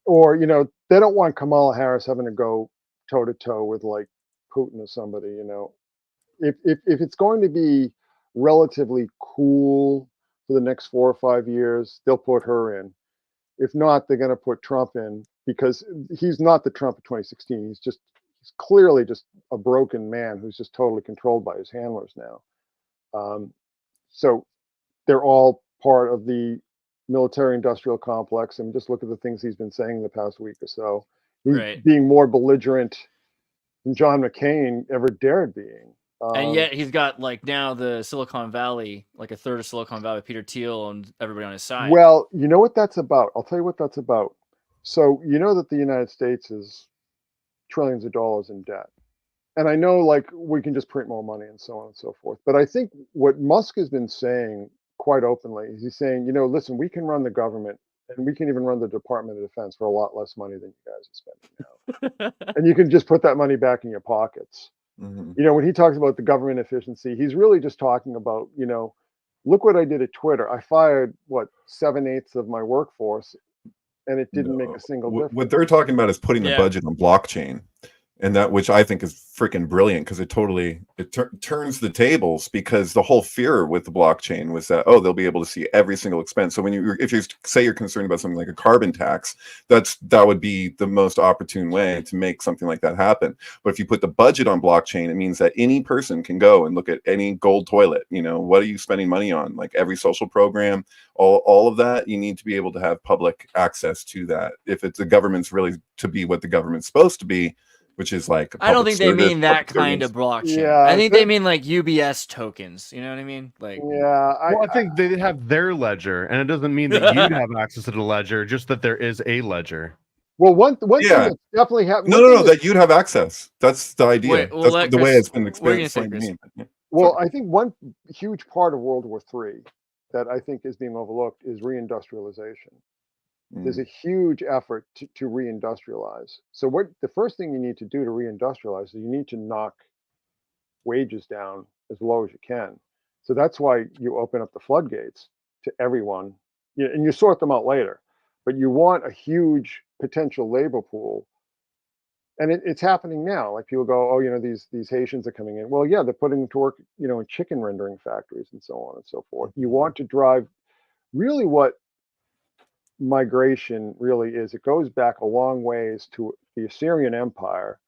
Or, you know, they don't want Kamala Harris having to go toe to toe with like Putin or somebody, you know. if it's going to be relatively cool for the next 4 or 5 years, they'll put her in. If not, they're going to put Trump in, because he's not the Trump of 2016. He's clearly just a broken man who's just totally controlled by his handlers now. So they're all part of the military-industrial complex, and just look at the things he's been saying the past week or so. He's Right. being more belligerent than John McCain ever dared being. And yet he's got like now the Silicon Valley, like a third of Silicon Valley, Peter Thiel, and everybody on his side. Well, you know what that's about? I'll tell you what that's about. So you know that the United States is trillions of dollars in debt. And I know, like, we can just print more money and so on and so forth. But I think what Musk has been saying quite openly is he's saying, you know, listen, we can run the government, and we can even run the Department of Defense for a lot less money than you guys are spending now. And you can just put that money back in your pockets. Mhm. You know, when he talks about the government efficiency, he's really just talking about, you know, look what I did at Twitter. I fired, what, 7/8 of my workforce, and it didn't make a single difference. What they're talking about is putting the Yeah. budget on blockchain, and that, which I think is freaking brilliant, because it totally turns the tables, because the whole fear with the blockchain was that, oh, they'll be able to see every single expense. So if you say you're concerned about something like a carbon tax, that would be the most opportune way to make something like that happen. But if you put the budget on blockchain, it means that any person can go and look at any gold toilet. You know, what are you spending money on? Like every social program, all of that, you need to be able to have public access to that. If it's the government's really to be what the government's supposed to be, which is like I don't public think they service, mean that public kind servants. of blockchain. Yeah, I think they mean like UBS tokens. You know what I mean? Like, Yeah, Well, I think they have their ledger, and it doesn't mean that you'd have access to the ledger, just that there is a ledger. well, one thing Yeah. that's definitely happened. No, that you'd have access. That's the idea. Wait, well, That's let the way Chris- it's been what are you gonna say, explained to me. Well, I think one huge part of World War III that I think is being overlooked is reindustrialization. There's a huge effort to reindustrialize. So the first thing you need to do to reindustrialize is you need to knock wages down as low as you can. So that's why you open up the floodgates to everyone, and you sort them out later. But you want a huge potential labor pool. And it's happening now. Like people go, oh, you know, these Haitians are coming in. Well, yeah, they're putting them to work, you know, in chicken rendering factories and so on and so forth. You want to drive really what migration really is. It goes back a long ways to the Assyrian Empire,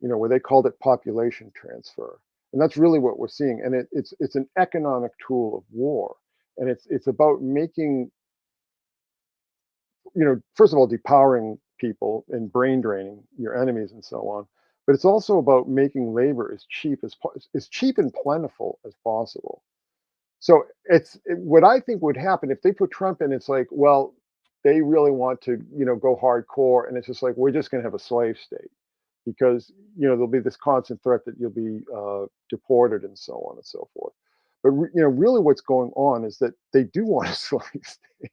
you know, where they called it population transfer. And that's really what we're seeing. And it's an economic tool of war. And it's about making, you know, first of all, depowering people and brain draining your enemies and so on. But it's also about making labor as cheap and plentiful as possible. So what I think would happen if they put Trump in. It's like, well, they really want to, you know, go hardcore, and it's just like, we're just going to have a slave state, because, you know, there'll be this constant threat that you'll be deported and so on and so forth. But you know, really, what's going on is that they do want a slave state.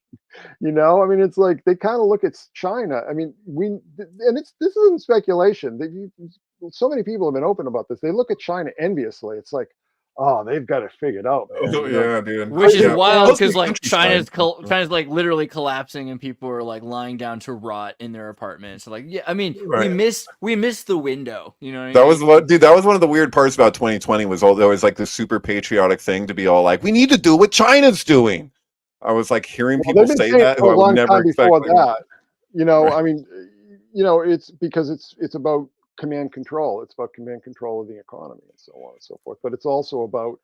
You know, I mean, it's like they kind of look at China. I mean, this isn't speculation. So many people have been open about this. They look at China enviously. It's like, oh, they've got it figured out, man. Oh, You know? yeah, dude. which is Yeah. wild, Mostly because like countryside. China's like literally collapsing, and people are like lying down to rot in their apartments. So like, yeah, I mean, Right. we missed the window. You know what I That mean? was what, dude. That was one of the weird parts about 2020 was there was like this super patriotic thing to be all like, we need to do what China's doing. I was like hearing Well, people they've been say saying that it who for I a would long never time expect. before that. You know, Right. I mean, you know, it's because it's about command control. It's about command control of the economy and so on and so forth. But it's also about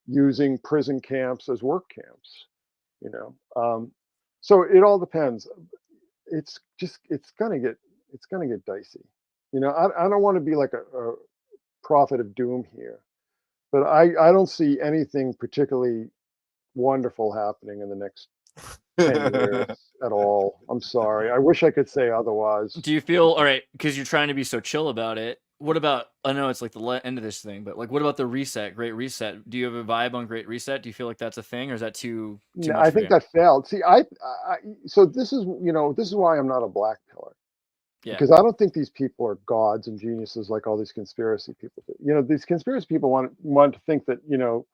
using prison camps as work camps. You know, so it all depends. It's gonna get dicey. You know, I don't want to be like a prophet of doom here, but I don't see anything particularly wonderful happening in the next 10 years at all. I'm sorry. I wish I could say otherwise. Do you feel all right because you're trying to be so chill about it? What about? I know it's like the end of this thing, but like, what about the reset? Great Reset. Do you have a vibe on Great Reset? Do you feel like that's a thing, or is that too much? I for think you? that failed. See, so this is, you know, this is why I'm not a black pillar. Yeah. Because I don't think these people are gods and geniuses like all these conspiracy people do. You know, these conspiracy people want to think that, you know,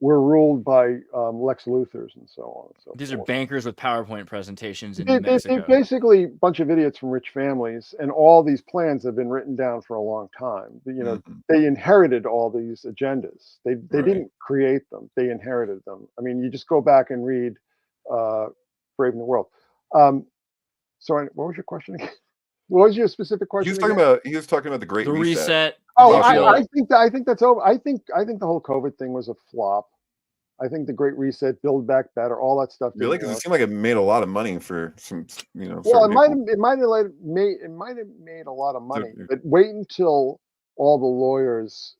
were ruled by Lex Luthors and so on and so These are forth. bankers with PowerPoint presentations in They Mexico. basically a bunch of idiots from rich families, and all these plans have been written down for a long time. You know, they inherited all these agendas. They Right. didn't create them. They inherited them. I mean, you just go back and read Brave New World. Sorry, what was your question again? What was your specific question? He was talking about the Great The Reset. reset. Oh, they feel- I think that's over. I think the whole COVID thing was a flop. I think the Great Reset, Build Back Better, all that stuff. Really? Because it seemed like it made a lot of money for some, you know. Well, certain it might have made a lot of money, but wait until all the lawyers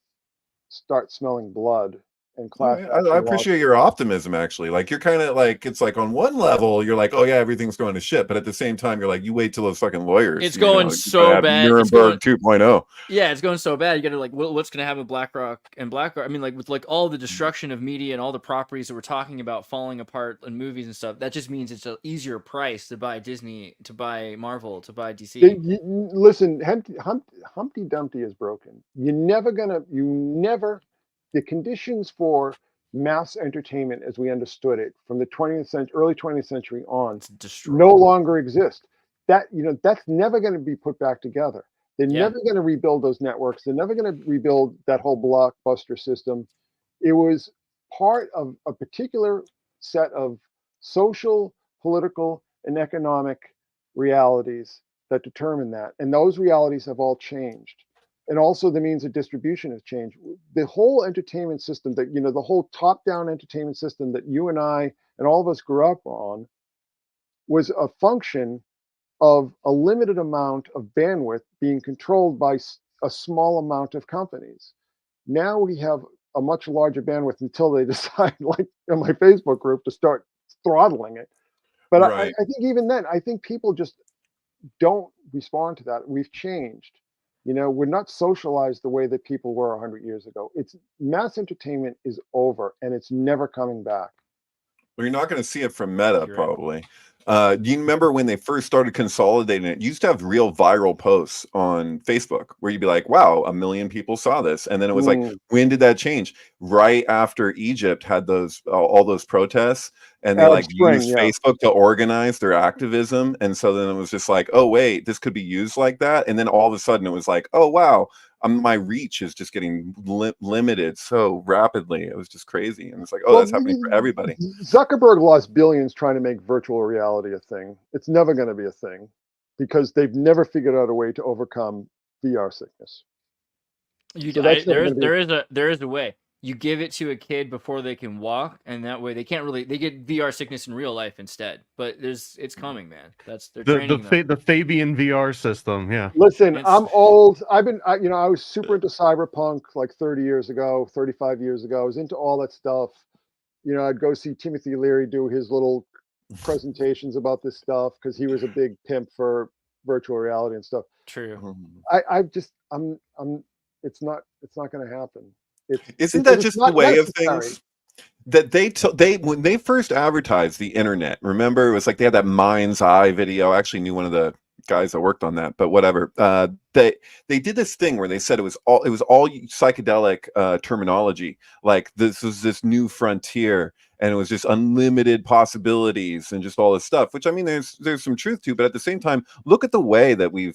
start smelling blood and class I action appreciate your optimism, actually. Like, you're kind of like, it's like on one level, you're like, oh yeah, everything's going to shit. But at the same time, you're like, you wait till those fucking lawyers. It's going so bad. Nuremberg 2.0. Yeah, it's going so bad. You got to like, what's going to happen with BlackRock and BlackRock? I mean, like with like all the destruction of media and all the properties that we're talking about falling apart in movies and stuff. That just means it's an easier price to buy Disney, to buy Marvel, to buy DC. Listen, Humpty Dumpty is broken. The conditions for mass entertainment as we understood it from the 20th century, early 20th century on, no longer exist. That's never going to be put back together. They're never going to rebuild those networks. They're never going to rebuild that whole blockbuster system. It was part of a particular set of social, political, and economic realities that determine that. And those realities have all changed. And also the means of distribution has changed. The whole entertainment system the whole top-down entertainment system that you and I and all of us grew up on was a function of a limited amount of bandwidth being controlled by a small amount of companies. Now we have a much larger bandwidth until they decide, like in my Facebook group, to start throttling it. But I think even then, I think people just don't respond to that. We've changed. We're not socialized the way that people were 100 years ago. It's mass entertainment is over, and it's never coming back. Well, you're not going to see it from Meta, probably. Do you remember when they first started consolidating it? You used to have real viral posts on Facebook where you'd be like, wow, 1 million people saw this. And then it was like, when did that change? Right after Egypt had all those protests, and they used Facebook to organize their activism. And so then it was just like, oh, wait, this could be used like that. And then all of a sudden it was like, oh, wow, my reach is just getting limited so rapidly. It was just crazy. And it's like, that's happening for everybody. Zuckerberg lost billions trying to make virtual reality a thing. It's never going to be a thing because they've never figured out a way to overcome VR sickness. There is a way. You give it to a kid before they can walk, and that way they get VR sickness in real life instead. But it's coming, man. They're training them. The Fabian VR system, yeah. Listen, I'm old. I was super into cyberpunk like 30 years ago, 35 years ago. I was into all that stuff. I'd go see Timothy Leary do his little presentations about this stuff because he was a big pimp for virtual reality and stuff. True. It's not going to happen. Isn't that just the way of things? That when they first advertised the internet, remember, it was like they had that Mind's Eye video. I actually knew one of the guys that worked on that, but whatever. They did this thing where they said it was all psychedelic terminology. Like this was this new frontier, and it was just unlimited possibilities and just all this stuff. Which, I mean, there's some truth to, but at the same time, look at the way that we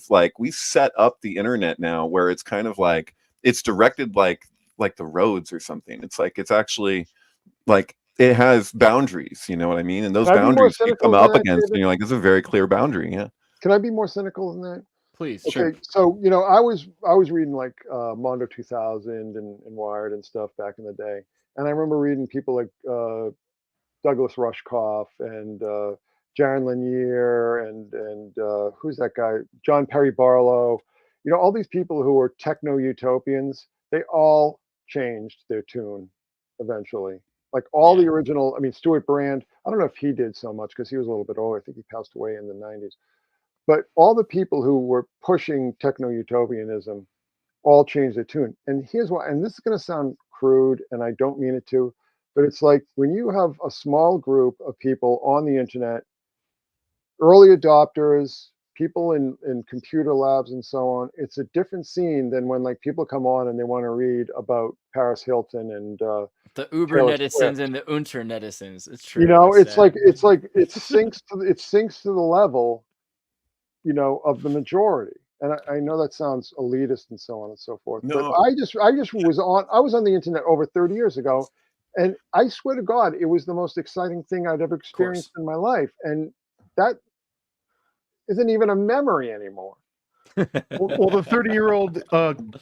set up the internet now, where it's kind of like it's directed like the roads or something. It's like it's actually like it has boundaries, you know what I mean? And those boundaries you come up against, and you're like, it's a very clear boundary. Yeah. Can I be more cynical than that? Please. Okay, sure. So I was reading like Mondo 2000 and Wired and stuff back in the day, and I remember reading people like Douglas Rushkoff and Jaron Lanier and who's that guy? John Perry Barlow. All these people who were techno utopians. They all changed their tune eventually. Like all the original. I mean, Stuart Brand. I don't know if he did so much because he was a little bit older. I think he passed away in the 90s. But all the people who were pushing techno-utopianism all changed their tune. And here's why, and this is going to sound crude, and I don't mean it to, but it's like when you have a small group of people on the internet, early adopters, people in computer labs and so on, it's a different scene than when like people come on and they want to read about Paris Hilton and the uber Taylor netizens Swift. and the unter netizens. It's true. You know, It's it's like sad. it sinks to the level, you know, of the majority. And I know that sounds elitist and so on and so forth, but No. I just was on the internet over 30 years ago, and I swear to God, it was the most exciting thing I'd ever experienced in my life, and that isn't even a memory anymore. Well, the 30-year-old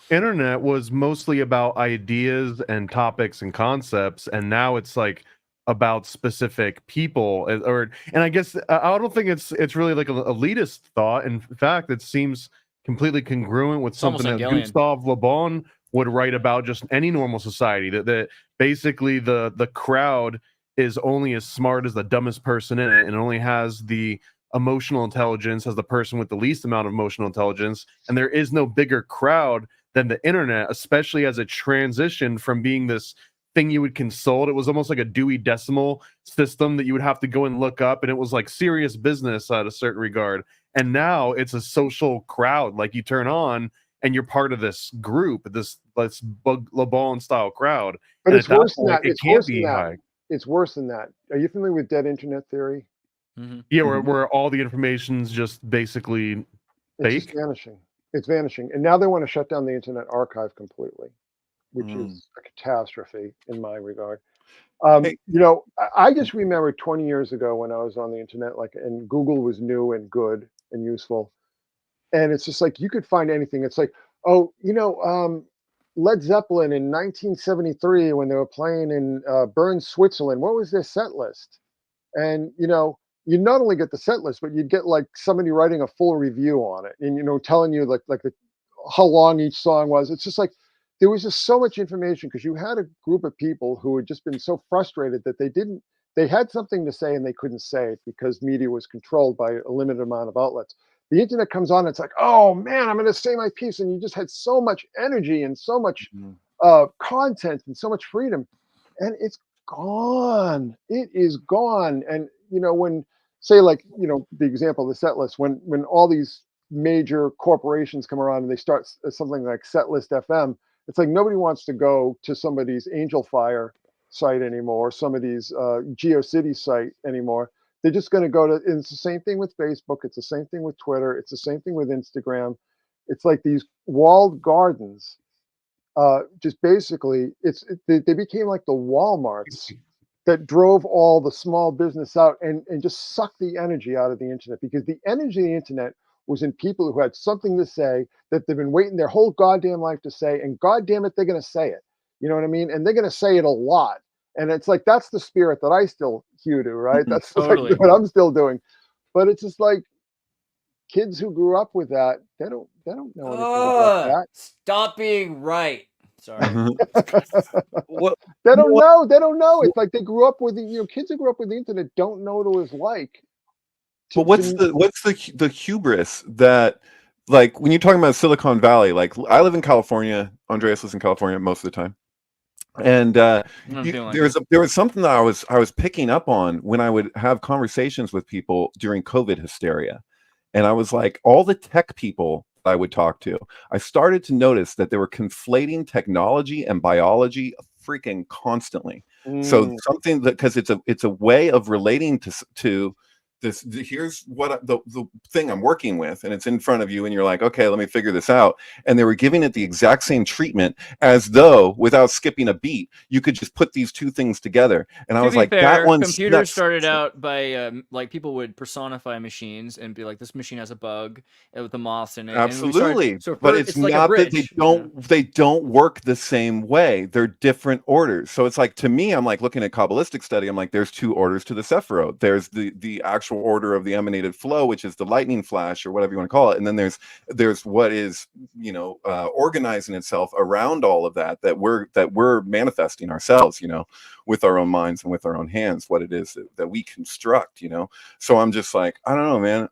internet was mostly about ideas and topics and concepts, and now it's like about specific people, and I guess I don't think it's really like an elitist thought. In fact, it seems completely congruent with something that Hegelian. Gustav Le Bon would write about just any normal society. That basically the crowd is only as smart as the dumbest person in it, and only has the emotional intelligence as the person with the least amount of emotional intelligence, and there is no bigger crowd than the internet, especially as it transitioned from being this thing you would consult. It was almost like a Dewey Decimal system that you would have to go and look up, and it was like serious business at a certain regard. And now it's a social crowd. Like you turn on and you're part of this group, this Le Bon style crowd. But And it's at that worse than point, that. it It's can't worse than be that. high. It's worse than that. Are you familiar with dead internet theory? Mhm. Yeah, where all the information's just basically It's just fake. vanishing. It's vanishing. And now they want to shut down the Internet Archive completely, which is a catastrophe in my regard. Hey. You know, I just remember 20 years ago when I was on the internet, like, and Google was new and good and useful. And it's just like you could find anything. It's like, oh, you know, Led Zeppelin in 1973 when they were playing in Bern, Switzerland, what was their set list? And you know, you not only get the set list, but you'd get like somebody writing a full review on it, and you know, telling you how long each song was. It's just like there was just so much information because you had a group of people who had just been so frustrated that they had something to say and they couldn't say it because media was controlled by a limited amount of outlets. The internet comes on, and it's like, oh man, I'm going to say my piece, and you just had so much energy and so much content and so much freedom, and it's gone. It is gone. And you know, when say like, you know, the example of the set list, when all these major corporations come around and they start something like Setlist FM, it's like nobody wants to go to somebody's Angel Fire site anymore, somebody's GeoCities site anymore. They're just going to go to, and it's the same thing with Facebook, it's the same thing with Twitter, it's the same thing with Instagram. It's like these walled gardens. Just basically, they became like the Walmarts that drove all the small business out and just sucked the energy out of the internet, because the energy of the internet was in people who had something to say that they've been waiting their whole goddamn life to say, and goddamn it, they're going to say it. You know what I mean? And they're going to say it a lot. And it's like, that's the spirit that I still hew to, right? That's Totally. like what I'm still doing. But it's just like kids who grew up with that, they don't know anything about that. Stop being right. Sorry. What? They don't know. They don't know. It's like they grew up with the, you know, kids who grew up with the internet don't know what it was like. But what's the hubris that, like, when you're talking about Silicon Valley, like I live in California, Andreas lives in California most of the time, and there was something that I was picking up on when I would have conversations with people during COVID hysteria, and I was like, all the tech people I would talk to, I started to notice that they were conflating technology and biology freaking constantly. So something that, because it's a way of relating to this. Here's what the thing I'm working with, and it's in front of you, and you're like, okay, let me figure this out. And they were giving it the exact same treatment, as though without skipping a beat you could just put these two things together. And I was like, that one, computers started out by like people would personify machines and be like, this machine has a bug with the moths in it. Absolutely. But it's like not that they don't work the same way. They're different orders. So it's like, to me, I'm like looking at Kabbalistic study, I'm like, there's two orders to the Sephiroth. There's the actual order of the emanated flow, which is the lightning flash or whatever you want to call it, and then there's what is, you know, organizing itself around all of that we're manifesting ourselves, you know, with our own minds and with our own hands what it is that we construct, you know. So I'm just like, I don't know, man.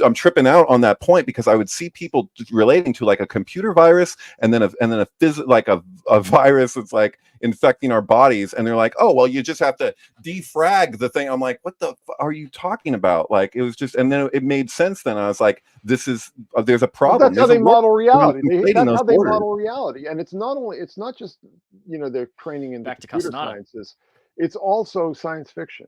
I'm tripping out on that point, because I would see people relating to like a computer virus and then a virus that's like infecting our bodies, and they're like, oh well, you just have to defrag the thing. I'm like, what the are you talking about? Like, it was just, and then it made sense. Then I was like, this is there's a problem. Well, that's how they model reality. That's how they borders. model reality, and it's not just, you know, they're training in the computer sciences. It's also science fiction.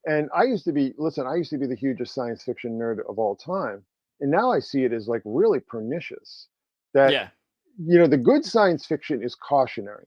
And I used to be the hugest science fiction nerd of all time, and now I see it as like really pernicious. That you know, the good science fiction is cautionary.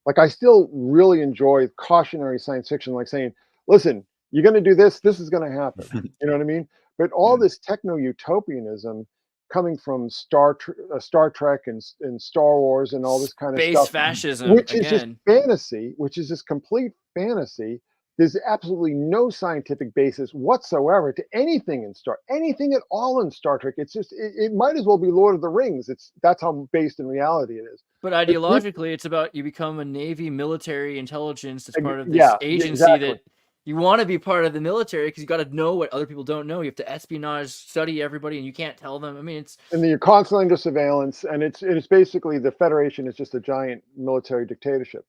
Like, I still really enjoy cautionary science fiction, like saying, listen, you're going to do this, this is going to happen. You know what I mean? But all this techno-utopianism coming from Star Trek and Star Wars and all this kind of stuff, fascism, which is just fantasy, which is just complete fantasy. There's absolutely no scientific basis whatsoever to anything at all in Star Trek. It's just, it might as well be Lord of the Rings. That's how based in reality it is. But ideologically, it's about you become a Navy military intelligence as part of this agency that you want to be part of the military, because you got to know what other people don't know. You have to espionage, study everybody, and you can't tell them. I mean, and then you're constantly under surveillance, and it's basically the Federation is just a giant military dictatorship.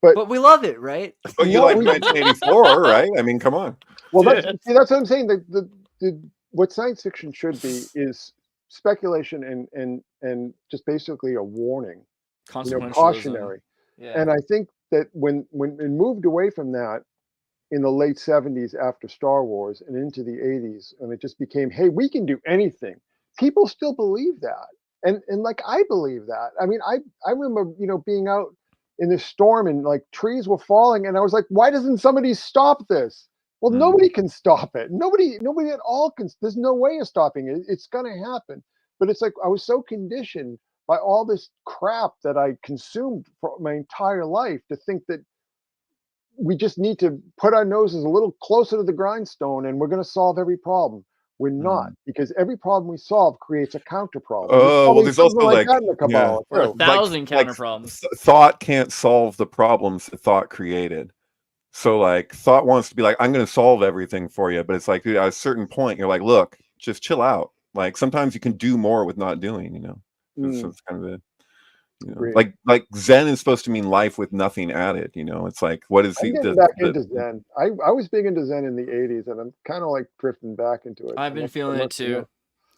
But we love it, right? But you like 1984, right? I mean, come on. Well, that's what I'm saying. What science fiction should be is speculation and just basically a warning, you know, cautionary. Yeah. And I think that when it moved away from that in the late 70s after Star Wars and into the 80s, and it just became, hey, we can do anything. People still believe that, and like I believe that. I mean, I remember, you know, being out in this storm and like trees were falling, and I was like, why doesn't somebody stop this? Well, nobody can stop it. Nobody at all can. There's no way of stopping it. It's gonna happen. But it's like I was so conditioned by all this crap that I consumed for my entire life to think that we just need to put our noses a little closer to the grindstone and we're going to solve every problem. We're not, because every problem we solve creates a counter problem. Oh, well, there's also like or 1,000 counter problems. Thought can't solve the problems thought created. So like thought wants to be like, I'm going to solve everything for you. But it's like, dude, at a certain point, you're like, look, just chill out. Like sometimes you can do more with not doing, you know. So it's kind of the, you know, like Zen is supposed to mean life with nothing added, you know. It's like, what is into Zen? I was big into Zen in the 80s, and I'm kind of like drifting back into it. I've been feeling it too.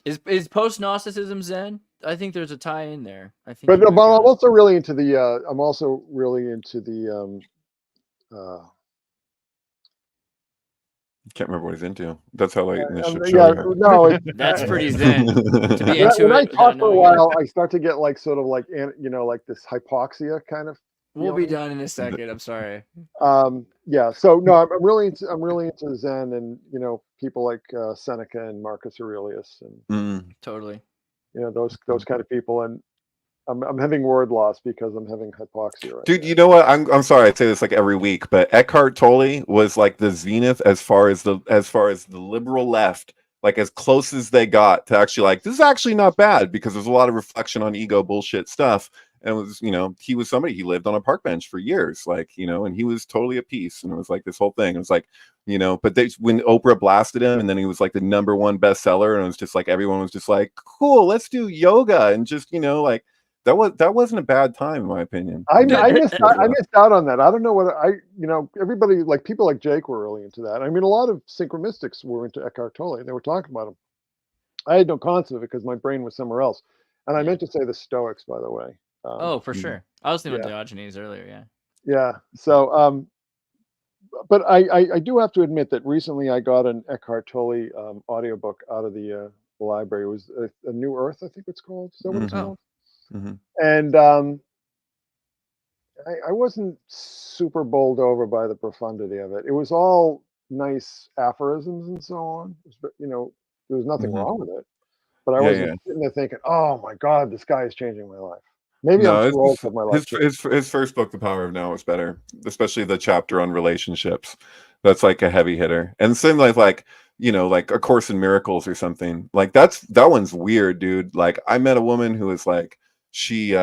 Is post-Gnosticism Zen? I think there's a tie in there. I think, but I'm also really into the can't remember what he's into. That's how in the show. No, that's pretty Zen. To be into when I talk for a while, I start to get like sort of like, you know, like this hypoxia kind of. We'll be done in a second. I'm sorry. Yeah. So no, I'm really into Zen, and you know, people like Seneca and Marcus Aurelius, and totally. You know, those kind of people, and I'm having word loss because I'm having hypoxia right Dude, now. you know what? I'm sorry, I say this like every week, but Eckhart Tolle was like the zenith as far as the liberal left, like as close as they got to actually like, this is actually not bad, because there's a lot of reflection on ego bullshit stuff. And it was, you know, he was somebody, he lived on a park bench for years, like, you know, and he was totally at peace. And it was like this whole thing. It was like, you know, but when Oprah blasted him, and then he was like the #1 bestseller, and it was just like, everyone was just like, cool, let's do yoga. And just, you know, like, that wasn't a bad time in my opinion. I missed out on that. I don't know whether you know, everybody, like people like Jake were really into that. I mean, a lot of Synchromystics were into Eckhart Tolle. They were talking about him. I had no concept of it because my brain was somewhere else. And I meant to say the Stoics, by the way. For sure. I was thinking about Diogenes earlier. Yeah. Yeah. So, but I do have to admit that recently I got an Eckhart Tolle audiobook out of the library. It was a New Earth, I think it's called. Is that what it's called? And I wasn't super bowled over by the profundity of it. It was all nice aphorisms and so on. You know, there was nothing wrong with it. But I wasn't sitting there thinking, oh my God, this guy is changing my life. Maybe I'm too old for my life. His first book, The Power of Now, is better, especially the chapter on relationships. That's like a heavy hitter. And same like, you know, like A Course in Miracles or something. Like that one's weird, dude. Like I met a woman who was like, she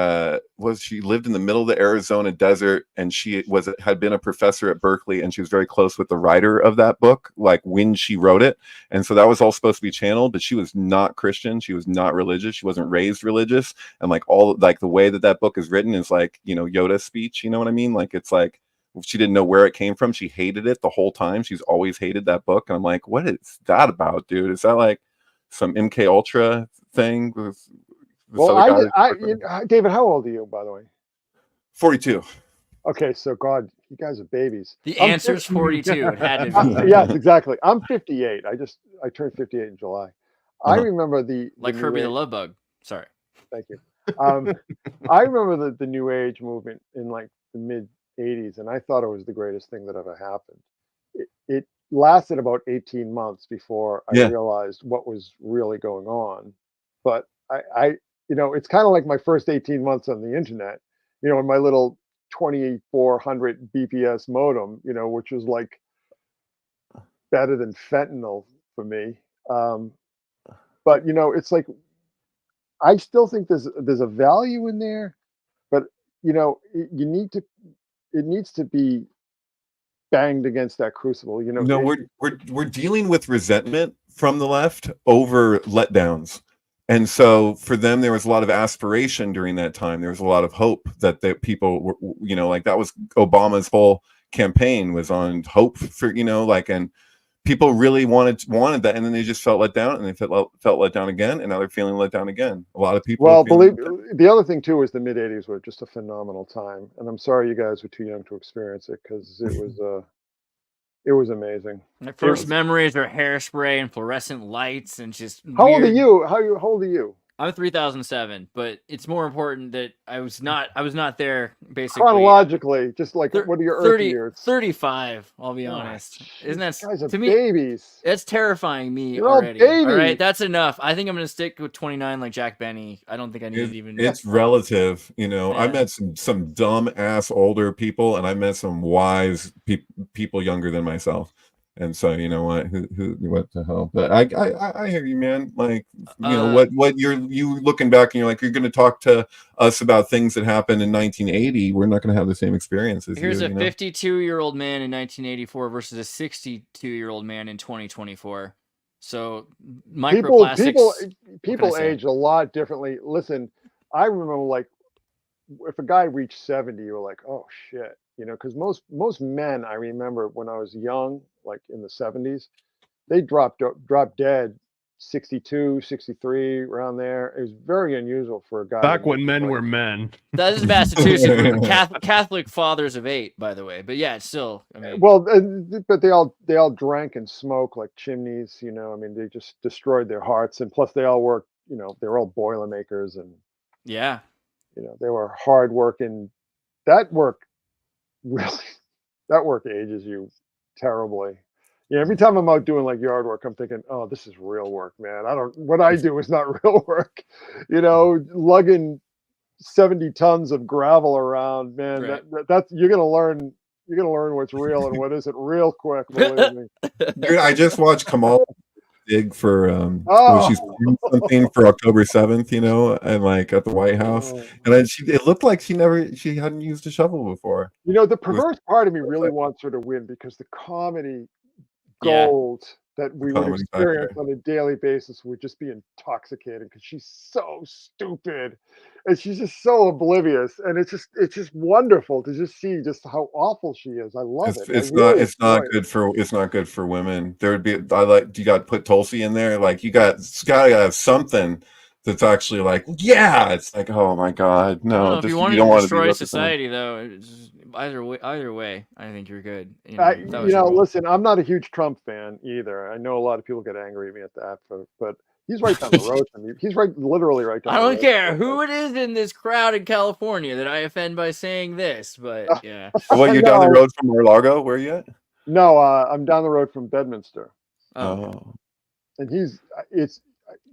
lived in the middle of the Arizona desert, and she had been a professor at Berkeley, and she was very close with the writer of that book, like when she wrote it. And so that was all supposed to be channeled, but she was not Christian, she was not religious, she wasn't raised religious, and like the way that book is written is like, you know, Yoda speech, you know what I mean? Like, it's like she didn't know where it came from. She hated it the whole time. She's always hated that book. And I'm like, what is that about, dude? Is that like some MK Ultra thing with Well, David, how old are you, by the way? 42. Okay, so God, you guys are babies. The answer's 42. It had to be. Yes, exactly. I'm 58. I turned 58 in July. I remember like Herbie the Love Bug. Sorry. Thank you. I remember the New Age movement in like the mid 80s, and I thought it was the greatest thing that ever happened. It lasted about 18 months before I realized what was really going on. But I you know, it's kind of like my first 18 months on the internet, you know, in my little 2400 BPS modem, you know, which was like better than fentanyl for me. But you know, it's like, I still think there's a value in there, but you know, it needs to be banged against that crucible. You know, no, we're dealing with resentment from the left over letdowns. And so for them, there was a lot of aspiration during that time. There was a lot of hope that people were, you know, like that was Obama's whole campaign was on hope for, you know, like, and people really wanted that, and then they just felt let down, and they felt let down again, and now they're feeling let down again. A lot of people. Well, the other thing too is the mid '80s were just a phenomenal time, and I'm sorry you guys were too young to experience it, because it was amazing. My first memories are hairspray and fluorescent lights and just. How old are you? How old are you? I'm 3007, but it's more important that I was not there basically. Chronologically, just like what are your earth years? 35, I'll be honest. Isn't that guys are to me babies? It's terrifying me You're already. All babies. All right, that's enough. I think I'm gonna stick with 29 like Jack Benny. I don't think I need even. It's relative, you know. Yeah. I met some dumb ass older people, and I met some wise people younger than myself. And so, you know what? What the hell? But I hear you, man. Like, you know, what you looking back and you're like, you're going to talk to us about things that happened in 1980. We're not going to have the same experiences. Here's a 52-year-old man in 1984 versus a 62-year-old man in 2024. So microplastics. People age a lot differently. Listen, I remember, like, if a guy reached 70, you were like, oh shit. You know, because most men, I remember when I was young, like in the 70s, they dropped dead 62, 63, around there. It was very unusual for a guy. Back when men were men. That is Massachusetts. Catholic fathers of 8, by the way. But yeah, it's still. I mean, well, but they all drank and smoked like chimneys. You know, I mean, they just destroyed their hearts, and plus they all worked. You know, they were all boilermakers, and yeah, you know, they were hard working. That work ages you terribly. Yeah, every time I'm out doing like yard work, I'm thinking, oh, this is real work, man. What I do is not real work. You know, lugging 70 tons of gravel around, man. Right. That's you're gonna learn what's real and what isn't real quick. Believe me. Dude, I just watched Kamal dig for she's doing something for October 7th, you know, and like at the White House, and it looked like she hadn't used a shovel before. You know, the perverse part of me really wants her to win, because the comedy gold that we would experience on a daily basis would just be intoxicating, because she's so stupid and she's just so oblivious, and it's just wonderful to just see just how awful she is. I love it. It's not good for women. There would be you got to put Tulsi in there, like you gotta have something that's actually like, yeah, it's like, oh my god, no. If you want to destroy society, though, either way, I think you're good. You know, listen, I'm not a huge Trump fan either. I know a lot of people get angry at me at that, but he's right down the road from me. He's literally right down the road. I don't care who it is in this crowd in California that I offend by saying this, but yeah. Well, you're down the road from Mar-a-Lago? Where are you at? No, I'm down the road from Bedminster. Oh. And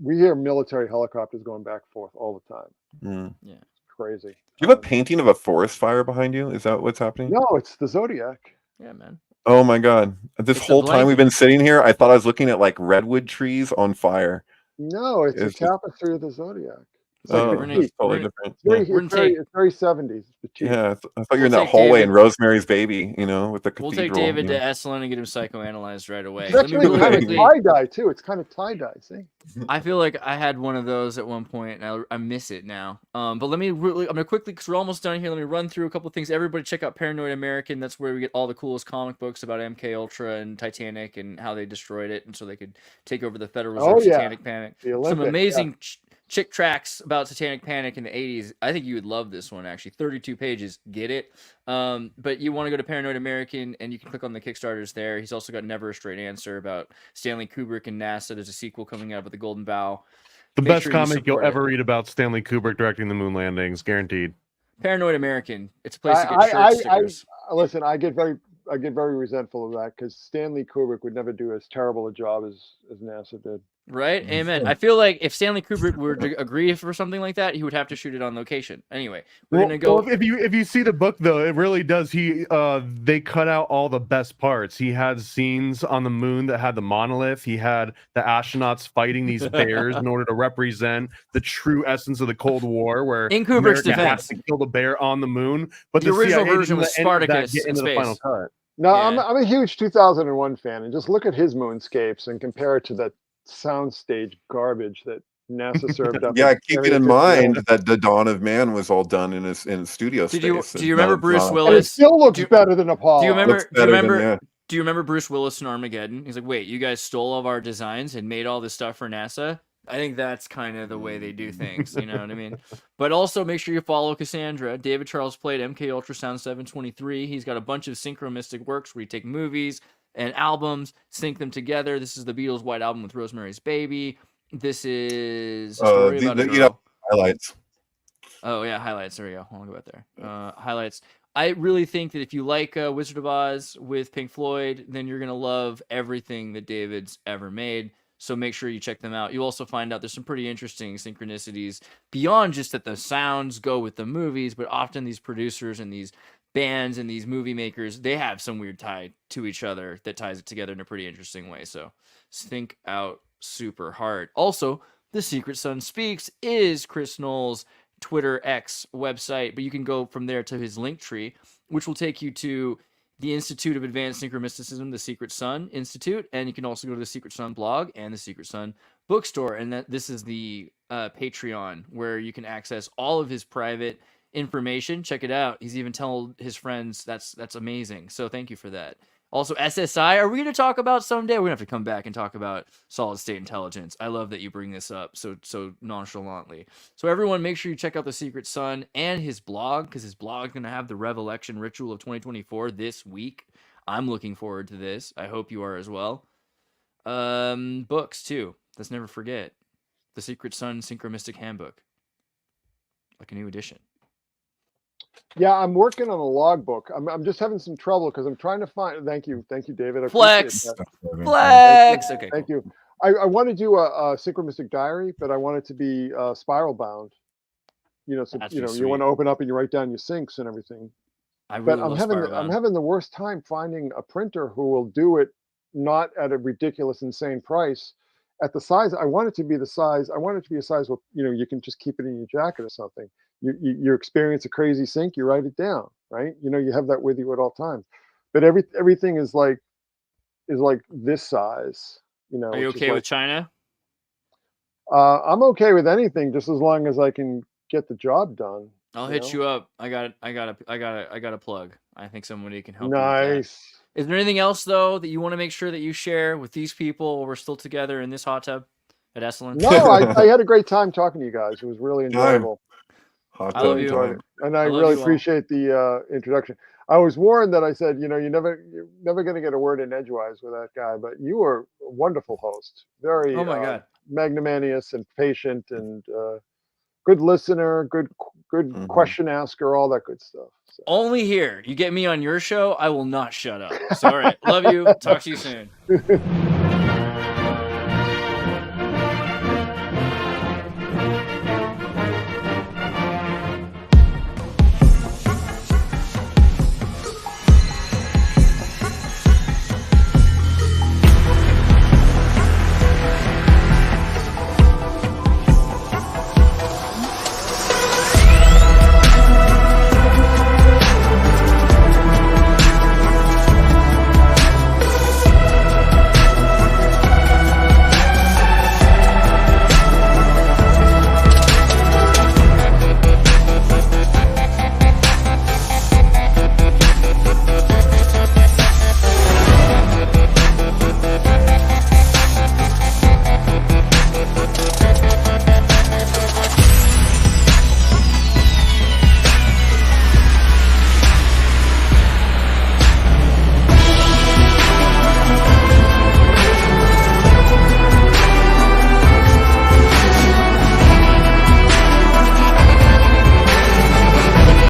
we hear military helicopters going back and forth all the time. Yeah. It's crazy. Do you have a painting of a forest fire behind you? Is that what's happening? No, it's the Zodiac. Yeah, man. Oh my god. This whole time we've been sitting here, I thought I was looking at like redwood trees on fire. No, it's a tapestry of the Zodiac. Oh, we're gonna- that's totally we're gonna- different. Very, Yeah, We're gonna take- it's very 70s. It's cheap. yeah. I thought you were in We'll that take hallway David. in Rosemary's Baby, you know, with the We'll cathedral. take David you to know. Esalen and get him psychoanalyzed right away. It's Let me actually really kind of quickly. tie-dye, too. It's kind of tie-dye, see? I feel like I had one of those at one point, and I miss it now. But let me I'm gonna quickly, because we're almost done here. Let me run through a couple of things. Everybody, check out Paranoid American. That's where we get all the coolest comic books about MK Ultra and Titanic and how they destroyed it, and so they could take over the Federal Reserve. Oh, yeah. Satanic Panic. The Some Olympic, amazing chick tracks about Satanic Panic in the 80s. I think you would love this one, actually. 32 pages. Get it? But you want to go to Paranoid American, and you can click on the Kickstarters there. He's also got Never a Straight Answer about Stanley Kubrick and NASA. There's a sequel coming out with the Golden Bough. The Make best sure you comic you'll support it. ever read about Stanley Kubrick directing the moon landings, guaranteed. Paranoid American. It's a place to get shirt stickers. Listen, I get very resentful of that because Stanley Kubrick would never do as terrible a job as NASA did. Right? Amen. I feel like if Stanley Kubrick were to agree for something like that, he would have to shoot it on location. Anyway, we're gonna go. Well, if you see the book though, it really does. They cut out all the best parts. He had scenes on the moon that had the monolith. He had the astronauts fighting these bears in order to represent the true essence of the Cold War, where In Kubrick's America had defense, to kill the bear on the moon. But the original CIA version didn't was let any of that Spartacus get in into the final space. cut. No, Yeah. I'm a huge 2001 fan, and just look at his moonscapes and compare it to that soundstage garbage that NASA served up. Yeah, in keeping Area in 51. mind that the Dawn of Man was all done in his studio do space. you remember Bruce And it Willis? still looks Do- better than Apollo. Do you remember? Looks better than, Do you remember Bruce Willis in Armageddon? He's like, wait, you guys stole all of our designs and made all this stuff for NASA? I think that's kind of the way they do things. You know what I mean? But also make sure you follow Cassandra. David Charles played MK Ultrasound 723. He's got a bunch of synchromistic works where you take movies and albums, sync them together. This is the Beatles' White Album with Rosemary's Baby. This is a story about a girl. highlights. Oh yeah, highlights. There we go. I'll go back there. Highlights. I really think that if you like Wizard of Oz with Pink Floyd, then you're gonna love everything that David's ever made. So make sure you check them out. You also find out there's some pretty interesting synchronicities beyond just that the sounds go with the movies, but often these producers and these bands and these movie makers, they have some weird tie to each other that ties it together in a pretty interesting way. So think out super hard. Also, The Secret Sun Speaks is Chris Knowles' Twitter X website, but you can go from there to his link tree, which will take you to the Institute of Advanced Synchromysticism, the Secret Sun Institute, and you can also go to the Secret Sun blog and the Secret Sun bookstore. And this is the Patreon where you can access all of his private information. Check it out. He's even told his friends that's amazing. So thank you for that. Also, SSI, are we going to talk about someday? We're going to have to come back and talk about solid state intelligence. I love that you bring this up so nonchalantly. So everyone, make sure you check out The Secret Sun and his blog, because his blog is going to have the Revelation Ritual of 2024 this week. I'm looking forward to this. I hope you are as well. Books, too. Let's never forget. The Secret Sun Synchromystic Handbook. Like a new edition. Yeah, I'm working on a logbook. I'm just having some trouble because I'm trying to find. Thank you, David. I Flex. appreciate that. Flex. Okay. Thank you. I want to do a synchromistic diary, but I want it to be spiral bound. You know, so That's you know just you want to sweet. open up and you write down your syncs and everything. I But really I'm love having Spiral I'm Bound. having the worst time finding a printer who will do it not at a ridiculous, insane price. At the size I want it to be the size. I want it to be a size where you can just keep it in your jacket or something. You experience a crazy sync, you write it down, right? You have that with you at all times. But everything is like this size. Are you which is okay like, with China? I'm okay with anything, just as long as I can get the job done. I'll hit you up. I got a plug. I think somebody can help you with Nice. that. Is there anything else though that you want to make sure that you share with these people while we're still together in this hot tub at Esalen? No, I had a great time talking to you guys. It was really enjoyable. Hot I love tub you. time. And I I love really you all. appreciate the introduction. I was warned that I said, you're never going to get a word in edgewise with that guy, but you were a wonderful host. Very Oh my God. magnanimous and patient and good listener, good question asker, all that good stuff. So. Only here. You get me on your show, I will not shut up. So all right. Love you. Talk to you soon.